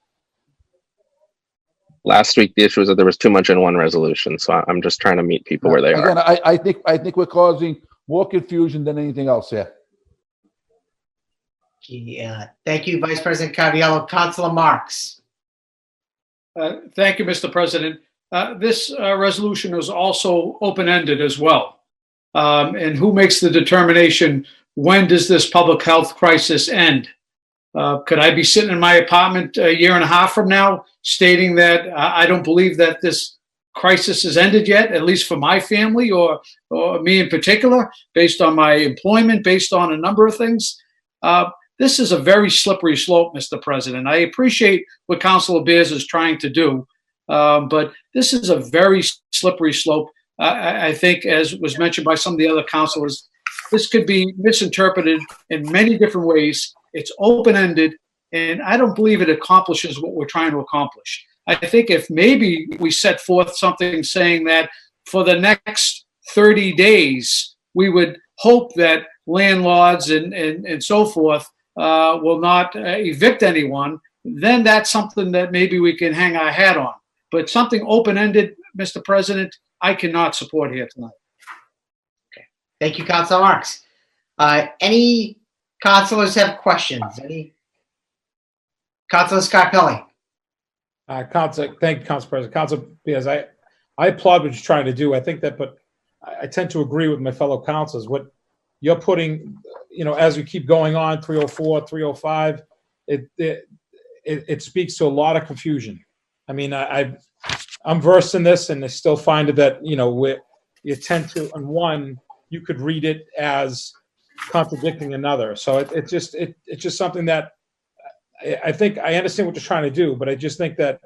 last week, the issue was that there was too much in one resolution. So I'm just trying to meet people where they
Again,
are.
I think we're causing more confusion than anything else here.
Yeah. Thank you, Vice President Caraviallo. Councilor Marks.
Thank you, Mr. President. This resolution is also open-ended as well. And who makes the determination, when does this public health crisis end? Could I be sitting in my apartment a year and a half from now stating that I don't believe that this crisis has ended yet, at least for my family or me in particular, based on my employment, based on a number of things? This is a very slippery slope, Mr. President. I appreciate what Councilor Bears is trying to do, but this is a very slippery slope. I think, as was mentioned by some of the other councilors, this could be misinterpreted in many different ways. It's open-ended, and I don't believe it accomplishes what we're trying to accomplish. I think if maybe we set forth something saying that for the next 30 days, we would hope that landlords and so forth will not evict anyone, then that's something that maybe we can hang our hat on. But something open-ended, Mr. President, I cannot support here tonight.
Thank you, Councilor Marks. Any councilors have questions? Any? Councilor Scarpelli.
Thank you, Council President. Council, because I applaud what you're trying to do. I think that, but I tend to agree with my fellow councilors. What you're putting, as we keep going on, 304, 305, it speaks to a lot of confusion. I mean, I'm versed in this, and I still find it that, you tend to, on one, you could read it as contradicting another. So it's just something that I think I understand what you're trying to do, but I just think that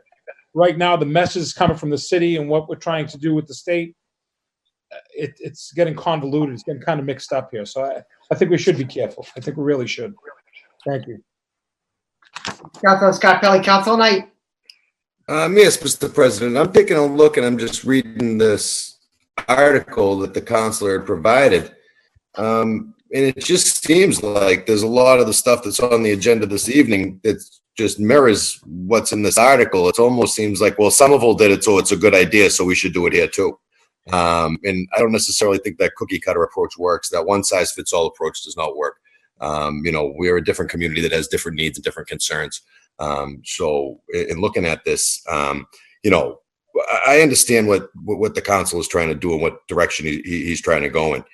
right now the message is coming from the city and what we're trying to do with the state, it's getting convoluted. It's getting kind of mixed up here. So I think we should be careful. I think we really should. Thank you.
Councilor Scarpelli, Councilor Knight.
Yes, Mr. President, I'm taking a look and I'm just reading this article that the councilor had provided. And it just seems like there's a lot of the stuff that's on the agenda this evening that just mirrors what's in this article. It almost seems like, well, Somerville did it, so it's a good idea, so we should do it here too. And I don't necessarily think that cookie cutter approach works. That one size fits all approach does not work. We're a different community that has different needs and different concerns. So in looking at this, I understand what the council is trying to do and what direction he's trying to go in.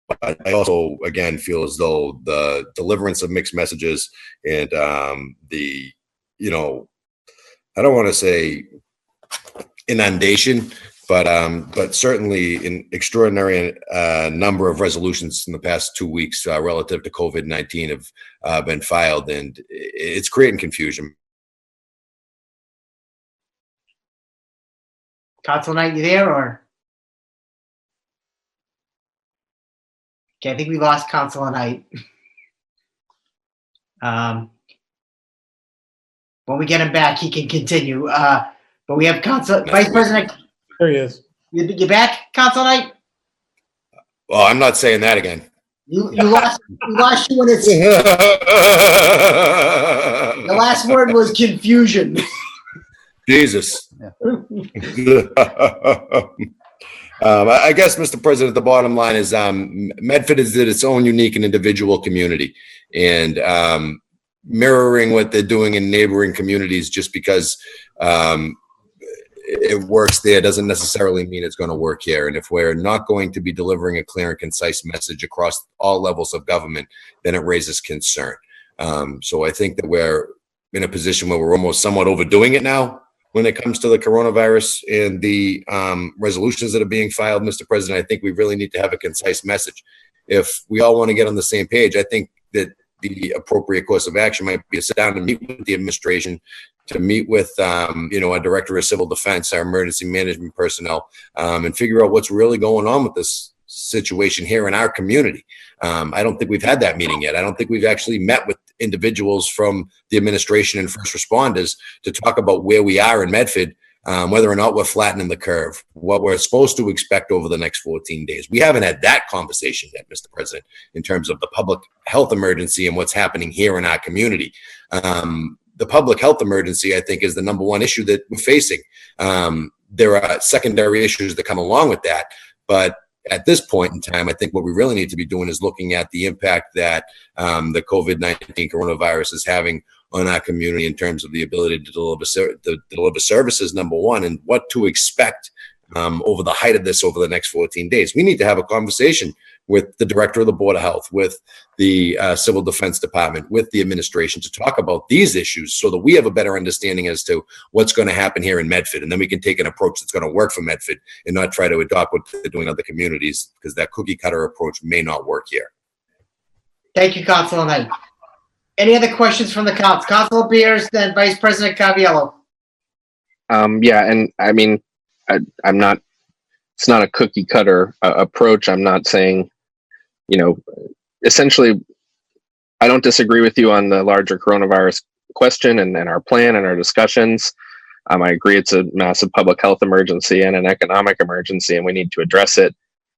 But I also, again, feel as though the deliverance of mixed messages and I don't want to say inundation, but certainly an extraordinary number of resolutions in the past 2 weeks relative to COVID-19 have been filed, and it's creating confusion.
Councilor Knight, you there or? Okay, I think we lost Councilor Knight. When we get him back, he can continue. But we have Vice President.
There he is.
You back, Councilor Knight?
Well, I'm not saying that again.
You lost you when it's. The last word was confusion.
Jesus. I guess, Mr. President, the bottom line is Medford is its own unique and individual community, and mirroring what they're doing in neighboring communities just because it works there doesn't necessarily mean it's going to work here. And if we're not going to be delivering a clear and concise message across all levels of government, then it raises concern. So I think that we're in a position where we're almost somewhat overdoing it now when it comes to the coronavirus and the resolutions that are being filed, Mr. President. I think we really need to have a concise message. if we all want to get on the same page, I think that the appropriate course of action might be to sit down and meet with the administration, to meet with, you know, our Director of Civil Defense, our emergency management personnel, and figure out what's really going on with this situation here in our community. I don't think we've had that meeting yet. I don't think we've actually met with individuals from the administration and first responders to talk about where we are in Medford, whether or not we're flattening the curve, what we're supposed to expect over the next 14 days. We haven't had that conversation yet, Mr. President, in terms of the public health emergency and what's happening here in our community. The public health emergency, I think, is the number one issue that we're facing. There are secondary issues that come along with that, but at this point in time, I think what we really need to be doing is looking at the impact that the COVID-19 coronavirus is having on our community in terms of the ability to deliver services, number one, and what to expect over the height of this over the next 14 days. We need to have a conversation with the Director of the Board of Health, with the Civil Defense Department, with the administration to talk about these issues so that we have a better understanding as to what's going to happen here in Medford. And then we can take an approach that's going to work for Medford and not try to adopt what they're doing in other communities, because that cookie cutter approach may not work here.
Thank you, Councilor Knight. Any other questions from the council? Councilor Beers, then Vice President Caraviallo.
Yeah, and I mean, I'm not, it's not a cookie cutter approach. I'm not saying, you know, essentially, I don't disagree with you on the larger coronavirus question and our plan and our discussions. I agree it's a massive public health emergency and an economic emergency, and we need to address it.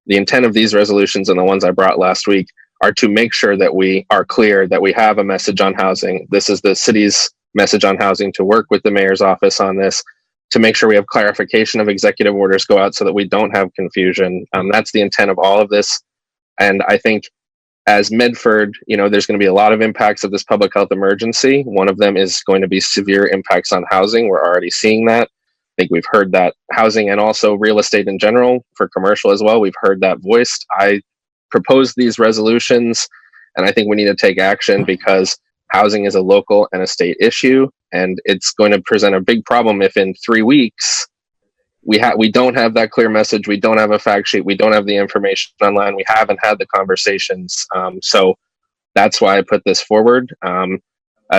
The intent of these resolutions and the ones I brought last week are to make sure that we are clear that we have a message on housing. This is the city's message on housing, to work with the mayor's office on this, to make sure we have clarification of executive orders go out so that we don't have confusion. That's the intent of all of this. And I think as Medford, you know, there's going to be a lot of impacts of this public health emergency. One of them is going to be severe impacts on housing. We're already seeing that. I think we've heard that housing and also real estate in general, for commercial as well. We've heard that voiced. I proposed these resolutions, and I think we need to take action because housing is a local and a state issue, and it's going to present a big problem if in 3 weeks we don't have that clear message, we don't have a fact sheet, we don't have the information online, we haven't had the conversations. So that's why I put this forward.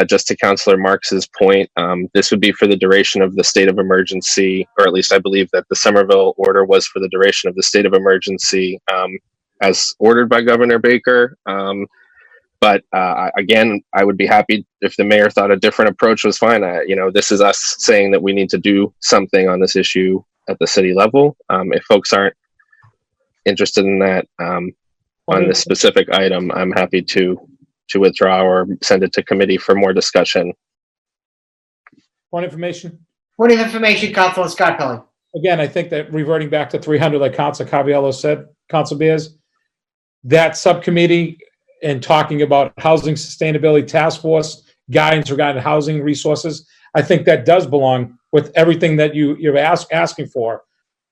Just to Councillor Marks's point, this would be for the duration of the state of emergency, or at least I believe that the Somerville order was for the duration of the state of emergency as ordered by Governor Baker. But again, I would be happy if the mayor thought a different approach was fine. You know, this is us saying that we need to do something on this issue at the city level. If folks aren't interested in that on this specific item, I'm happy to withdraw or send it to committee for more discussion.
Point of information.
Point of information, Councilor Scott Pelley.
Again, I think that reverting back to 300, like Councilor Caraviallo said, Council Beers, that subcommittee and talking about housing sustainability task force, guidance regarding housing resources, I think that does belong with everything that you're asking for.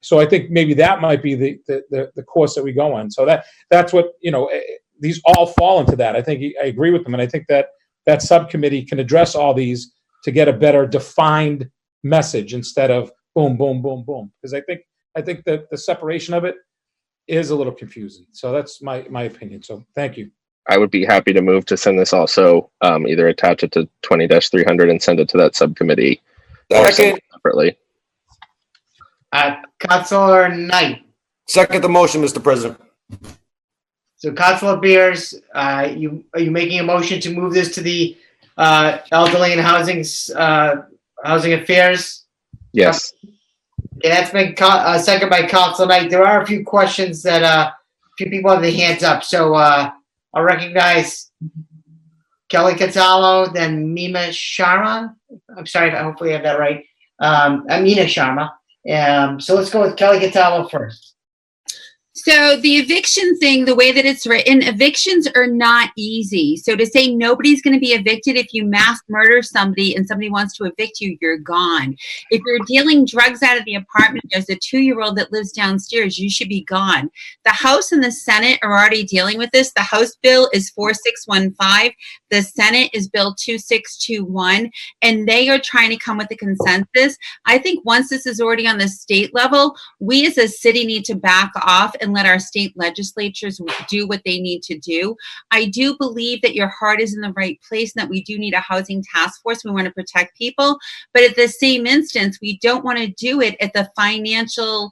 So I think maybe that might be the course that we go on. So that's what, you know, these all fall into that. I think I agree with them, and I think that subcommittee can address all these to get a better defined message instead of boom, boom, boom, boom. Because I think that the separation of it is a little confusing. So that's my opinion. So thank you.
I would be happy to move to send this also, either attach it to 20-300 and send it to that subcommittee or send it separately.
Councilor Knight.
Second the motion, Mr. President.
So Councilor Beers, are you making a motion to move this to the Elderly and Housing Affairs?
Yes.
Okay, that's been seconded by Councilor Knight. There are a few questions that a few people have their hands up. So I'll recognize Kelly Catallo, then Mima Sharma. I'm sorry, hopefully I have that right. Amina Sharma. So let's go with Kelly Catallo first.
So the eviction thing, the way that it's written, evictions are not easy. So to say nobody's going to be evicted, if you mass murder somebody and somebody wants to evict you, you're gone. If you're dealing drugs out of the apartment, there's a 2-year-old that lives downstairs, you should be gone. The House and the Senate are already dealing with this. The House bill is 4615. The Senate is bill 2621, and they are trying to come with a consensus. I think once this is already on the state level, we as a city need to back off and let our state legislatures do what they need to do. I do believe that your heart is in the right place and that we do need a housing task force. We want to protect people, but at the same instance, we don't want to do it at the financial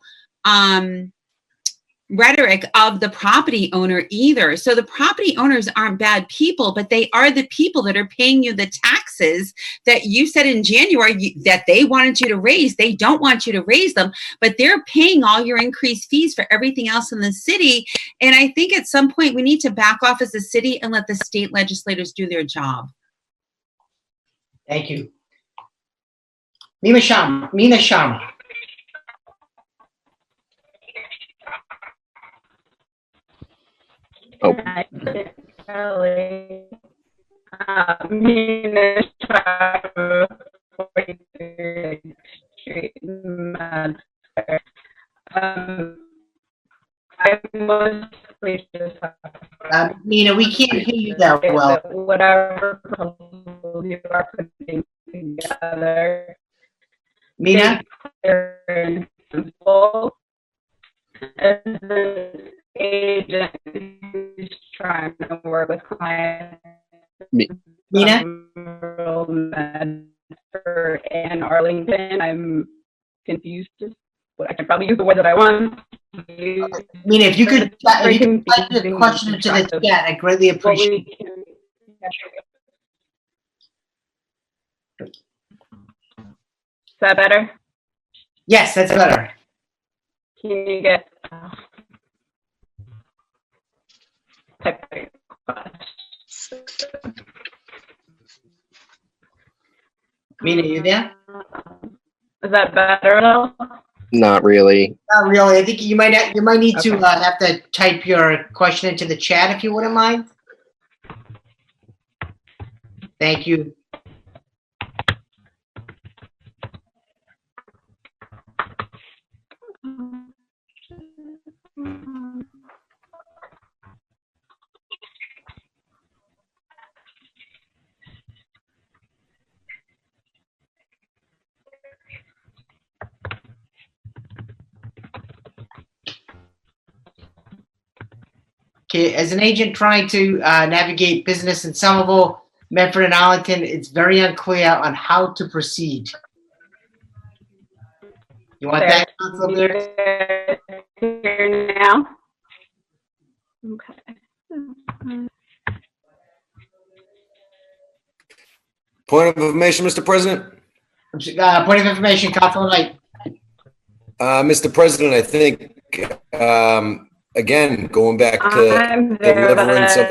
rhetoric of the property owner either. So the property owners aren't bad people, but they are the people that are paying you the taxes that you said in January that they wanted you to raise. They don't want you to raise them, but they're paying all your increased fees for everything else in the city. And I think at some point we need to back off as a city and let the state legislators do their job.
Thank you. Meena Sharma.
Oh.
Nina, we can't hear you that well.
Whatever proposal you are putting together.
Mina?
Simple. As an agent who's trying to work with clients.
Mina?
And Arlington, I'm confused. But I can probably use the word that I want.
Mina, if you could type the question into the chat, I greatly appreciate it.
Is that better?
Yes, that's better.
Can you get
Mina, you there?
Is that better at all?
Not really.
Not really. I think you might need to have to type your question into the chat if you wouldn't mind. Thank you. Okay, as an agent trying to navigate business in Somerville, Medford, and Arlington, it's very unclear on how to proceed. You want that, Councilor Beard?
Here now. Okay.
Point of information, Mr. President?
Point of information, Councilor Knight.
Mr. President, I think, again, going back to deliverance of.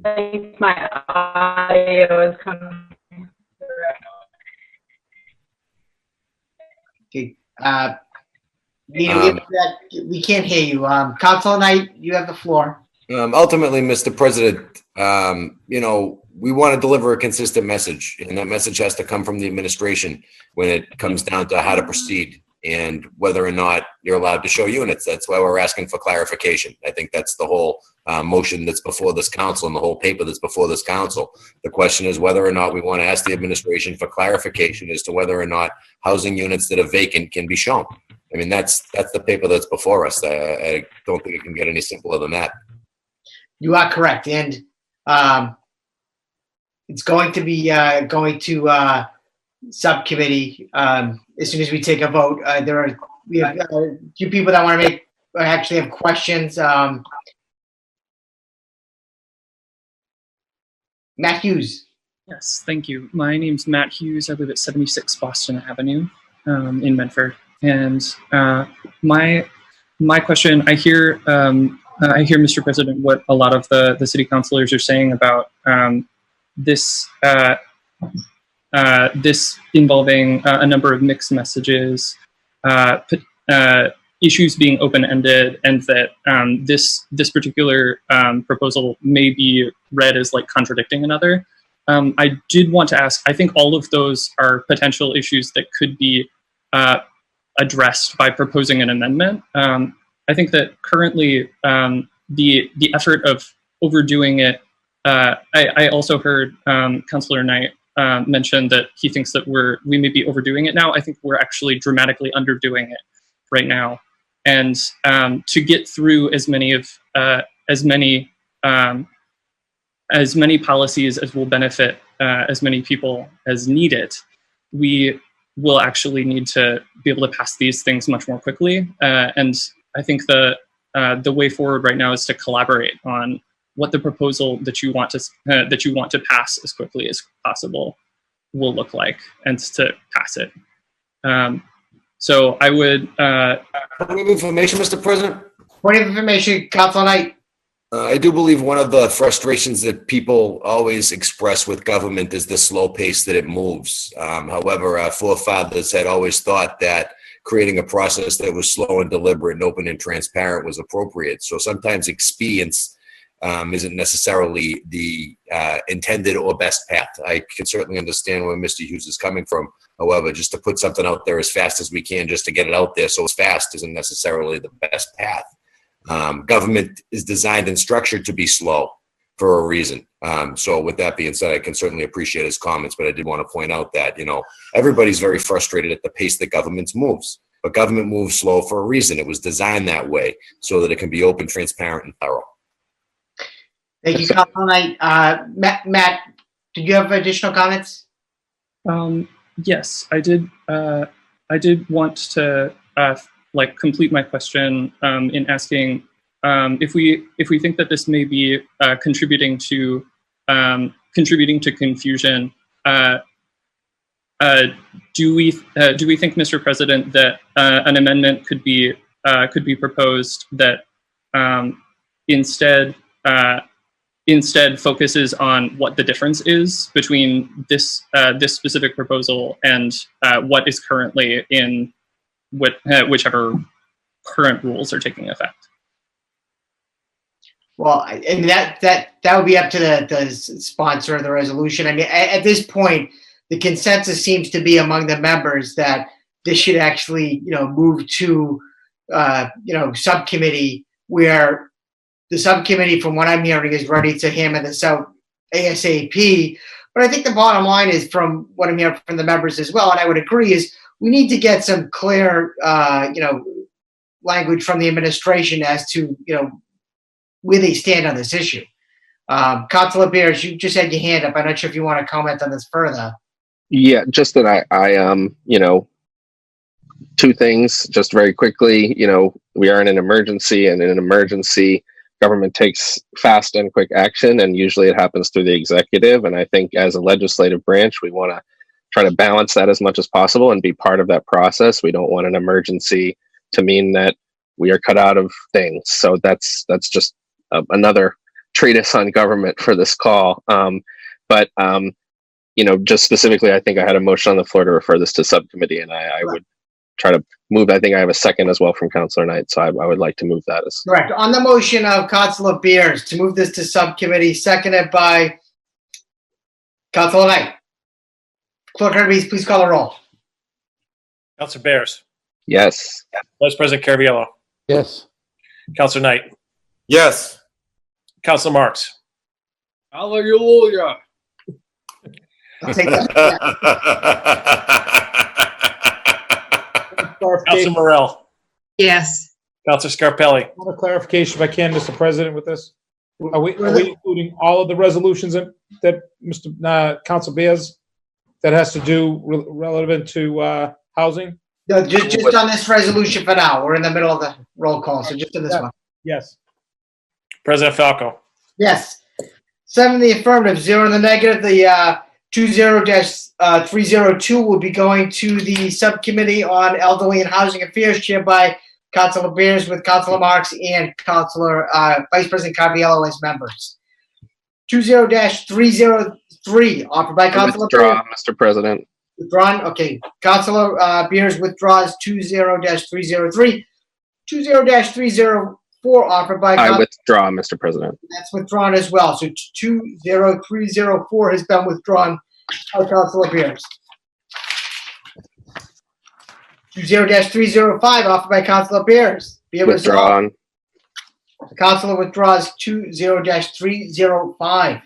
I think my audio is coming.
Okay. We can't hear you. Councilor Knight, you have the floor.
Ultimately, Mr. President, we want to deliver a consistent message, and that message has to come from the administration when it comes down to how to proceed and whether or not you're allowed to show units. That's why we're asking for clarification. I think that's the whole motion that's before this council and the whole paper that's before this council. The question is whether or not we want to ask the administration for clarification as to whether or not housing units that are vacant can be shown. I mean, that's the paper that's before us. I don't think it can get any simpler than that.
You are correct, and it's going to be going to subcommittee as soon as we take a vote. We have a few people that want to actually have questions. Matt Hughes.
Yes, thank you. My name's Matt Hughes. I live at 76 Boston Avenue in Medford. And my question, I hear, Mr. President, what a lot of the city councilors are saying about this involving a number of mixed messages, issues being open-ended, and that this particular proposal may be read as like contradicting another. I did want to ask, I think all of those are potential issues that could be addressed by proposing an amendment. I think that currently the effort of overdoing it, I also heard Councilor Knight mention that he thinks that we may be overdoing it now. I think we're actually dramatically underdoing it right now. and to get through as many policies as will benefit as many people as need it, we will actually need to be able to pass these things much more quickly. And I think the way forward right now is to collaborate on what the proposal that you want to pass as quickly as possible will look like, and to pass it. So I would.
Point of information, Mr. President.
Point of information, Council Knight.
I do believe one of the frustrations that people always express with government is the slow pace that it moves. However, our forefathers had always thought that creating a process that was slow and deliberate and open and transparent was appropriate. So sometimes expedience isn't necessarily the intended or best path. I can certainly understand where Mr. Hughes is coming from. However, just to put something out there as fast as we can, just to get it out there so it's fast, isn't necessarily the best path. Government is designed and structured to be slow for a reason. So with that being said, I can certainly appreciate his comments, but I did want to point out that, everybody's very frustrated at the pace that government moves, but government moves slow for a reason. It was designed that way so that it can be open, transparent, and thorough.
Thank you, Council Knight. Matt, do you have additional comments?
Yes, I did. I did want to complete my question in asking if we think that this may be contributing to confusion. Do we think, Mr. President, that an amendment could be proposed that instead focuses on what the difference is between this specific proposal and what is currently in whichever current rules are taking effect?
Well, and that would be up to the sponsor of the resolution. I mean, at this point, the consensus seems to be among the members that this should actually, move to, subcommittee, where the subcommittee, from what I'm hearing, is ready to hammer this out ASAP. But I think the bottom line is, from what I'm hearing from the members as well, and I would agree, is we need to get some clear, language from the administration as to, where they stand on this issue. Councilor Bears, you just had your hand up. I'm not sure if you want to comment on this further.
Yeah, just that I two things just very quickly. We are in an emergency, and in an emergency, government takes fast and quick action, and usually it happens through the executive. And I think as a legislative branch, we want to try to balance that as much as possible and be part of that process. We don't want an emergency to mean that we are cut out of things. So that's just another treatise on government for this call. But just specifically, I think I had a motion on the floor to refer this to subcommittee, and I would try to move. I think I have a second as well from Councilor Knight, so I would like to move that as
correct. On the motion of Councilor Beers to move this to subcommittee, seconded by Councilor Knight. Clerk Kirby, please call the roll.
Councilor Bears.
Yes.
Vice President Caraviello.
Yes.
Councilor Knight.
Yes.
Councilor Marks.
Hallelujah.
I'll take that.
Councilor Morell.
Yes.
Councilor Scarpelli.
I want a clarification, if I can, Mr. President, with this. Are we including all of the resolutions that Mr. Council Bears that has to do relevant to housing?
No, just on this resolution for now. We're in the middle of the roll call, so just in this one.
Yes.
President Falco.
Yes. 7 in the affirmative, 0 in the negative. The 20-302 will be going to the subcommittee on elderly and housing affairs, chaired by Councilor Beers, with Councilor Marks and Councilor Vice President Caraviello as members. 20-303 offered by Councilor
withdraw, Mr. President.
Withdrawn. Okay. Councilor Beers withdraws 20-303. 20-304 offered by.
I withdraw, Mr. President.
That's withdrawn as well. So 20-304 has been withdrawn by Councilor Beers. 20-305 offered by Councilor Beers. Be
withdrawn.
Councilor withdraws 20-305.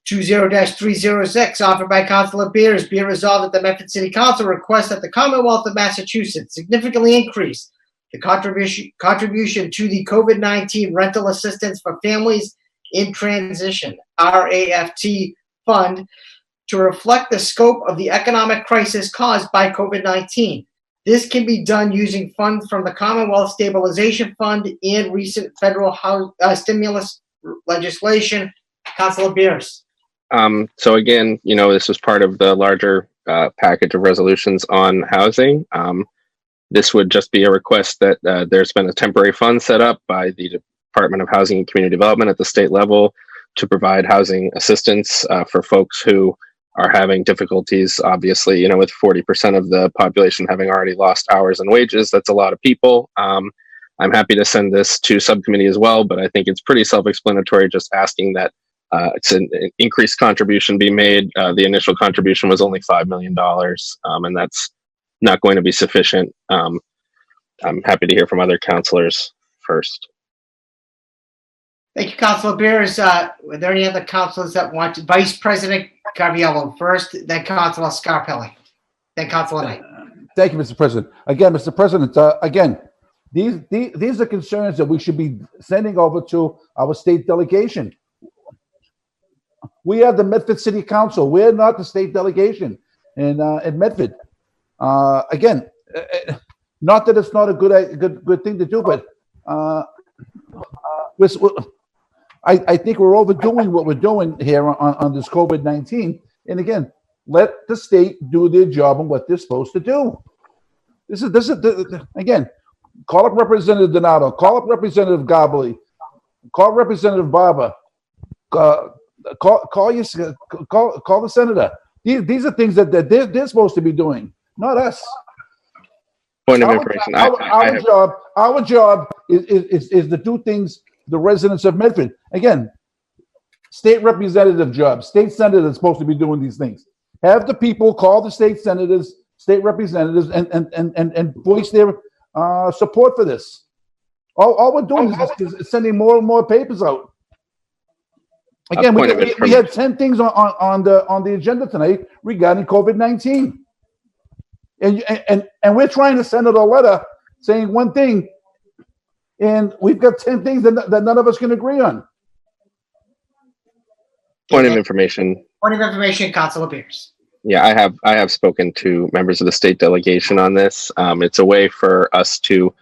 20-306 offered by Councilor Beers. Be it resolved that the Medford City Council requests that the Commonwealth of Massachusetts significantly increase the contribution to the COVID-19 rental assistance for families in transition, RAFT fund, to reflect the scope of the economic crisis caused by COVID-19. This can be done using funds from the Commonwealth Stabilization Fund and recent federal stimulus legislation. Councilor Beers.
So again, this was part of the larger package of resolutions on housing. This would just be a request that there's been a temporary fund set up by the Department of Housing and Community Development at the state level to provide housing assistance for folks who are having difficulties. Obviously, with 40% of the population having already lost hours and wages, that's a lot of people. I'm happy to send this to subcommittee as well, but I think it's pretty self-explanatory, just asking that it's an increased contribution be made. The initial contribution was only $5 million, and that's not going to be sufficient. I'm happy to hear from other councilors first.
Thank you, Councilor Beers. Are there any other councilors that want to? Vice President Caraviallo first, then Councilor Scarpelli, then Councilor Knight.
Thank you, Mr. President. Again, Mr. President, again, these are concerns that we should be sending over to our state delegation. We are the Medford City Council. We're not the state delegation in Medford. Again, not that it's not a good thing to do, but I think we're overdoing what we're doing here on this COVID-19. And again, let the state do their job and what they're supposed to do. This is again, call up Representative Donato, call up Representative Gabali, call Representative Barber, call the senator. These are things that they're supposed to be doing, not us.
Point of information.
Our job is to do things the residents of Medford. Again, state representative job. State senator is supposed to be doing these things. Have the people call the state senators, state representatives, and voice their support for this. All we're doing is sending more and more papers out. Again, we had 10 things on the agenda tonight regarding COVID-19. And we're trying to send out a letter saying one thing, and we've got 10 things that none of us can agree on.
Point of information.
Point of information, Councilor Beers.
Yeah, I have spoken to members of the state delegation on this. It's a way for us to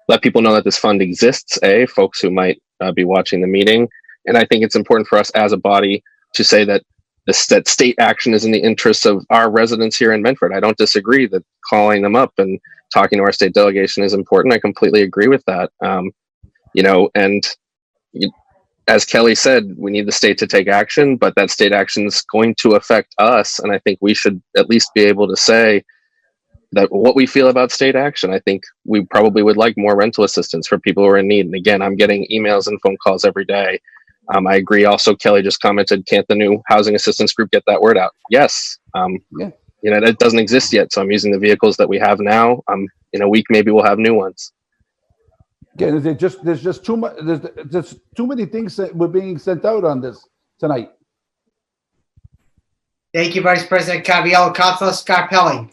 let people know that this fund exists, folks who might be watching the meeting. And I think it's important for us as a body to say that that state action is in the interests of our residents here in Medford. I don't disagree that calling them up and talking to our state delegation is important. I completely agree with that. As Kelly said, we need the state to take action, but that state action is going to affect us. And I think we should at least be able to say that what we feel about state action. I think we probably would like more rental assistance for people who are in need. And again, I'm getting emails and phone calls every day. I agree. Also, Kelly just commented, can't the new housing assistance group get that word out? Yes. That doesn't exist yet. So I'm using the vehicles that we have now. In a week, maybe we'll have new ones.
Again, there's just too much. There's too many things that were being sent out on this tonight.
Thank you, Vice President Caraviallo. Councilor Scarpelli.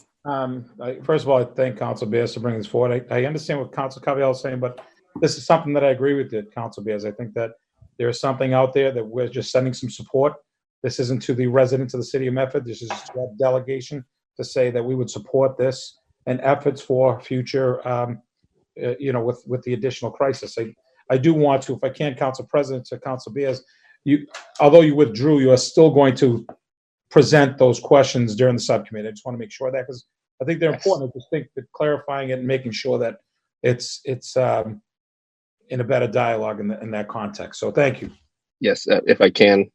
First of all, I thank Council Beers for bringing this forward. I understand what Council Caraviallo is saying, but this is something that I agree with you, Council Beers. I think that there is something out there that we're just sending some support. This isn't to the residents of the city of Medford. This is to our delegation to say that we would support this and efforts for future, with the additional crisis. I do want to, if I can, Council President, to Council Beers, although you withdrew, you are still going to present those questions during the subcommittee. I just want to make sure of that, because I think they're important. I just think that clarifying it and making sure that it's in a better dialogue in that context. So thank you.
Yes, if I can.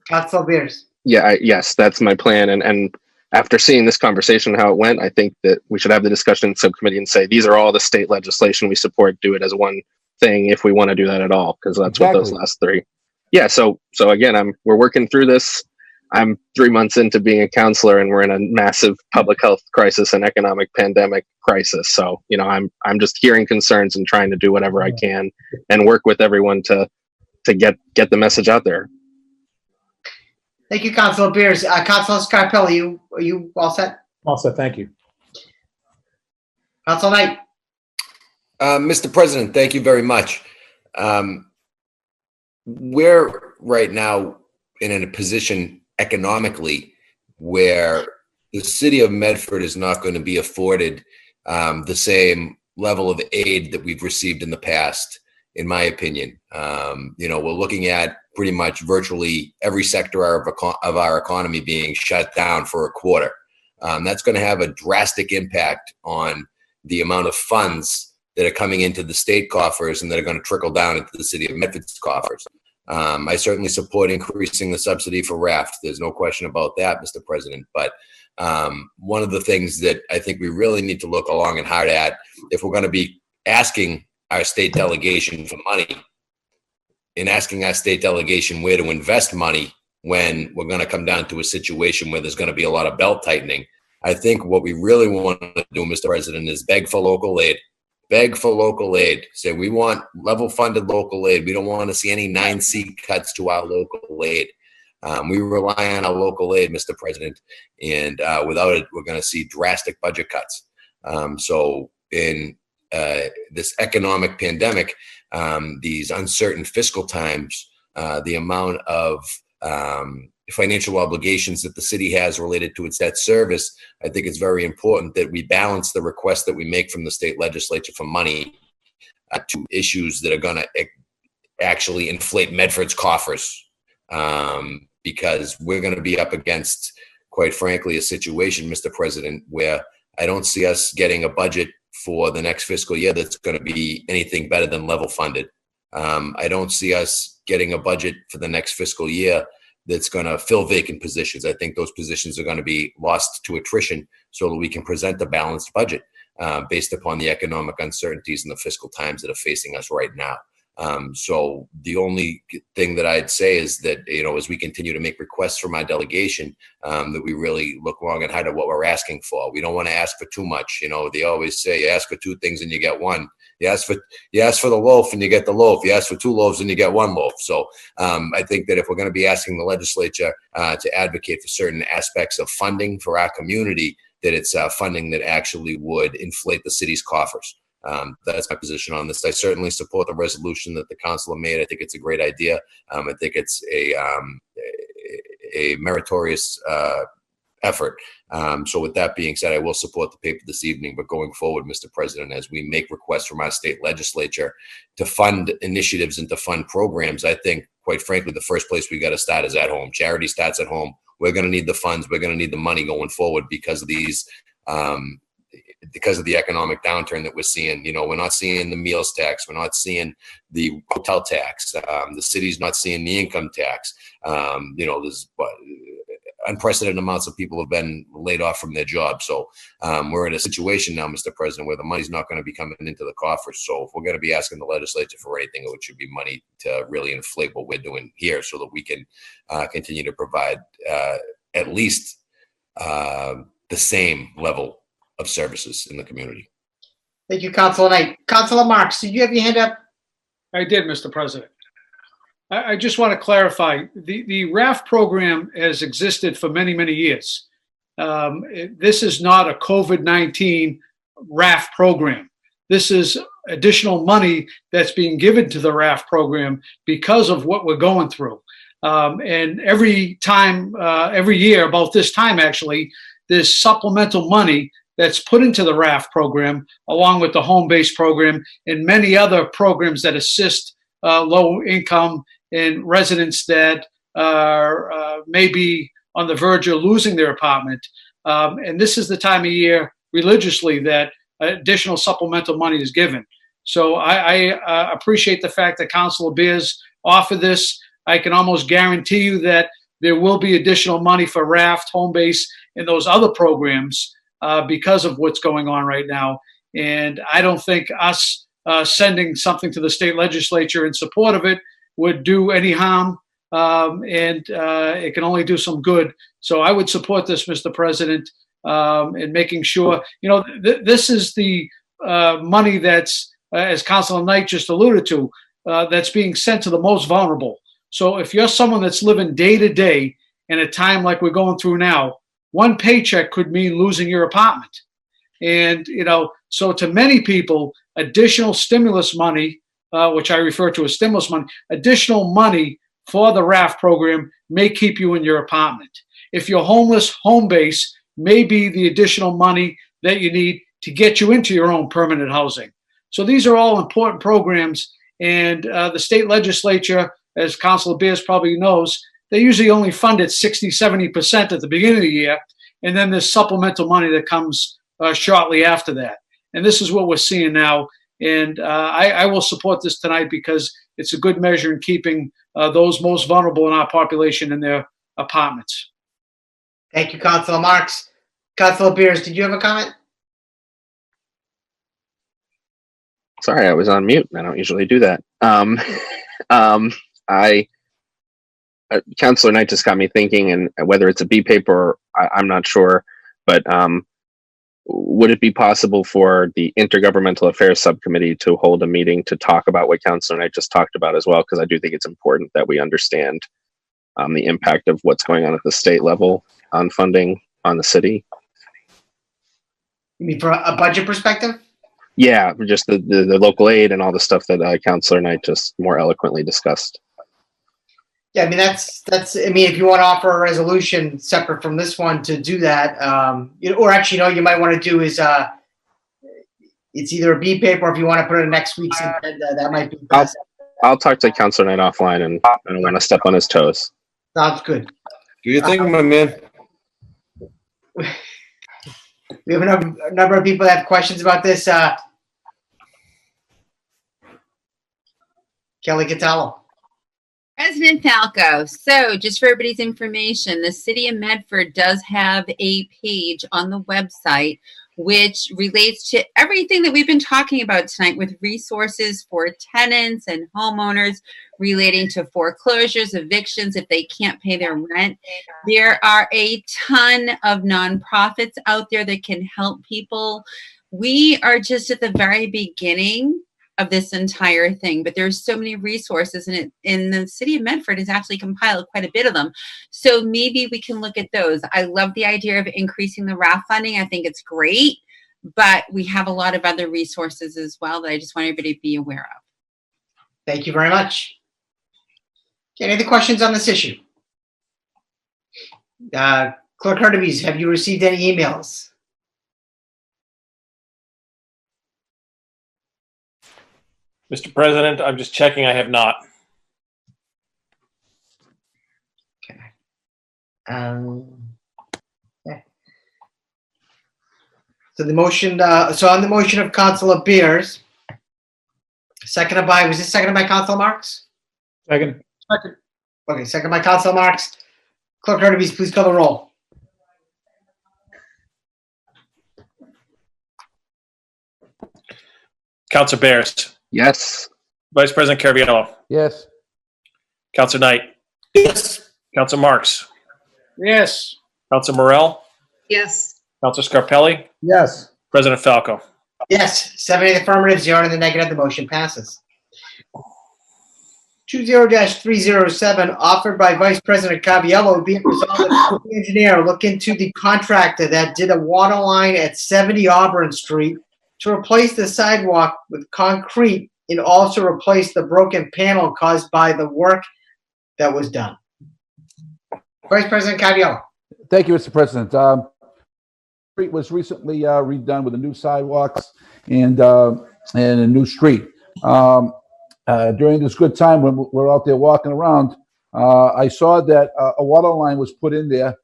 Councilor Beers.
Yeah, yes, that's my plan. And after seeing this conversation, how it went, I think that we should have the discussion in subcommittee and say, these are all the state legislation we support. Do it as one thing if we want to do that at all, because that's what those last three. Yeah, so again, we're working through this. I'm 3 months into being a counselor, and we're in a massive public health crisis and economic pandemic crisis. So, I'm just hearing concerns and trying to do whatever I can and work with everyone to get the message out there.
Thank you, Councilor Beers. Councilor Scarpelli, are you all set?
All set, thank you.
Councilor Knight.
Mr. President, thank you very much. We're right now in a position economically where the city of Medford is not going to be afforded the same level of aid that we've received in the past, in my opinion. We're looking at pretty much virtually every sector of our economy being shut down for a quarter. That's going to have a drastic impact on the amount of funds that are coming into the state coffers and that are going to trickle down into the city of Medford's coffers. I certainly support increasing the subsidy for raft. There's no question about that, Mr. President. But one of the things that I think we really need to look long and hard at, if we're going to be asking our state delegation for money and asking our state delegation where to invest money when we're going to come down to a situation where there's going to be a lot of belt tightening, I think what we really want to do, Mr. President, is beg for local aid. Beg for local aid. Say we want level funded local aid. We don't want to see any 9C cuts to our local aid. We rely on our local aid, Mr. President, and without it, we're going to see drastic budget cuts. So in this economic pandemic, these uncertain fiscal times, the amount of financial obligations that the city has related to its debt service, I think it's very important that we balance the request that we make from the state legislature for money to issues that are going to actually inflate Medford's coffers, because we're going to be up against, quite frankly, a situation, Mr. President, where I don't see us getting a budget for the next fiscal year that's going to be anything better than level funded. I don't see us getting a budget for the next fiscal year that's going to fill vacant positions. I think those positions are going to be lost to attrition so that we can present a balanced budget based upon the economic uncertainties and the fiscal times that are facing us right now. So the only thing that I'd say is that, as we continue to make requests from our delegation, that we really look long and hard at what we're asking for. We don't want to ask for too much. They always say you ask for two things and you get one. You ask for the loaf and you get the loaf. You ask for two loaves and you get one loaf. So I think that if we're going to be asking the legislature to advocate for certain aspects of funding for our community, that it's funding that actually would inflate the city's coffers. That's my position on this. I certainly support the resolution that the council made. I think it's a great idea. I think it's a meritorious effort. So with that being said, I will support the paper this evening, but going forward, Mr. President, as we make requests from our state legislature to fund initiatives and to fund programs, I think, quite frankly, the first place we got to start is at home. Charity starts at home. We're going to need the funds. We're going to need the money going forward because of these, because of the economic downturn that we're seeing. We're not seeing the meals tax. We're not seeing the hotel tax. The city's not seeing the income tax. There's unprecedented amounts of people have been laid off from their jobs. So we're in a situation now, Mr. President, where the money's not going to be coming into the coffers. So if we're going to be asking the legislature for anything, it should be money to really inflate what we're doing here so that we can continue to provide at least the same level of services in the community.
Thank you, Councilor Knight. Councilor Marks, did you have your hand up?
I did, Mr. President. I just want to clarify, the RAF program has existed for many, many years. This is not a COVID-19 RAF program. This is additional money that's being given to the RAF program because of what we're going through. And every year, about this time actually, there's supplemental money that's put into the RAF program, along with the home-based program and many other programs that assist low-income and residents that are maybe on the verge of losing their apartment. And this is the time of year religiously that additional supplemental money is given. So I appreciate the fact that Councilor Beers offered this. I can almost guarantee you that there will be additional money for RAFT, home base, and those other programs because of what's going on right now. And I don't think us sending something to the state legislature in support of it would do any harm, and it can only do some good. So I would support this, Mr. President, in making sure, this is the money that's, as Councilor Knight just alluded to, that's being sent to the most vulnerable. So if you're someone that's living day to day in a time like we're going through now, one paycheck could mean losing your apartment. And, so to many people, additional stimulus money, which I refer to as stimulus money, additional money for the RAF program may keep you in your apartment. If you're homeless, home base may be the additional money that you need to get you into your own permanent housing. So these are all important programs, and the state legislature, as Councilor Beers probably knows, they usually only fund it 60, 70% at the beginning of the year, and then there's supplemental money that comes shortly after that. And this is what we're seeing now, and I will support this tonight because it's a good measure in keeping those most vulnerable in our population in their apartments.
Thank you, Councilor Marks. Councilor Beers, did you have a comment?
Sorry, I was on mute. I don't usually do that. Councilor Knight just got me thinking, and whether it's a B paper, I'm not sure, but would it be possible for the Intergovernmental Affairs Subcommittee to hold a meeting to talk about what Councilor Knight just talked about as well? Because I do think it's important that we understand the impact of what's going on at the state level on funding on the city.
You mean from a budget perspective?
Yeah, just the local aid and all the stuff that Councilor Knight just more eloquently discussed.
Yeah, I mean, that's, I mean, if you want to offer a resolution separate from this one to do that, or actually, you might want to do is, it's either a B paper, or if you want to put it in next week's agenda, that might be best.
I'll talk to Councilor Knight offline, and I don't want to step on his toes.
Sounds good.
Do you think, my man?
We have a number of people that have questions about this. Kelly Catallo.
President Falco, so just for everybody's information, the city of Medford does have a page on the website which relates to everything that we've been talking about tonight, with resources for tenants and homeowners relating to foreclosures, evictions, if they can't pay their rent. There are a ton of nonprofits out there that can help people. We are just at the very beginning of this entire thing, but there's so many resources, and the city of Medford has actually compiled quite a bit of them. So maybe we can look at those. I love the idea of increasing the RAF funding. I think it's great, but we have a lot of other resources as well that I just want everybody to be aware of.
Thank you very much. Okay, any other questions on this issue? Clerk Hurtubise, have you received any emails?
Mr. President, I'm just checking. I have not.
Okay. So the motion, so on the motion of Councilor Beers, seconded by, was this seconded by Councilor Marks?
Second.
Okay, second by Councilor Marks. Clerk Hurtubise, please call the roll.
Councilor Bears.
Yes.
Vice President Caraviello.
Yes.
Councilor Knight.
Yes.
Councilor Marks.
Yes.
Councilor Morell.
Yes.
Councilor Scarpelli.
Yes.
President Falco.
Yes, 7 in the affirmative, 0 in the negative, the motion passes. 20-307, offered by Vice President Caraviello, be it resolved that the engineer look into the contractor that did a water line at 70 Auburn Street to replace the sidewalk with concrete and also replace the broken panel caused by the work that was done. Vice President Caraviello.
Thank you, Mr. President. Street was recently redone with the new sidewalks and a new street. During this good time when we're out there walking around, I saw that a water line was put in there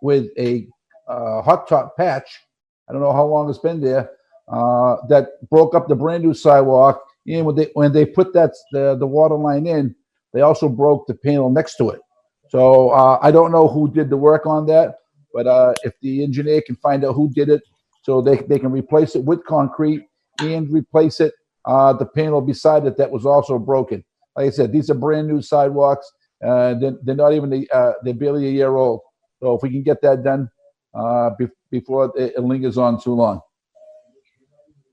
with a hot top patch. I don't know how long it's been there. That broke up the brand new sidewalk. And when they put the water line in, they also broke the panel next to it. So I don't know who did the work on that, but if the engineer can find out who did it, so they can replace it with concrete and replace it, the panel beside it that was also broken. Like I said, these are brand new sidewalks. They're not even they're barely a year old. So if we can get that done before it lingers on too long.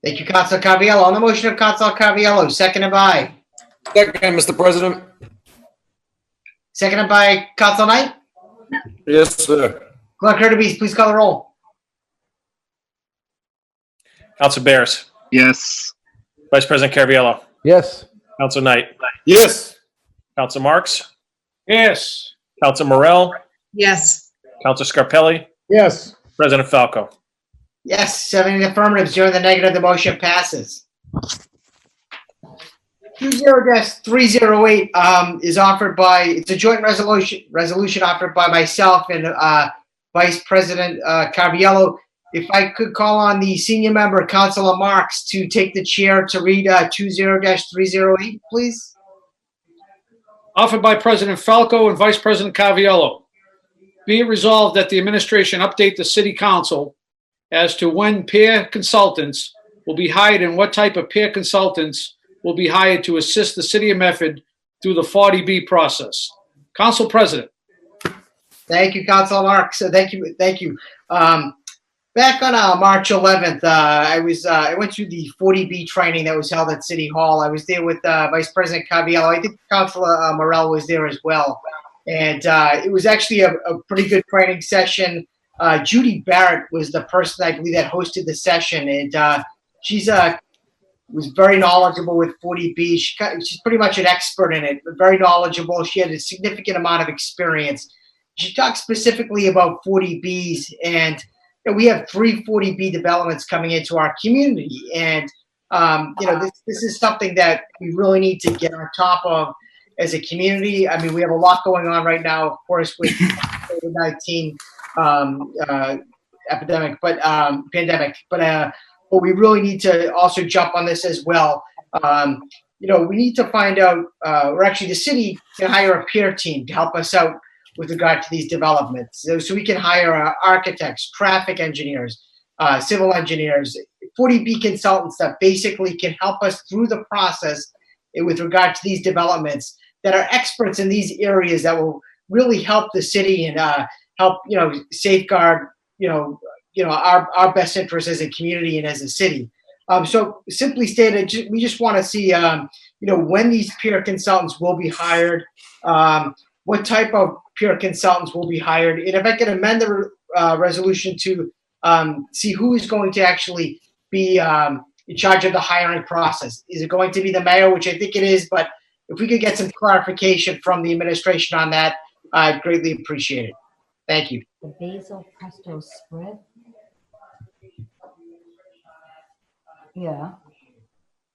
Thank you, Councilor Caraviello. On the motion of Councilor Caraviello, seconded by?
Second, Mr. President.
Seconded by Councilor Knight?
Yes, sir.
Clerk Hurtubise, please call the roll.
Council Bears,
Yes.
Vice President Caraviallo,
Yes.
Council Knight,
Yes.
Council Marks,
Yes.
Council Morel,
Yes.
Council Scarpelli,
Yes.
President Falco.
Yes, 7 in the affirmative, 0 in the negative, the motion passes. 20-308 is offered by, it's a joint resolution offered by myself and Vice President Caraviallo. If I could call on the senior member, Councilor Marks, to take the chair to read 20-308, please.
Offered by President Falco and Vice President Caraviallo. Be it resolved that the administration update the city council as to when peer consultants will be hired and what type of peer consultants will be hired to assist the city of Medford through the 40B process. Council President.
Thank you, Councilor Marks. Thank you. Back on March 11th, I went through the 40B training that was held at City Hall. I was there with Vice President Caraviallo. I think Councilor Morel was there as well. And it was actually a pretty good training session. Judy Barrett was the person I believe that hosted the session. And she's was very knowledgeable with 40B. She's pretty much an expert in it, very knowledgeable. She had a significant amount of experience. She talked specifically about 40Bs, and we have 3 40B developments coming into our community. And, this is something that we really need to get on top of as a community. I mean, we have a lot going on right now, of course, with COVID-19 pandemic, but we really need to also jump on this as well. We need to find out, or actually the city can hire a peer team to help us out with regard to these developments. So we can hire architects, traffic engineers, civil engineers, 40B consultants that basically can help us through the process with regard to these developments, that are experts in these areas that will really help the city and help, safeguard, our best interests as a community and as a city. So simply stated, we just want to see, when these peer consultants will be hired, what type of peer consultants will be hired, and if I can amend the resolution to see who is going to actually be in charge of the hiring process. Is it going to be the mayor, which I think it is, but if we could get some clarification from the administration on that, I'd greatly appreciate it. Thank you.
The basil pesto spread? Yeah.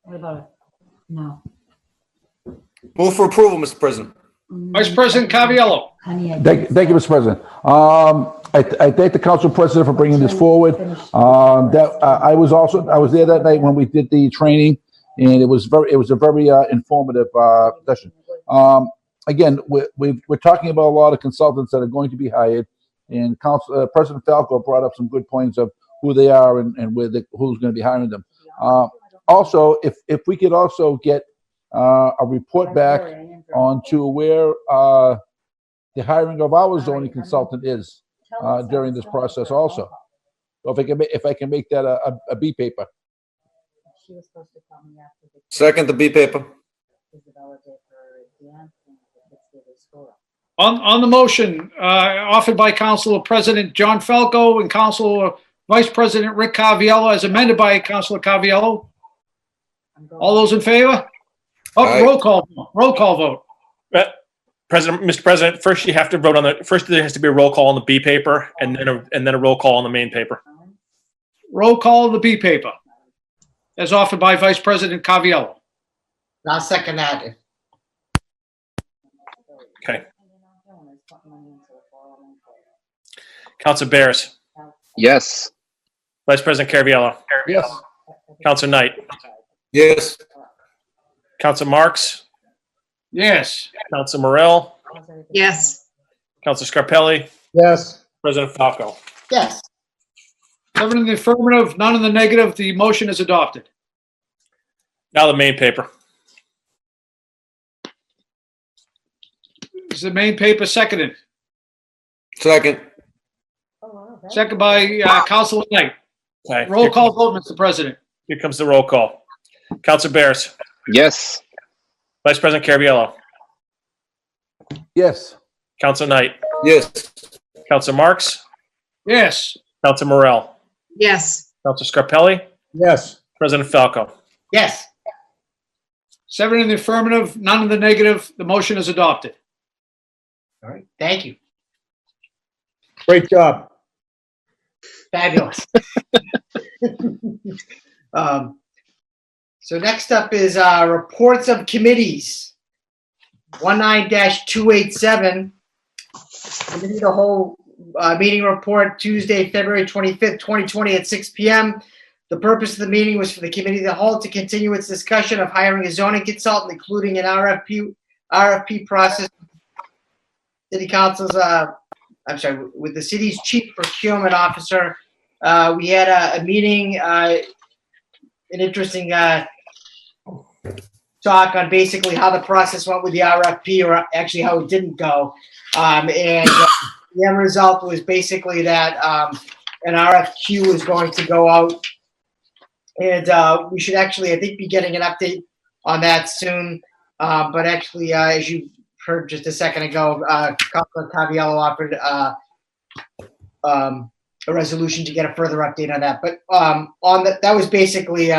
What about it? No.
Move for approval, Mr. President.
Vice President Caraviallo.
Thank you, Mr. President. I thank the council president for bringing this forward. I was there that night when we did the training, and it was a very informative session. Again, we're talking about a lot of consultants that are going to be hired, and President Falco brought up some good points of who they are and who's going to be hiring them. Also, if we could also get a report back onto where the hiring of our zoning consultant is during this process also. So if I can make that a B paper.
She was supposed to call me after the.
Second, the B paper.
On the motion offered by Councilor President John Falco and Councilor Vice President Rick Caraviallo, as amended by Councilor Caraviallo. All those in favor?
Aye.
Roll call vote.
Mr. President, first you have to vote on first there has to be a roll call on the B paper, and then a roll call on the main paper.
Roll call of the B paper, as offered by Vice President Caraviallo.
I'll second that.
Okay. Council Bears,
Yes.
Vice President Caraviallo,
Yes.
Council Knight,
Yes.
Council Marks,
Yes.
Council Morel,
Yes.
Council Scarpelli,
Yes.
President Falco.
Yes.
7 in the affirmative, none in the negative. The motion is adopted.
Now the main paper.
Is the main paper seconded?
Second.
Second by Councilor Knight.
Okay.
Roll call vote, Mr. President.
Here comes the roll call. Council Bears,
Yes.
Vice President Caraviallo,
Yes.
Council Knight,
Yes.
Council Marks,
Yes.
Council Morel,
Yes.
Council Scarpelli,
Yes.
President Falco.
Yes.
7 in the affirmative, none in the negative. The motion is adopted.
All right. Thank you.
Great job.
Fabulous. So next up is reports of committees. 19-287. Committee of the whole meeting report Tuesday, February 25th, 2020 at 6 p.m. The purpose of the meeting was for the committee of the whole to continue its discussion of hiring a zoning consultant, including an RFP process. City Council's, with the city's chief procurement officer. We had a meeting, an interesting talk on basically how the process went with the RFP, or actually how it didn't go. And the end result was basically that an RFQ is going to go out. And we should actually, I think, be getting an update on that soon. But actually, as you heard just a second ago, Councilor Caviello offered a resolution to get a further update on that. But that was basically,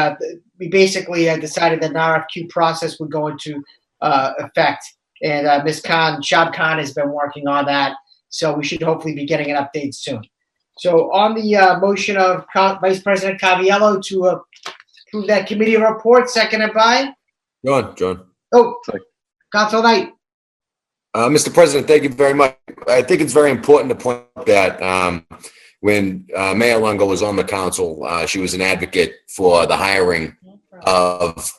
we basically decided that an RFQ process would go into effect. And Ms. Khan, Shab Khan, has been working on that. So we should hopefully be getting an update soon. So on the motion of Vice President Caviello to approve that committee report, seconded by?
John.
Oh, Council Knight.
Mr. President, thank you very much. I think it's very important to point out that when Mayor Longo was on the council, she was an advocate for the hiring of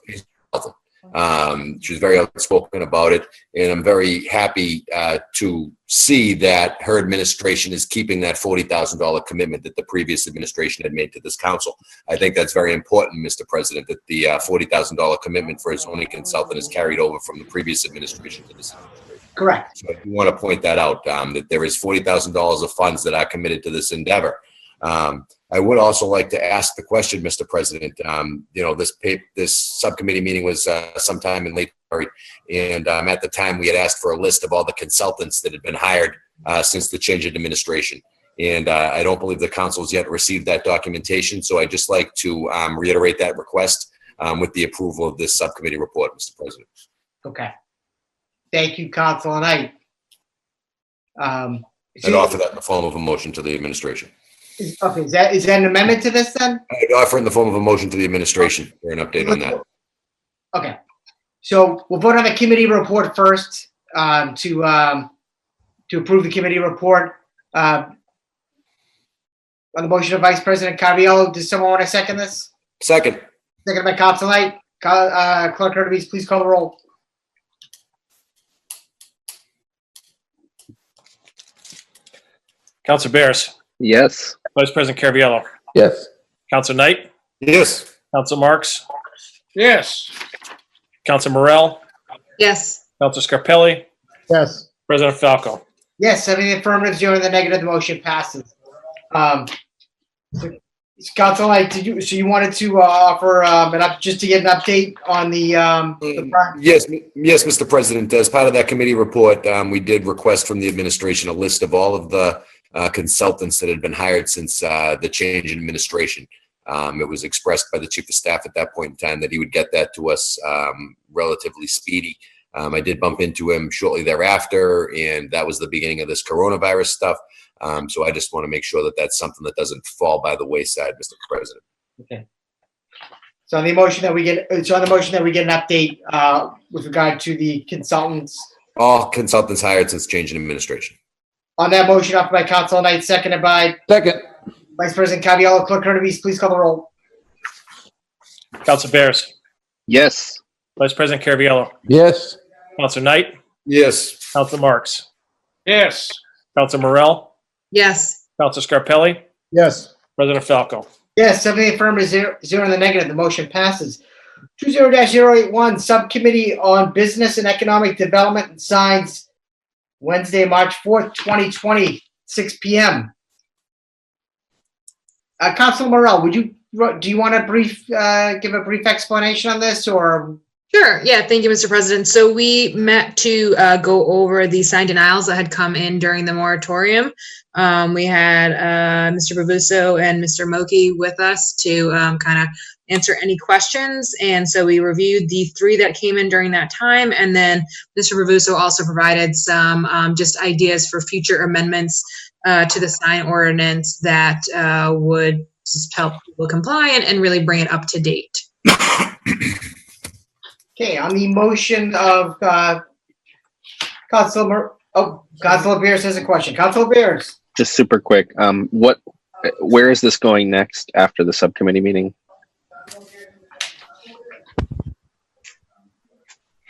she was very outspoken about it, and I'm very happy to see that her administration is keeping that $40,000 commitment that the previous administration had made to this council. I think that's very important, Mr. President, that the $40,000 commitment for a zoning consultant is carried over from the previous administration to this administration.
Correct.
So I do want to point that out, that there is $40,000 of funds that are committed to this endeavor. I would also like to ask the question, Mr. President. This subcommittee meeting was sometime in late February, and at the time we had asked for a list of all the consultants that had been hired since the change in administration. And I don't believe the council has yet received that documentation. So I'd just like to reiterate that request with the approval of this subcommittee report, Mr. President.
Okay. Thank you, Councilor Knight.
I'd offer that in the form of a motion to the administration.
Is that an amendment to this then?
I'd offer in the form of a motion to the administration for an update on that.
Okay. So we'll vote on the committee report first to approve the committee report. On the motion of Vice President Caviello, does someone want to second this?
Second.
Seconded by Council Knight. Clerk Hurtubise, please call the roll.
Councilor Bears.
Yes.
Vice President Caraviello.
Yes.
Councilor Knight.
Yes.
Councilor Marks.
Yes.
Councilor Morell.
Yes.
Councilor Scarpelli.
Yes.
President Falco.
Yes, 7 in the affirmative, 0 in the negative. The motion passes. Council Knight, you wanted to offer just to get an update on the
Yes, Mr. President. As part of that committee report, we did request from the administration a list of all of the consultants that had been hired since the change in administration. It was expressed by the chief of staff at that point in time that he would get that to us relatively speedy. I did bump into him shortly thereafter, and that was the beginning of this coronavirus stuff. So I just want to make sure that that's something that doesn't fall by the wayside, Mr. President.
Okay. So on the motion that we get, an update with regard to the consultants.
All consultants hired since change in administration.
On that motion, offered by Council Knight, seconded by Vice President Caviello. Clerk Hurtubise, please call the roll.
Councilor Bears.
Yes.
Vice President Caraviello.
Yes.
Councilor Knight.
Yes.
Councilor Marks.
Yes.
Councilor Morell.
Yes.
Councilor Scarpelli.
Yes.
President Falco.
Yes, 7 in the affirmative, 0 in the negative. The motion passes. 20-081, Subcommittee on Business and Economic Development and Signs, Wednesday, March 4th, 2020, 6 p.m. Councilor Morell, do you want to give a brief explanation on this, or
Sure. Yeah. Thank you, Mr. President. So we met to go over the signed denials that had come in during the moratorium. We had Mr. Bavuso and Mr. Moki with us to kind of answer any questions. And so we reviewed the 3 that came in during that time. And then Mr. Bavuso also provided some just ideas for future amendments to the sign ordinance that would just help people comply and really bring it up to date.
Okay, on the motion of Councilor Beers has a question. Councilor Beers.
Just super quick. Where is this going next after the subcommittee meeting?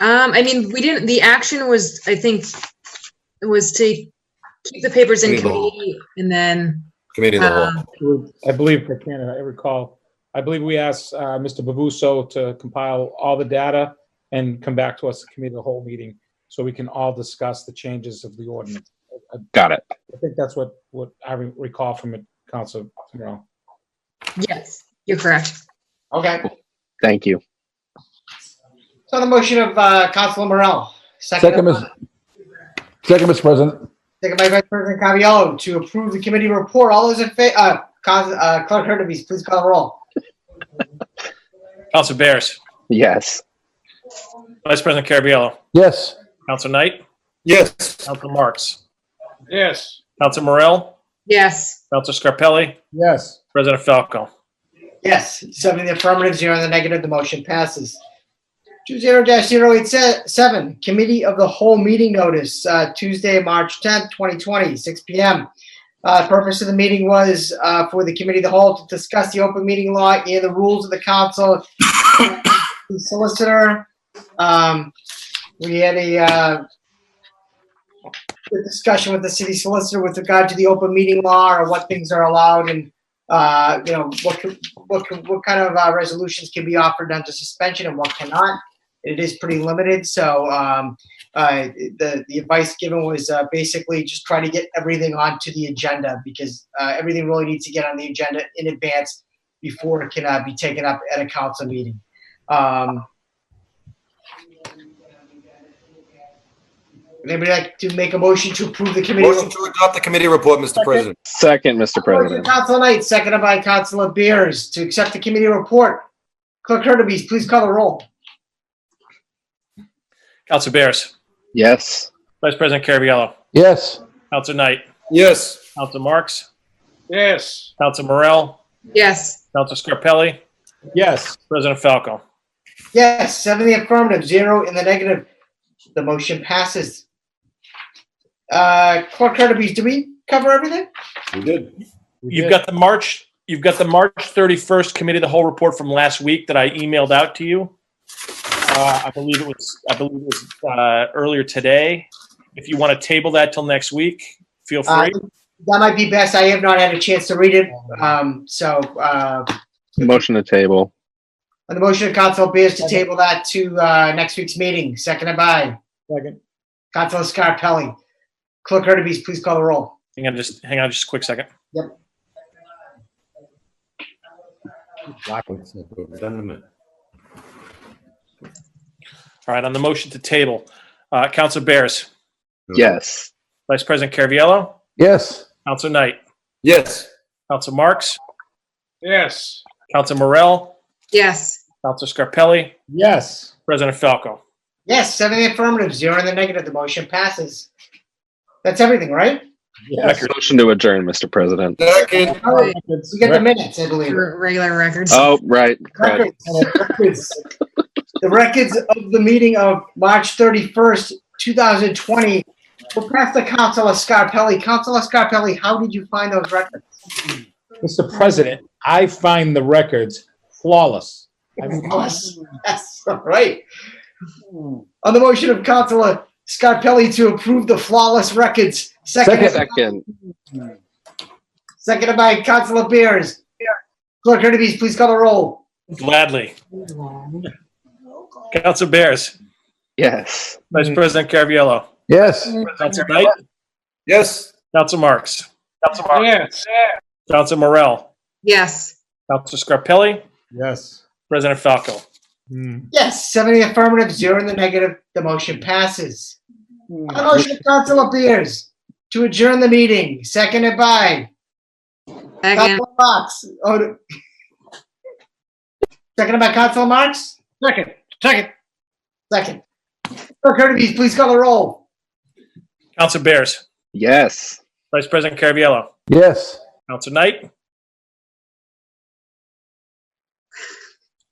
I mean, we didn't, the action was, I think, was to keep the papers in committee and then.
Committee of the whole.
I believe for Canada, I recall, I believe we asked Mr. Bavuso to compile all the data and come back to us at committee of the whole meeting so we can all discuss the changes of the ordinance.
Got it.
I think that's what I recall from it, Councilor Morell.
Yes, you're correct.
Okay.
Thank you.
So the motion of Councilor Morell.
Second, Mr. President.
Second by Vice President Cavallaro to approve the committee report. All those in favor, Clerk Hurtubise, please call the roll.
Councilor Bears.
Yes.
Vice President Caraviallo.
Yes.
Councilor Knight.
Yes.
Councilor Marks.
Yes.
Councilor Morell.
Yes.
Councilor Scarpelli.
Yes.
President Falco.
Yes, 7 in the affirmative, 0 in the negative. The motion passes. 20-087, Committee of the Whole meeting notice, Tuesday, March 10th, 2020, 6 p.m. Purpose of the meeting was for the Committee of the Whole to discuss the open meeting law and the rules of the council. The solicitor, we had a discussion with the city solicitor with regard to the open meeting law or what things are allowed and what kind of resolutions can be offered under suspension and what cannot. It is pretty limited, so the advice given was basically just try to get everything onto the agenda because everything really needs to get on the agenda in advance before it can be taken up at a council meeting. Anybody like to make a motion to approve the committee?
Motion to adopt the committee report, Mr. President.
Second, Mr. President.
Council Knight, seconded by Councilor Beers to accept the committee report. Clerk Hurtubise, please call the roll.
Councilor Bears.
Yes.
Vice President Caraviallo.
Yes.
Councilor Knight.
Yes.
Councilor Marks.
Yes.
Councilor Morell.
Yes.
Councilor Scarpelli.
Yes.
President Falco.
Yes, 7 in the affirmative, 0 in the negative. The motion passes. Clerk Hurtubise, did we cover everything?
We did.
You've got the March 31st Committee of the Whole report from last week that I emailed out to you. I believe it was earlier today. If you want to table that till next week, feel free.
That might be best. I have not had a chance to read it.
Motion to table.
On the motion of Council Beers to table that to next week's meeting, seconded by
Second.
Councilor Scarpelli. Clerk Hurtubise, please call the roll.
Hang on just a quick second.
Yep.
All right, on the motion to table, Councilor Bears.
Yes.
Vice President Caraviallo.
Yes.
Councilor Knight.
Yes.
Councilor Marks.
Yes.
Councilor Morell.
Yes.
Councilor Scarpelli.
Yes.
President Falco.
Yes, 7 in the affirmative, 0 in the negative. The motion passes. That's everything, right?
Yes.
Motion to adjourn, Mr. President.
Second.
Oh, we get the minutes, I believe.
Regular records.
Oh, right.
Records. The records of the meeting of March 31st, 2020 were passed to Councilor Scarpelli. Councilor Scarpelli, how did you find those records?
Mr. President, I find the records flawless.
Yes, right. On the motion of Councilor Scarpelli to approve the flawless records, seconded by Councilor Beers. Clerk Hurtubise, please call the roll.
Gladly. Councilor Bears.
Yes.
Vice President Caraviallo.
Yes.
Councilor Knight.
Yes.
Councilor Marks.
Yes.
Councilor Morell.
Yes.
Councilor Scarpelli.
Yes.
President Falco.
Yes, 7 in the affirmative, 0 in the negative. The motion passes. A motion, Councilor Beers, to adjourn the meeting, seconded by Councilor Fox. Oh, seconded by Councilor Marks?
Second.
Second. Clerk Kirby, please call the roll.
Councilor Bears,
Yes.
Vice President Caraviallo,
Yes.
Councilor Knight,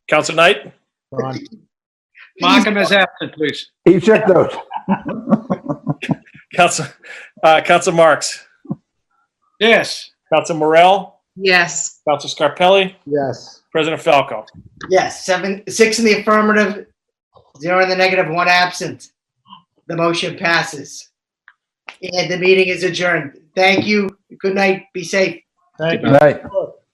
Councilor Knight,
Mark him as absent, please.
He checked out.
Councilor Marks,
Yes.
Councilor Morell,
Yes.
Councilor Scarpelli,
Yes.
President Falco.
Yes, 6 in the affirmative, 0 in the negative, 1 absent. The motion passes. And the meeting is adjourned. Thank you. Good night. Be safe.
Thank you.
Good night.